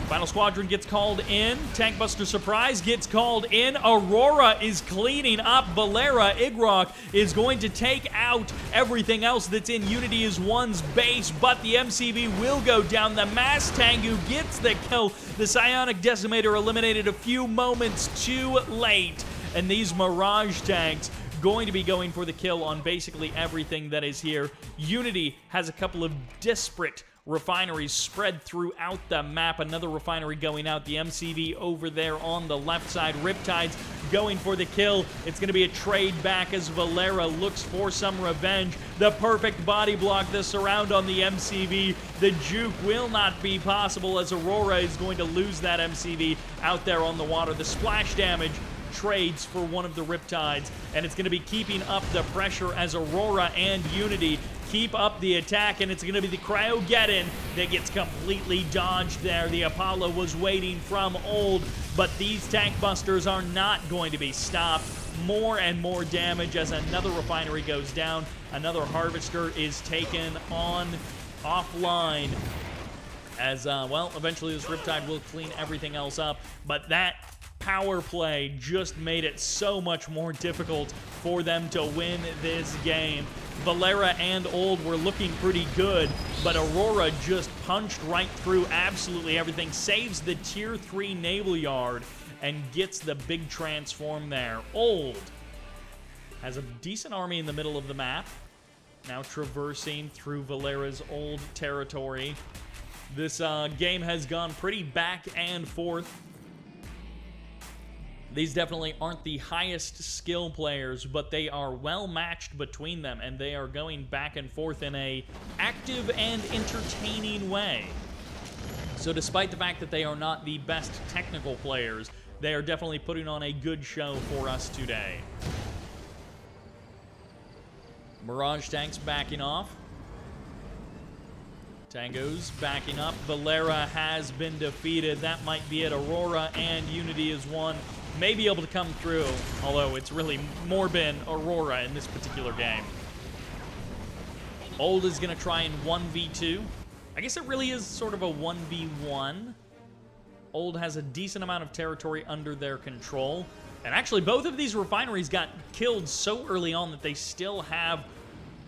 A: Final Squadron gets called in. Tank Buster Surprise gets called in. Aurora is cleaning up. Valera Igrok is going to take out everything else that's in Unity is One's base, but the MCV will go down. The Mass Tengu gets the kill. The Psionic Decimator eliminated a few moments too late. And these Mirage tanks going to be going for the kill on basically everything that is here. Unity has a couple of disparate refineries spread throughout the map. Another refinery going out. The MCV over there on the left side. Riptide's going for the kill. It's going to be a trade back as Valera looks for some revenge. The perfect body block, the surround on the MCV. The juke will not be possible as Aurora is going to lose that MCV out there on the water. The splash damage trades for one of the Riptides, and it's going to be keeping up the pressure as Aurora and Unity keep up the attack, and it's going to be the Cryogeddon that gets completely dodged there. The Apollo was waiting from old, but these tank busters are not going to be stopped. More and more damage as another refinery goes down. Another harvester is taken offline as, well, eventually this Riptide will clean everything else up, but that power play just made it so much more difficult for them to win this game. Valera and Old were looking pretty good, but Aurora just punched right through absolutely everything, saves the Tier 3 Naval Yard, and gets the big transform there. Old has a decent army in the middle of the map, now traversing through Valera's old territory. This game has gone pretty back and forth. These definitely aren't the highest skill players, but they are well matched between them, and they are going back and forth in a active and entertaining way. So despite the fact that they are not the best technical players, they are definitely putting on a good show for us today. Mirage tanks backing off. Tango's backing up. Valera has been defeated. That might be it. Aurora and Unity is one. May be able to come through, although it's really more been Aurora in this particular game. Old is going to try and 1v2. I guess it really is sort of a 1v1. Old has a decent amount of territory under their control. And actually, both of these refineries got killed so early on that they still have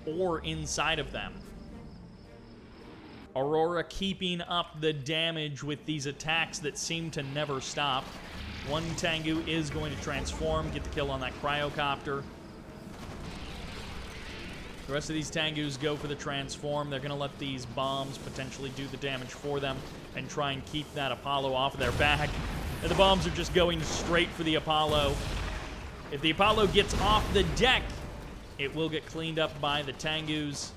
A: ore inside of them. Aurora keeping up the damage with these attacks that seem to never stop. One Tengu is going to transform, get the kill on that Cryocopter. The rest of these Tengus go for the transform. They're going to let these bombs potentially do the damage for them and try and keep that Apollo off of their back. And the bombs are just going straight for the Apollo. If the Apollo gets off the deck, it will get cleaned up by the Tengus.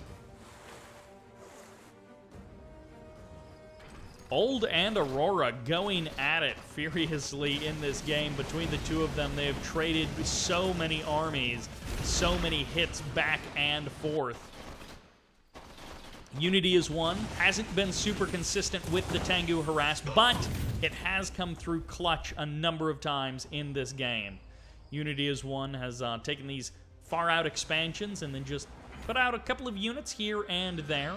A: Old and Aurora going at it furiously in this game. Between the two of them, they have traded so many armies, so many hits back and forth. Unity is one. Hasn't been super consistent with the Tengu harass, but it has come through clutch a number of times in this game. Unity is one has taken these far out expansions and then just put out a couple of units here and there.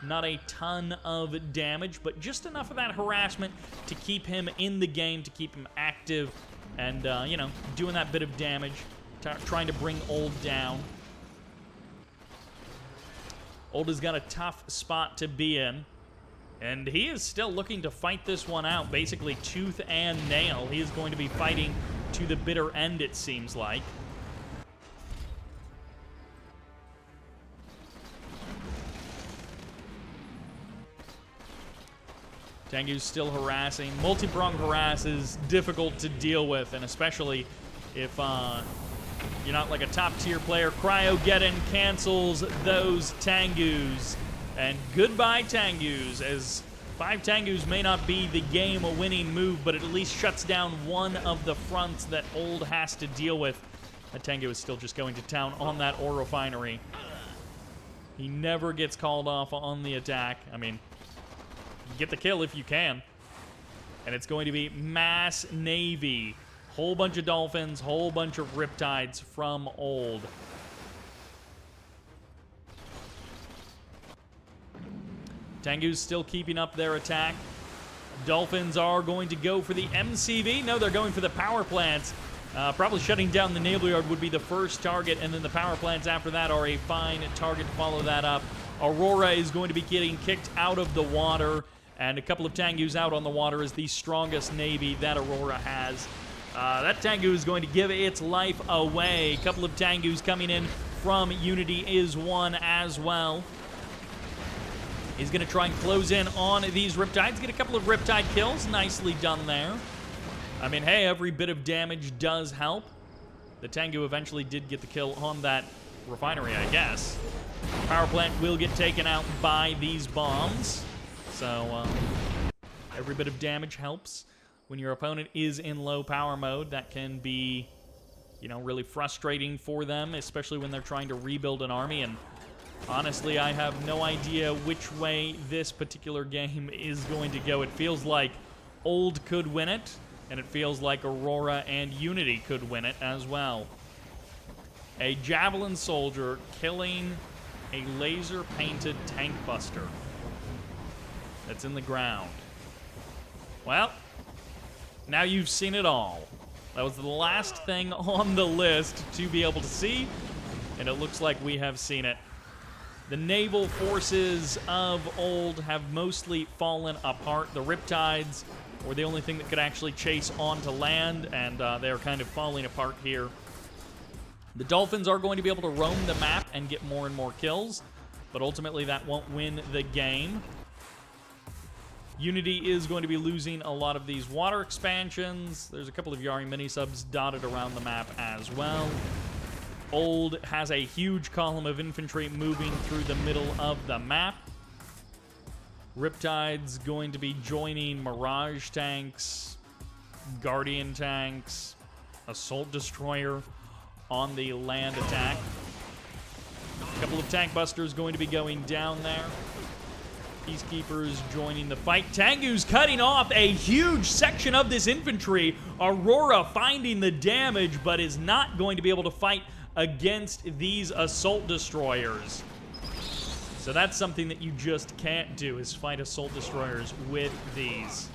A: Not a ton of damage, but just enough of that harassment to keep him in the game, to keep him active, and, you know, doing that bit of damage, trying to bring Old down. Old has got a tough spot to be in, and he is still looking to fight this one out, basically tooth and nail. He is going to be fighting to the bitter end, it seems like. Tengu's still harassing. Multi-pronged harass is difficult to deal with, and especially if you're not like a top-tier player. Cryogeddon cancels those Tengus. And goodbye, Tengus, as 5 Tengus may not be the game-winning move, but it at least shuts down one of the fronts that Old has to deal with. That Tengu is still just going to town on that ore refinery. He never gets called off on the attack. I mean, get the kill if you can. And it's going to be mass navy. Whole bunch of dolphins, whole bunch of riptides from Old. Tengu's still keeping up their attack. Dolphins are going to go for the MCV. No, they're going for the power plants. Probably shutting down the naval yard would be the first target, and then the power plants after that are a fine target to follow that up. Aurora is going to be getting kicked out of the water, and a couple of Tengus out on the water is the strongest navy that Aurora has. That Tengu is going to give its life away. A couple of Tengus coming in from Unity is one as well. He's going to try and close in on these Riptides. Get a couple of Riptide kills. Nicely done there. I mean, hey, every bit of damage does help. The Tengu eventually did get the kill on that refinery, I guess. Power plant will get taken out by these bombs. So, every bit of damage helps. When your opponent is in low power mode, that can be, you know, really frustrating for them, especially when they're trying to rebuild an army. And honestly, I have no idea which way this particular game is going to go. It feels like Old could win it, and it feels like Aurora and Unity could win it as well. A Javelin Soldier killing a laser-painted tank buster that's in the ground. Well, now you've seen it all. That was the last thing on the list to be able to see, and it looks like we have seen it. The naval forces of Old have mostly fallen apart. The Riptides were the only thing that could actually chase onto land, and they're kind of falling apart here. The Dolphins are going to be able to roam the map and get more and more kills, but ultimately that won't win the game. Unity is going to be losing a lot of these water expansions. There's a couple of Yurii mini-subs dotted around the map as well. Old has a huge column of infantry moving through the middle of the map. Riptide's going to be joining Mirage tanks, Guardian tanks, Assault Destroyer on the land attack. A couple of tank busters going to be going down there. Peacekeepers joining the fight. Tengu's cutting off a huge section of this infantry. Aurora finding the damage, but is not going to be able to fight against these assault destroyers. So that's something that you just can't do, is fight assault destroyers with these.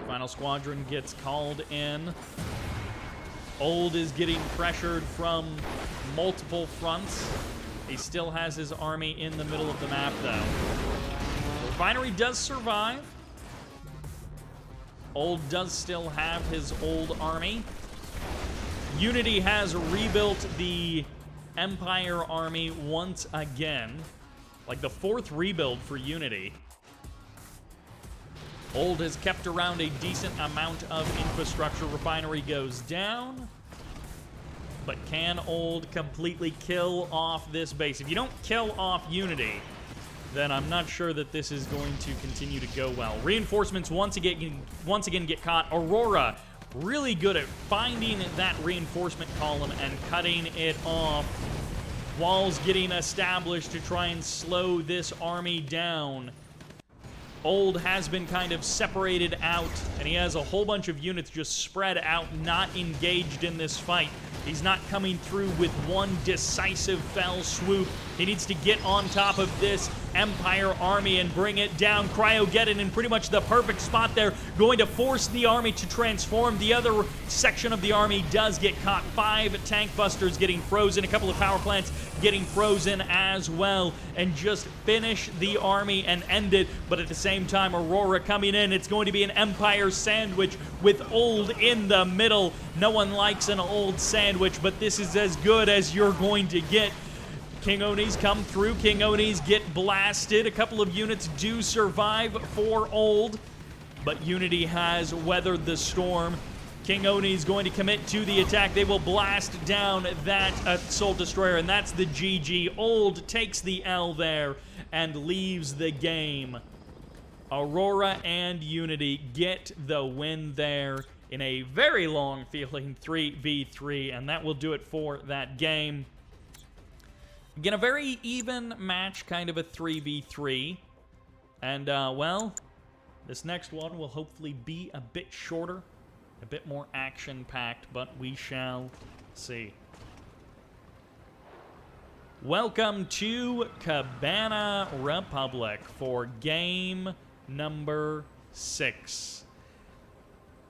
A: Final squadron gets called in. Old is getting pressured from multiple fronts. He still has his army in the middle of the map, though. The refinery does survive. Old does still have his old army. Unity has rebuilt the Empire army once again. Like the 4th rebuild for Unity. Old has kept around a decent amount of infrastructure. Refinery goes down. But can Old completely kill off this base? If you don't kill off Unity, then I'm not sure that this is going to continue to go well. Reinforcements once again get caught. Aurora really good at finding that reinforcement column and cutting it off. Walls getting established to try and slow this army down. Old has been kind of separated out, and he has a whole bunch of units just spread out, not engaged in this fight. He's not coming through with one decisive fell swoop. He needs to get on top of this Empire army and bring it down. Cryogeddon in pretty much the perfect spot there, going to force the army to transform. The other section of the army does get caught. 5 tank busters getting frozen, a couple of power plants getting frozen as well, and just finish the army and end it. But at the same time, Aurora coming in. It's going to be an Empire sandwich with Old in the middle. No one likes an Old sandwich, but this is as good as you're going to get. King Oni's come through. King Oni's get blasted. A couple of units do survive for Old, but Unity has weathered the storm. King Oni's going to commit to the attack. They will blast down that Assault Destroyer, and that's the GG. Old takes the L there and leaves the game. Aurora and Unity get the win there in a very long-feeling 3v3, and that will do it for that game. Again, a very even match, kind of a 3v3. And, well, this next one will hopefully be a bit shorter, a bit more action-packed, but we shall see. Welcome to Cabana Republic for game number 6.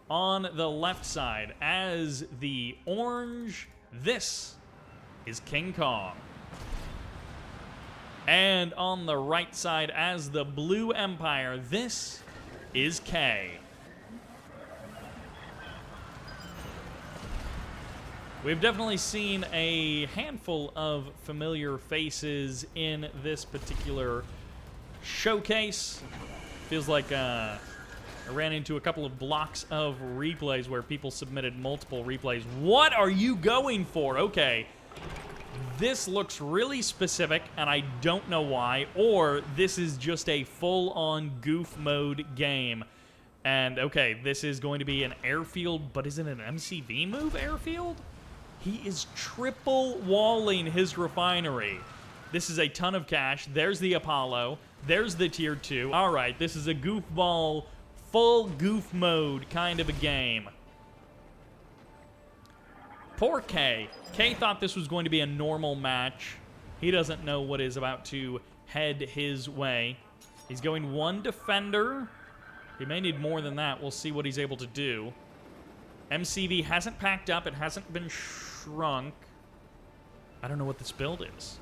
A: On the left side, as the orange, this is KingKonG. And on the right side, as the blue empire, this is K. We've definitely seen a handful of familiar faces in this particular showcase. Feels like I ran into a couple of blocks of replays where people submitted multiple replays. What are you going for? Okay. This looks really specific, and I don't know why, or this is just a full-on goof mode game. And, okay, this is going to be an airfield, but is it an MCV move airfield? He is triple walling his refinery. This is a ton of cash. There's the Apollo. There's the tier 2. All right, this is a goofball, full goof mode kind of a game. Poor K. K thought this was going to be a normal match. He doesn't know what is about to head his way. He's going one defender. He may need more than that. We'll see what he's able to do. MCV hasn't packed up. It hasn't been shrunk. I don't know what this build is.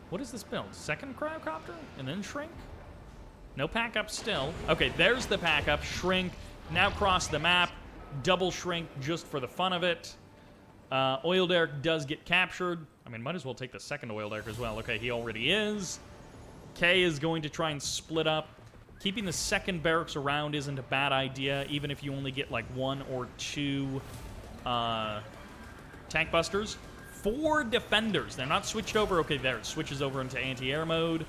A: What is this build? Second cryocopter and then shrink? No pack up still. Okay, there's the pack up. Shrink. Now cross the map. Double shrink just for the fun of it. Oil derrick does get captured. I mean, might as well take the second oil derrick as well. Okay, he already is. K is going to try and split up. Keeping the second barracks around isn't a bad idea, even if you only get like 1 or 2 tank busters. 4 defenders. They're not switched over. Okay, there. It switches over into anti-air mode.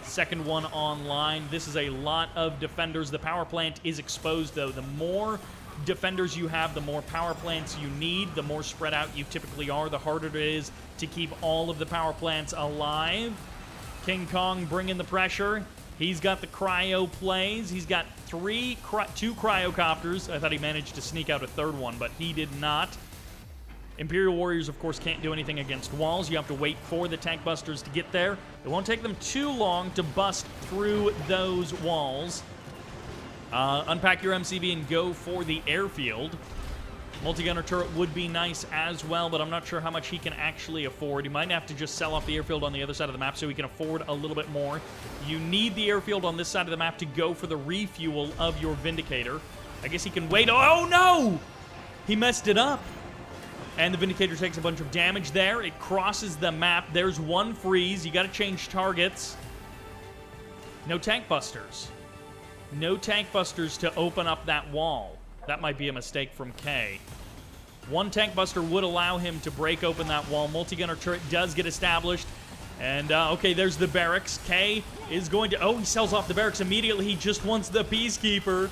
A: Second one online. This is a lot of defenders. The power plant is exposed, though. The more defenders you have, the more power plants you need. The more spread out you typically are, the harder it is to keep all of the power plants alive. KingKonG bringing the pressure. He's got the cryo plays. He's got 2 cryocopters. I thought he managed to sneak out a third one, but he did not. Imperial Warriors, of course, can't do anything against walls. You have to wait for the tank busters to get there. It won't take them too long to bust through those walls. Unpack your MCV and go for the airfield. Multi-gunner turret would be nice as well, but I'm not sure how much he can actually afford. He might have to just sell off the airfield on the other side of the map so he can afford a little bit more. You need the airfield on this side of the map to go for the refuel of your Vindicator. I guess he can wait. Oh, no! He messed it up. And the Vindicator takes a bunch of damage there. It crosses the map. There's one freeze. You got to change targets. No tank busters. No tank busters to open up that wall. That might be a mistake from K. One tank buster would allow him to break open that wall. Multi-gunner turret does get established. And, okay, there's the barracks. K is going to... Oh, he sells off the barracks immediately. He just wants the Peacekeeper.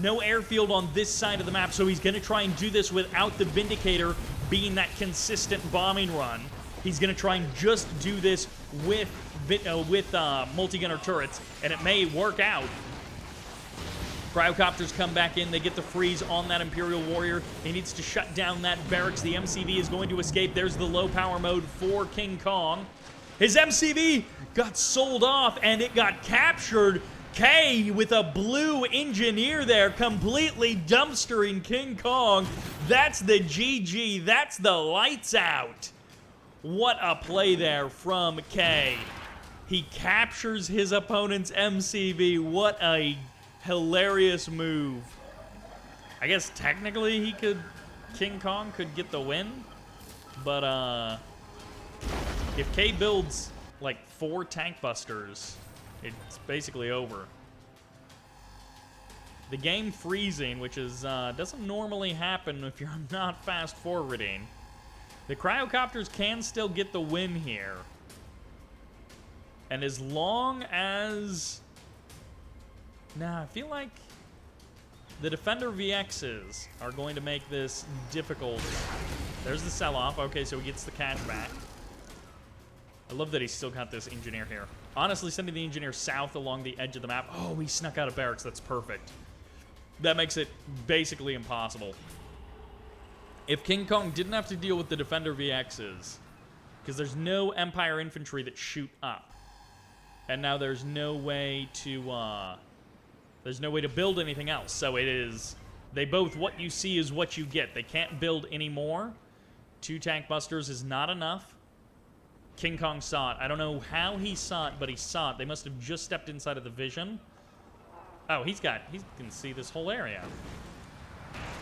A: No airfield on this side of the map, so he's going to try and do this without the Vindicator being that consistent bombing run. He's going to try and just do this with multi-gunner turrets, and it may work out. Cryocopters come back in. They get the freeze on that Imperial Warrior. He needs to shut down that barracks. The MCV is going to escape. There's the low power mode for KingKonG. His MCV got sold off, and it got captured. K with a blue engineer there, completely dumpstering KingKonG. That's the GG. That's the lights out. What a play there from K. He captures his opponent's MCV. What a hilarious move. I guess technically KingKonG could get the win, but if K builds like 4 tank busters, it's basically over. The game freezing, which is doesn't normally happen if you're not fast forwarding. The cryocopters can still get the win here. And as long as... Nah, I feel like the Defender VXs are going to make this difficult. There's the sell-off. Okay, so he gets the cash back. I love that he's still got this engineer here. Honestly, sending the engineer south along the edge of the map. Oh, he snuck out of barracks. That's perfect. That makes it basically impossible. If KingKonG didn't have to deal with the Defender VXs, Because there's no Empire infantry that shoot up. And now there's no way to build anything else. So it is, they both, what you see is what you get. They can't build anymore. 2 tank busters is not enough. KingKonG saw it. I don't know how he saw it, but he saw it. They must have just stepped inside of the vision. Oh, he can see this whole area.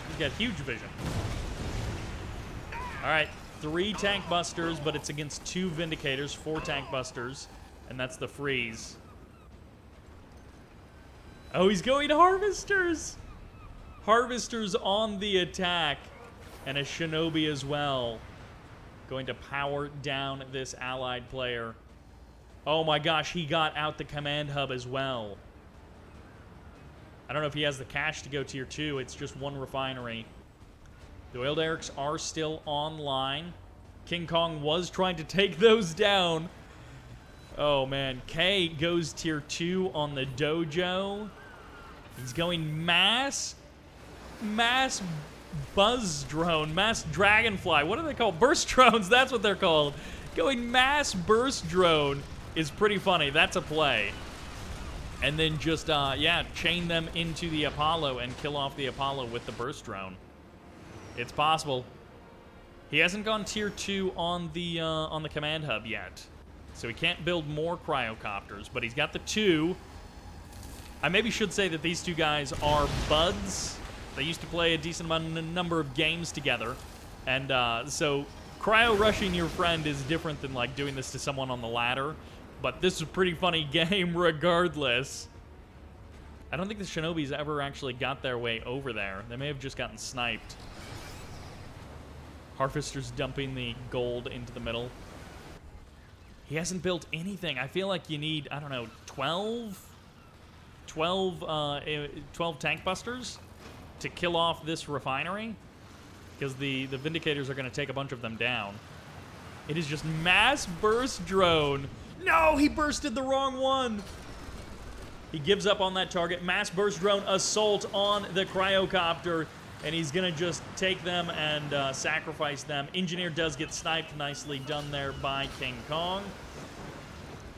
A: He's got huge vision. All right, 3 tank busters, but it's against 2 Vindicators, 4 tank busters, and that's the freeze. Oh, he's going to Harvesters! Harvesters on the attack, and a Shinobi as well. Going to power down this allied player. Oh my gosh, he got out the command hub as well. I don't know if he has the cash to go tier 2. It's just 1 refinery. The oil derricks are still online. KingKonG was trying to take those down. Oh man, K goes tier 2 on the dojo. He's going mass buzz drone, mass dragonfly. What are they called? Burst drones, that's what they're called. Going mass burst drone is pretty funny. That's a play. And then just, yeah, chain them into the Apollo and kill off the Apollo with the burst drone. It's possible. He hasn't gone tier 2 on the command hub yet. So he can't build more cryocopters, but he's got the 2. I maybe should say that these 2 guys are buds. They used to play a decent number of games together. And so cryo rushing your friend is different than like doing this to someone on the ladder. But this is a pretty funny game regardless. I don't think the Shinobis ever actually got their way over there. They may have just gotten sniped. Harvester's dumping the gold into the middle. He hasn't built anything. I feel like you need, I don't know, 12 tank busters to kill off this refinery. Because the Vindicators are going to take a bunch of them down. It is just mass burst drone. No, he bursted the wrong one. He gives up on that target. Mass burst drone assault on the cryocopter. And he's going to just take them and sacrifice them. Engineer does get sniped. Nicely done there by KingKonG.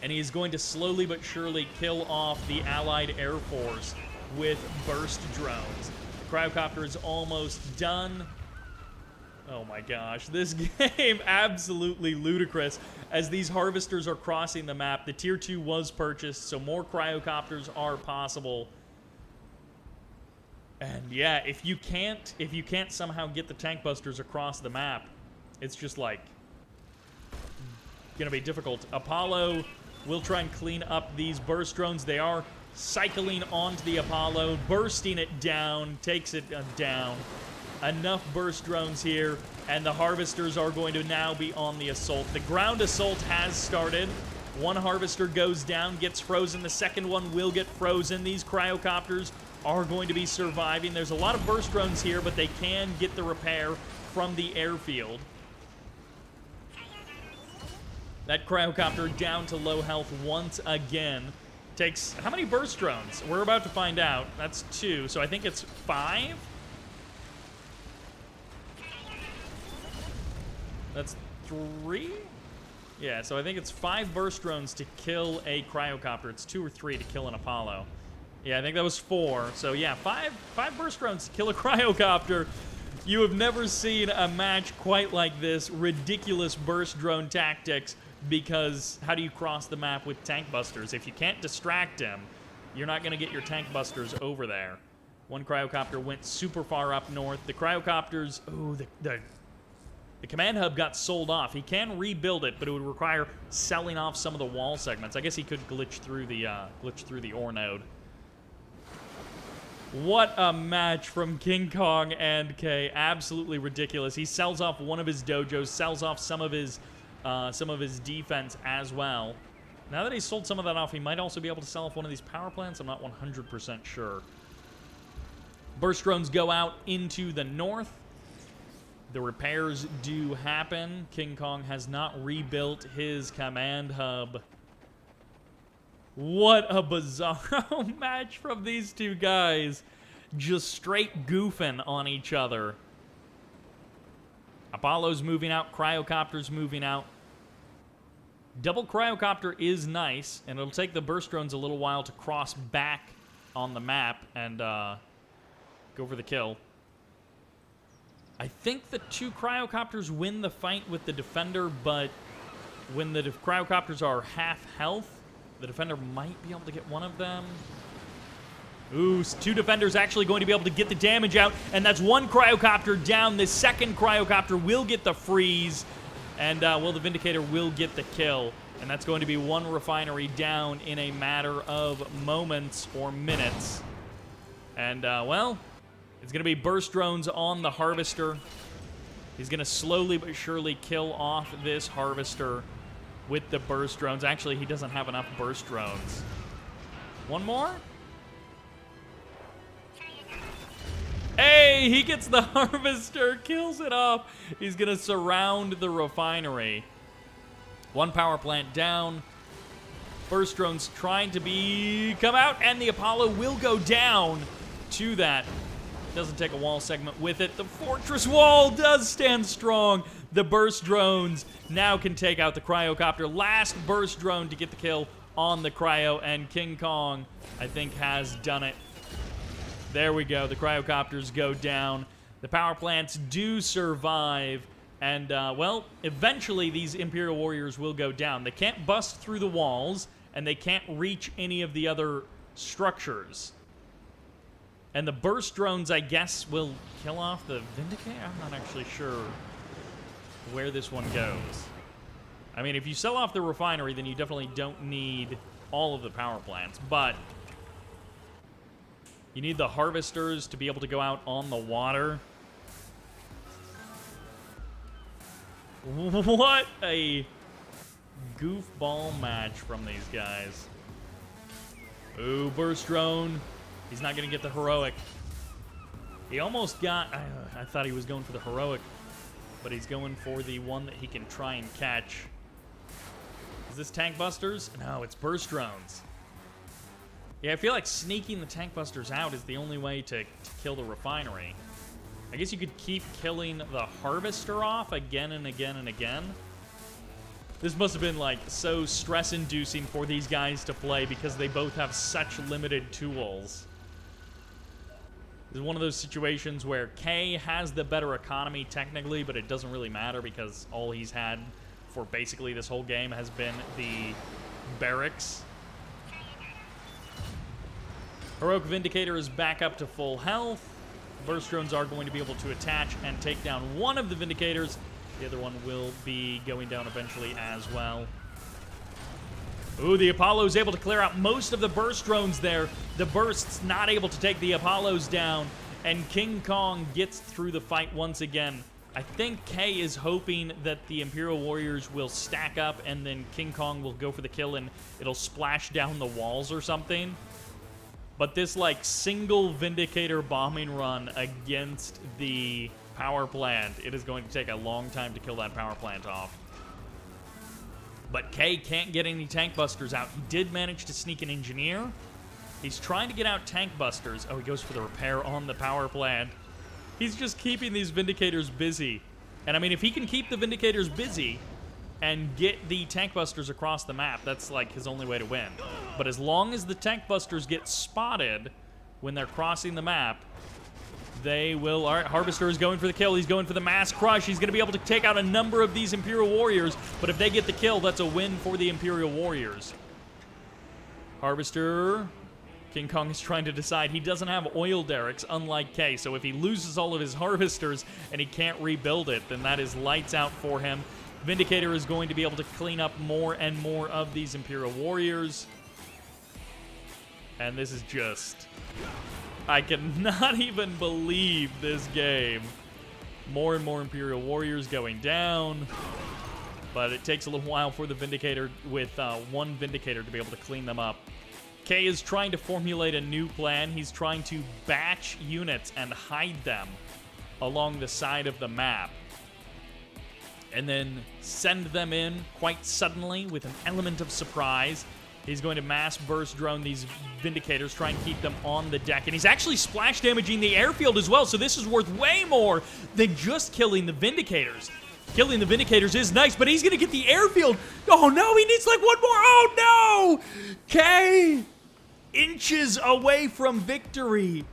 A: And he's going to slowly but surely kill off the Allied Air Force with burst drones. The cryocopter is almost done. Oh my gosh, this game absolutely ludicrous. As these harvesters are crossing the map, the tier 2 was purchased, so more cryocopters are possible. And yeah, if you can't somehow get the tank busters across the map, it's just like gonna be difficult. Apollo will try and clean up these burst drones. They are cycling onto the Apollo, bursting it down, takes it down. Enough burst drones here, and the harvesters are going to now be on the assault. The ground assault has started. One harvester goes down, gets frozen. The second one will get frozen. These cryocopters are going to be surviving. There's a lot of burst drones here, but they can get the repair from the airfield. That cryocopter down to low health once again. Takes how many burst drones? We're about to find out. That's 2, so I think it's 5? That's 3? Yeah, so I think it's 5 burst drones to kill a cryocopter. It's 2 or 3 to kill an Apollo. Yeah, I think that was 4. So yeah, 5 burst drones to kill a cryocopter. You have never seen a match quite like this. Ridiculous burst drone tactics, because how do you cross the map with tank busters? If you can't distract him, you're not going to get your tank busters over there. One cryocopter went super far up north. The cryocopters, oh, the command hub got sold off. He can rebuild it, but it would require selling off some of the wall segments. I guess he could glitch through the ore node. What a match from KingKonG and K. Absolutely ridiculous. He sells off one of his dojos, sells off some of his defense as well. Now that he's sold some of that off, he might also be able to sell off one of these power plants. I'm not 100% sure. Burst drones go out into the north. The repairs do happen. KingKonG has not rebuilt his command hub. What a bizarre match from these 2 guys. Just straight goofing on each other. Apollo's moving out. Cryocopter's moving out. Double Cryocopter is nice, and it'll take the burst drones a little while to cross back on the map and go for the kill. I think the 2 Cryocopters win the fight with the Defender, but when the Cryocopters are half health, the Defender might be able to get one of them. Ooh, 2 Defenders actually going to be able to get the damage out, and that's 1 Cryocopter down. The second Cryocopter will get the freeze, and the Vindicator will get the kill. And that's going to be 1 refinery down in a matter of moments or minutes. And, it's going to be burst drones on the Harvester. He's going to slowly but surely kill off this Harvester with the burst drones. Actually, he doesn't have enough burst drones. One more? Hey, he gets the Harvester, kills it off. He's going to surround the refinery. 1 power plant down. Burst drones trying to come out, and the Apollo will go down to that. Doesn't take a wall segment with it. The fortress wall does stand strong. The burst drones now can take out the Cryocopter. Last burst drone to get the kill on the Cryo, and KingKonG, I think, has done it. There we go. The Cryocopters go down. The power plants do survive. And, eventually these Imperial Warriors will go down. They can't bust through the walls, and they can't reach any of the other structures. And the burst drones, I guess, will kill off the Vindicator? I'm not actually sure where this one goes. I mean, if you sell off the refinery, then you definitely don't need all of the power plants. But you need the Harvesters to be able to go out on the water. What a goofball match from these guys. Ooh, burst drone. He's not going to get the heroic. He almost got... I thought he was going for the heroic, but he's going for the one that he can try and catch. Is this tank busters? No, it's burst drones. Yeah, I feel like sneaking the tank busters out is the only way to kill the refinery. I guess you could keep killing the Harvester off again and again and again. This must have been, like, so stress-inducing for these guys to play because they both have such limited tools. This is one of those situations where K has the better economy technically, but it doesn't really matter because all he's had for basically this whole game has been the barracks. Heroic Vindicator is back up to full health. Burst drones are going to be able to attach and take down one of the Vindicators. The other one will be going down eventually as well. Ooh, the Apollo is able to clear out most of the burst drones there. The burst's not able to take the Apollos down, and KingKonG gets through the fight once again. I think K is hoping that the Imperial Warriors will stack up and then KingKonG will go for the kill and it'll splash down the walls or something. But this, like, single Vindicator bombing run against the power plant, it is going to take a long time to kill that power plant off. But K can't get any tank busters out. He did manage to sneak an engineer. He's trying to get out tank busters. Oh, he goes for the repair on the power plant. He's just keeping these Vindicators busy. And, I mean, if he can keep the Vindicators busy and get the tank busters across the map, that's, like, his only way to win. But as long as the tank busters get spotted when they're crossing the map, they will... All right, Harvester is going for the kill. He's going for the mass crush. He's going to be able to take out a number of these Imperial Warriors, but if they get the kill, that's a win for the Imperial Warriors. Harvester... KingKonG is trying to decide. He doesn't have oil derricks, unlike K, so if he loses all of his Harvesters and he can't rebuild it, then that is lights out for him. Vindicator is going to be able to clean up more and more of these Imperial Warriors. And this is just... I cannot even believe this game. More and more Imperial Warriors going down. But it takes a little while for the Vindicator, with one Vindicator, to be able to clean them up. K is trying to formulate a new plan. He's trying to batch units and hide them along the side of the map. And then send them in quite suddenly with an element of surprise. He's going to mass burst drone these Vindicators, try and keep them on the deck. And he's actually splash damaging the airfield as well, so this is worth way more than just killing the Vindicators. Killing the Vindicators is nice, but he's going to get the airfield. Oh, no, he needs like one more. Oh, no. K, inches away from victory.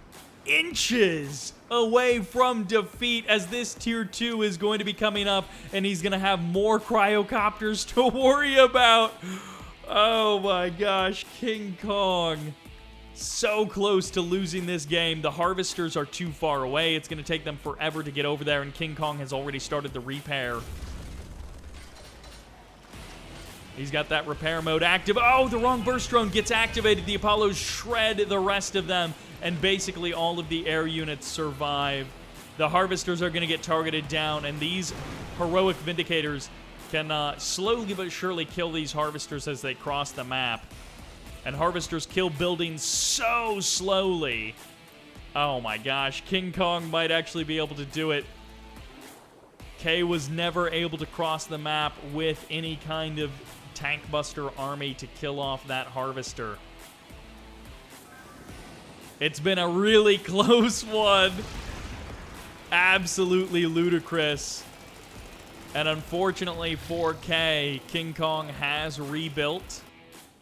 A: Inches away from defeat, as this tier 2 is going to be coming up, and he's going to have more cryocopters to worry about. Oh, my gosh. KingKonG. So close to losing this game. The harvesters are too far away. It's going to take them forever to get over there, and KingKonG has already started the repair. He's got that repair mode active. Oh, the wrong burst drone gets activated. The Apollos shred the rest of them, and basically all of the air units survive. The harvesters are going to get targeted down, and these heroic Vindicators can slowly but surely kill these harvesters as they cross the map. And harvesters kill buildings so slowly. Oh my gosh, KingKonG might actually be able to do it. K was never able to cross the map with any kind of tank buster army to kill off that harvester. It's been a really close one. Absolutely ludicrous. And unfortunately for K, KingKonG has rebuilt.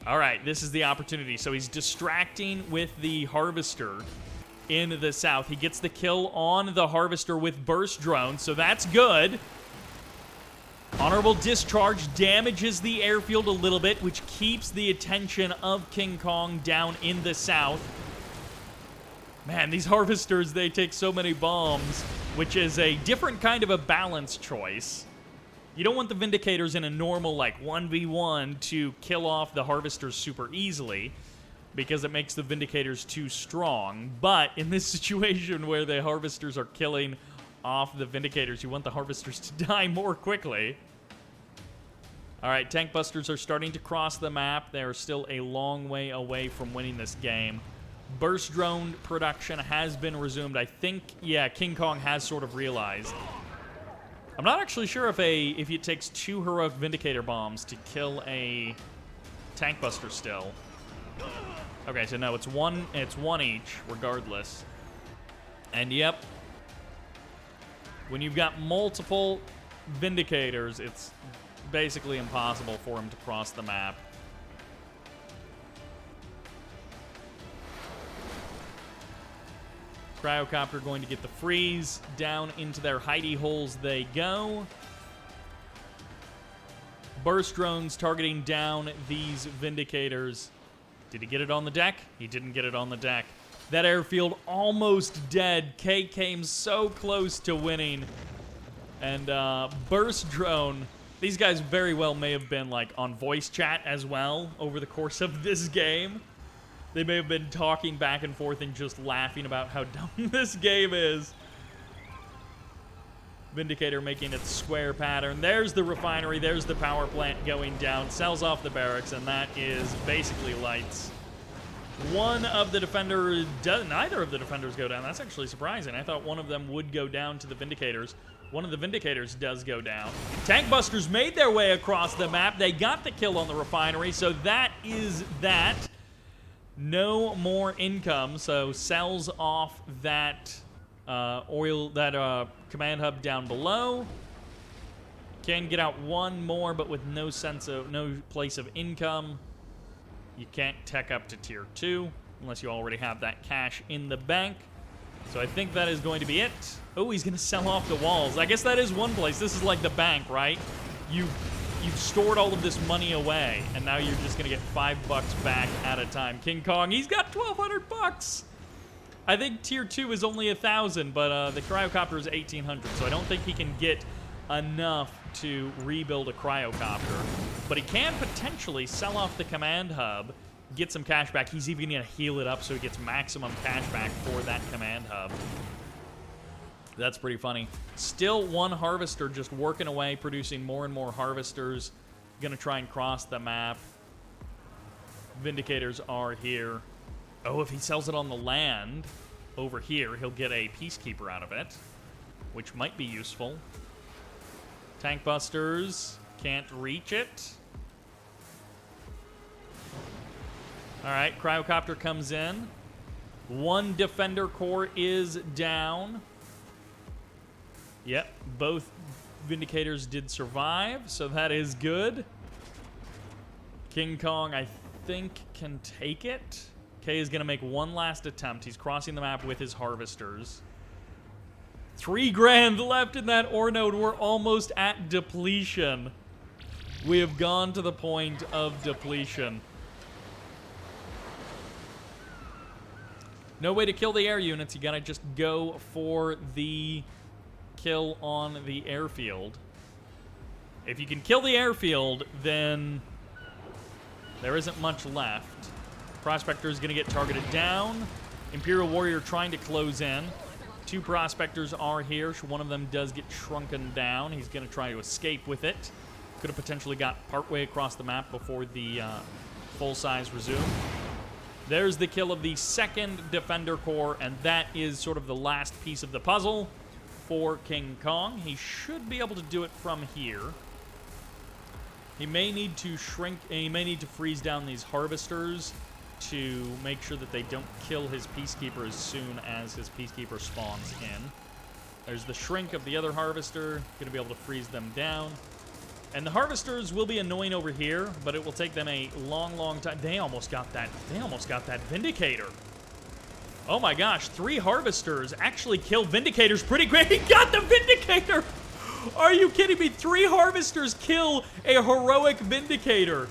A: All right, this is the opportunity. So he's distracting with the Harvester in the south. He gets the kill on the Harvester with burst drone, so that's good. Honorable Discharge damages the airfield a little bit, which keeps the attention of KingKonG down in the south. Man, these Harvesters, they take so many bombs, which is a different kind of a balance choice. You don't want the Vindicators in a normal, like, 1v1 to kill off the Harvesters super easily, because it makes the Vindicators too strong. But in this situation where the Harvesters are killing off the Vindicators, you want the Harvesters to die more quickly. All right, Tank Busters are starting to cross the map. They're still a long way away from winning this game. Burst drone production has been resumed. I think, yeah, KingKonG has sort of realized. I'm not actually sure if it takes 2 heroic Vindicator bombs to kill a Tank Buster still. Okay, so no, it's one each, regardless. And yep, when you've got multiple Vindicators, it's basically impossible for him to cross the map. Cryocopter going to get the freeze. Down into their hidey holes they go. Burst drones targeting down these Vindicators. Did he get it on the deck? He didn't get it on the deck. That airfield almost dead. K came so close to winning. And burst drone. These guys very well may have been like on voice chat as well over the course of this game. They may have been talking back and forth and just laughing about how dumb this game is. Vindicator making its square pattern. There's the refinery. There's the power plant going down. Sells off the barracks, and that is basically lights. One of the defenders, neither of the defenders go down. That's actually surprising. I thought one of them would go down to the Vindicators. One of the Vindicators does go down. Tank Busters made their way across the map. They got the kill on the refinery, so that is that. No more income, so sells off that command hub down below. Can get out one more, but with no place of income. You can't tech up to tier 2 unless you already have that cash in the bank. So I think that is going to be it. Oh, he's going to sell off the walls. I guess that is one place. This is like the bank, right? You've stored all of this money away, and now you're just going to get $5 back at a time. KingKonG, he's got 1,200 bucks. I think tier 2 is only 1,000, but the cryocopter is 1,800, so I don't think he can get enough to rebuild a cryocopter. But he can potentially sell off the command hub, get some cash back. He's even going to heal it up so he gets maximum cash back for that command hub. That's pretty funny. Still one harvester just working away, producing more and more harvesters. Gonna try and cross the map. Vindicators are here. Oh, if he sells it on the land over here, he'll get a Peacekeeper out of it, which might be useful. Tank Busters can't reach it. All right, Cryocopter comes in. One Defender Corps is down. Yep, both Vindicators did survive, so that is good. KingKonG, I think, can take it. K is going to make one last attempt. He's crossing the map with his Harvesters. 3 grand left in that ore node. We're almost at depletion. We have gone to the point of depletion. No way to kill the air units. You got to just go for the kill on the airfield. If you can kill the airfield, then there isn't much left. Prospector is going to get targeted down. Imperial Warrior trying to close in. 2 Prospectors are here. One of them does get shrunken down. He's going to try to escape with it. Could have potentially got partway across the map before the full-size resume. There's the kill of the 2nd Defender Corps, and that is sort of the last piece of the puzzle for KingKonG. He should be able to do it from here. He may need to shrink, he may need to freeze down these Harvesters to make sure that they don't kill his Peacekeeper as soon as his Peacekeeper spawns in. There's the shrink of the other Harvester, gonna be able to freeze them down. And the Harvesters will be annoying over here, but it will take them a long, long time. They almost got that Vindicator. Oh my gosh, 3 Harvesters actually kill Vindicators pretty quick. He got the Vindicator! Are you kidding me? 3 Harvesters kill a heroic Vindicator.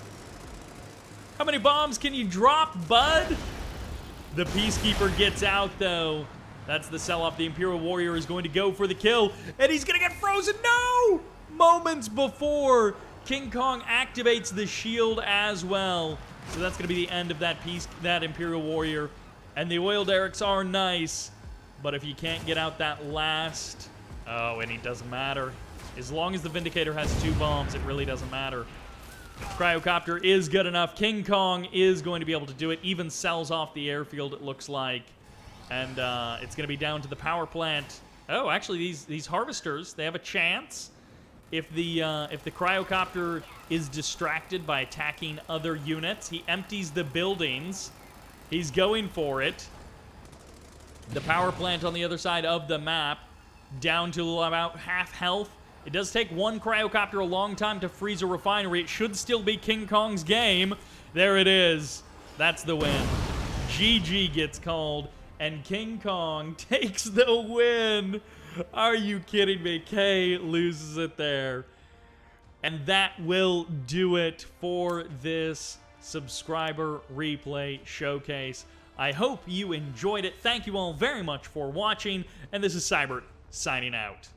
A: How many bombs can you drop, bud? The Peacekeeper gets out, though. That's the sell-off. The Imperial Warrior is going to go for the kill, and he's going to get frozen. No! Moments before KingKonG activates the shield as well. So that's going to be the end of that Imperial Warrior. And the oil derricks are nice, but if you can't get out that last... Oh, and it doesn't matter. As long as the Vindicator has 2 bombs, it really doesn't matter. Cryocopter is good enough. KingKonG is going to be able to do it. Even sells off the airfield, it looks like. And it's going to be down to the power plant. Oh, actually, these Harvesters, they have a chance. If the Cryocopter is distracted by attacking other units, he empties the buildings. He's going for it. The power plant on the other side of the map, down to about half health. It does take 1 Cryocopter a long time to freeze a refinery. It should still be KingKonG's game. There it is. That's the win. GG gets called, and KingKonG takes the win. Are you kidding me? K loses it there. And that will do it for this subscriber replay showcase. I hope you enjoyed it. Thank you all very much for watching, and this is Cybert signing out.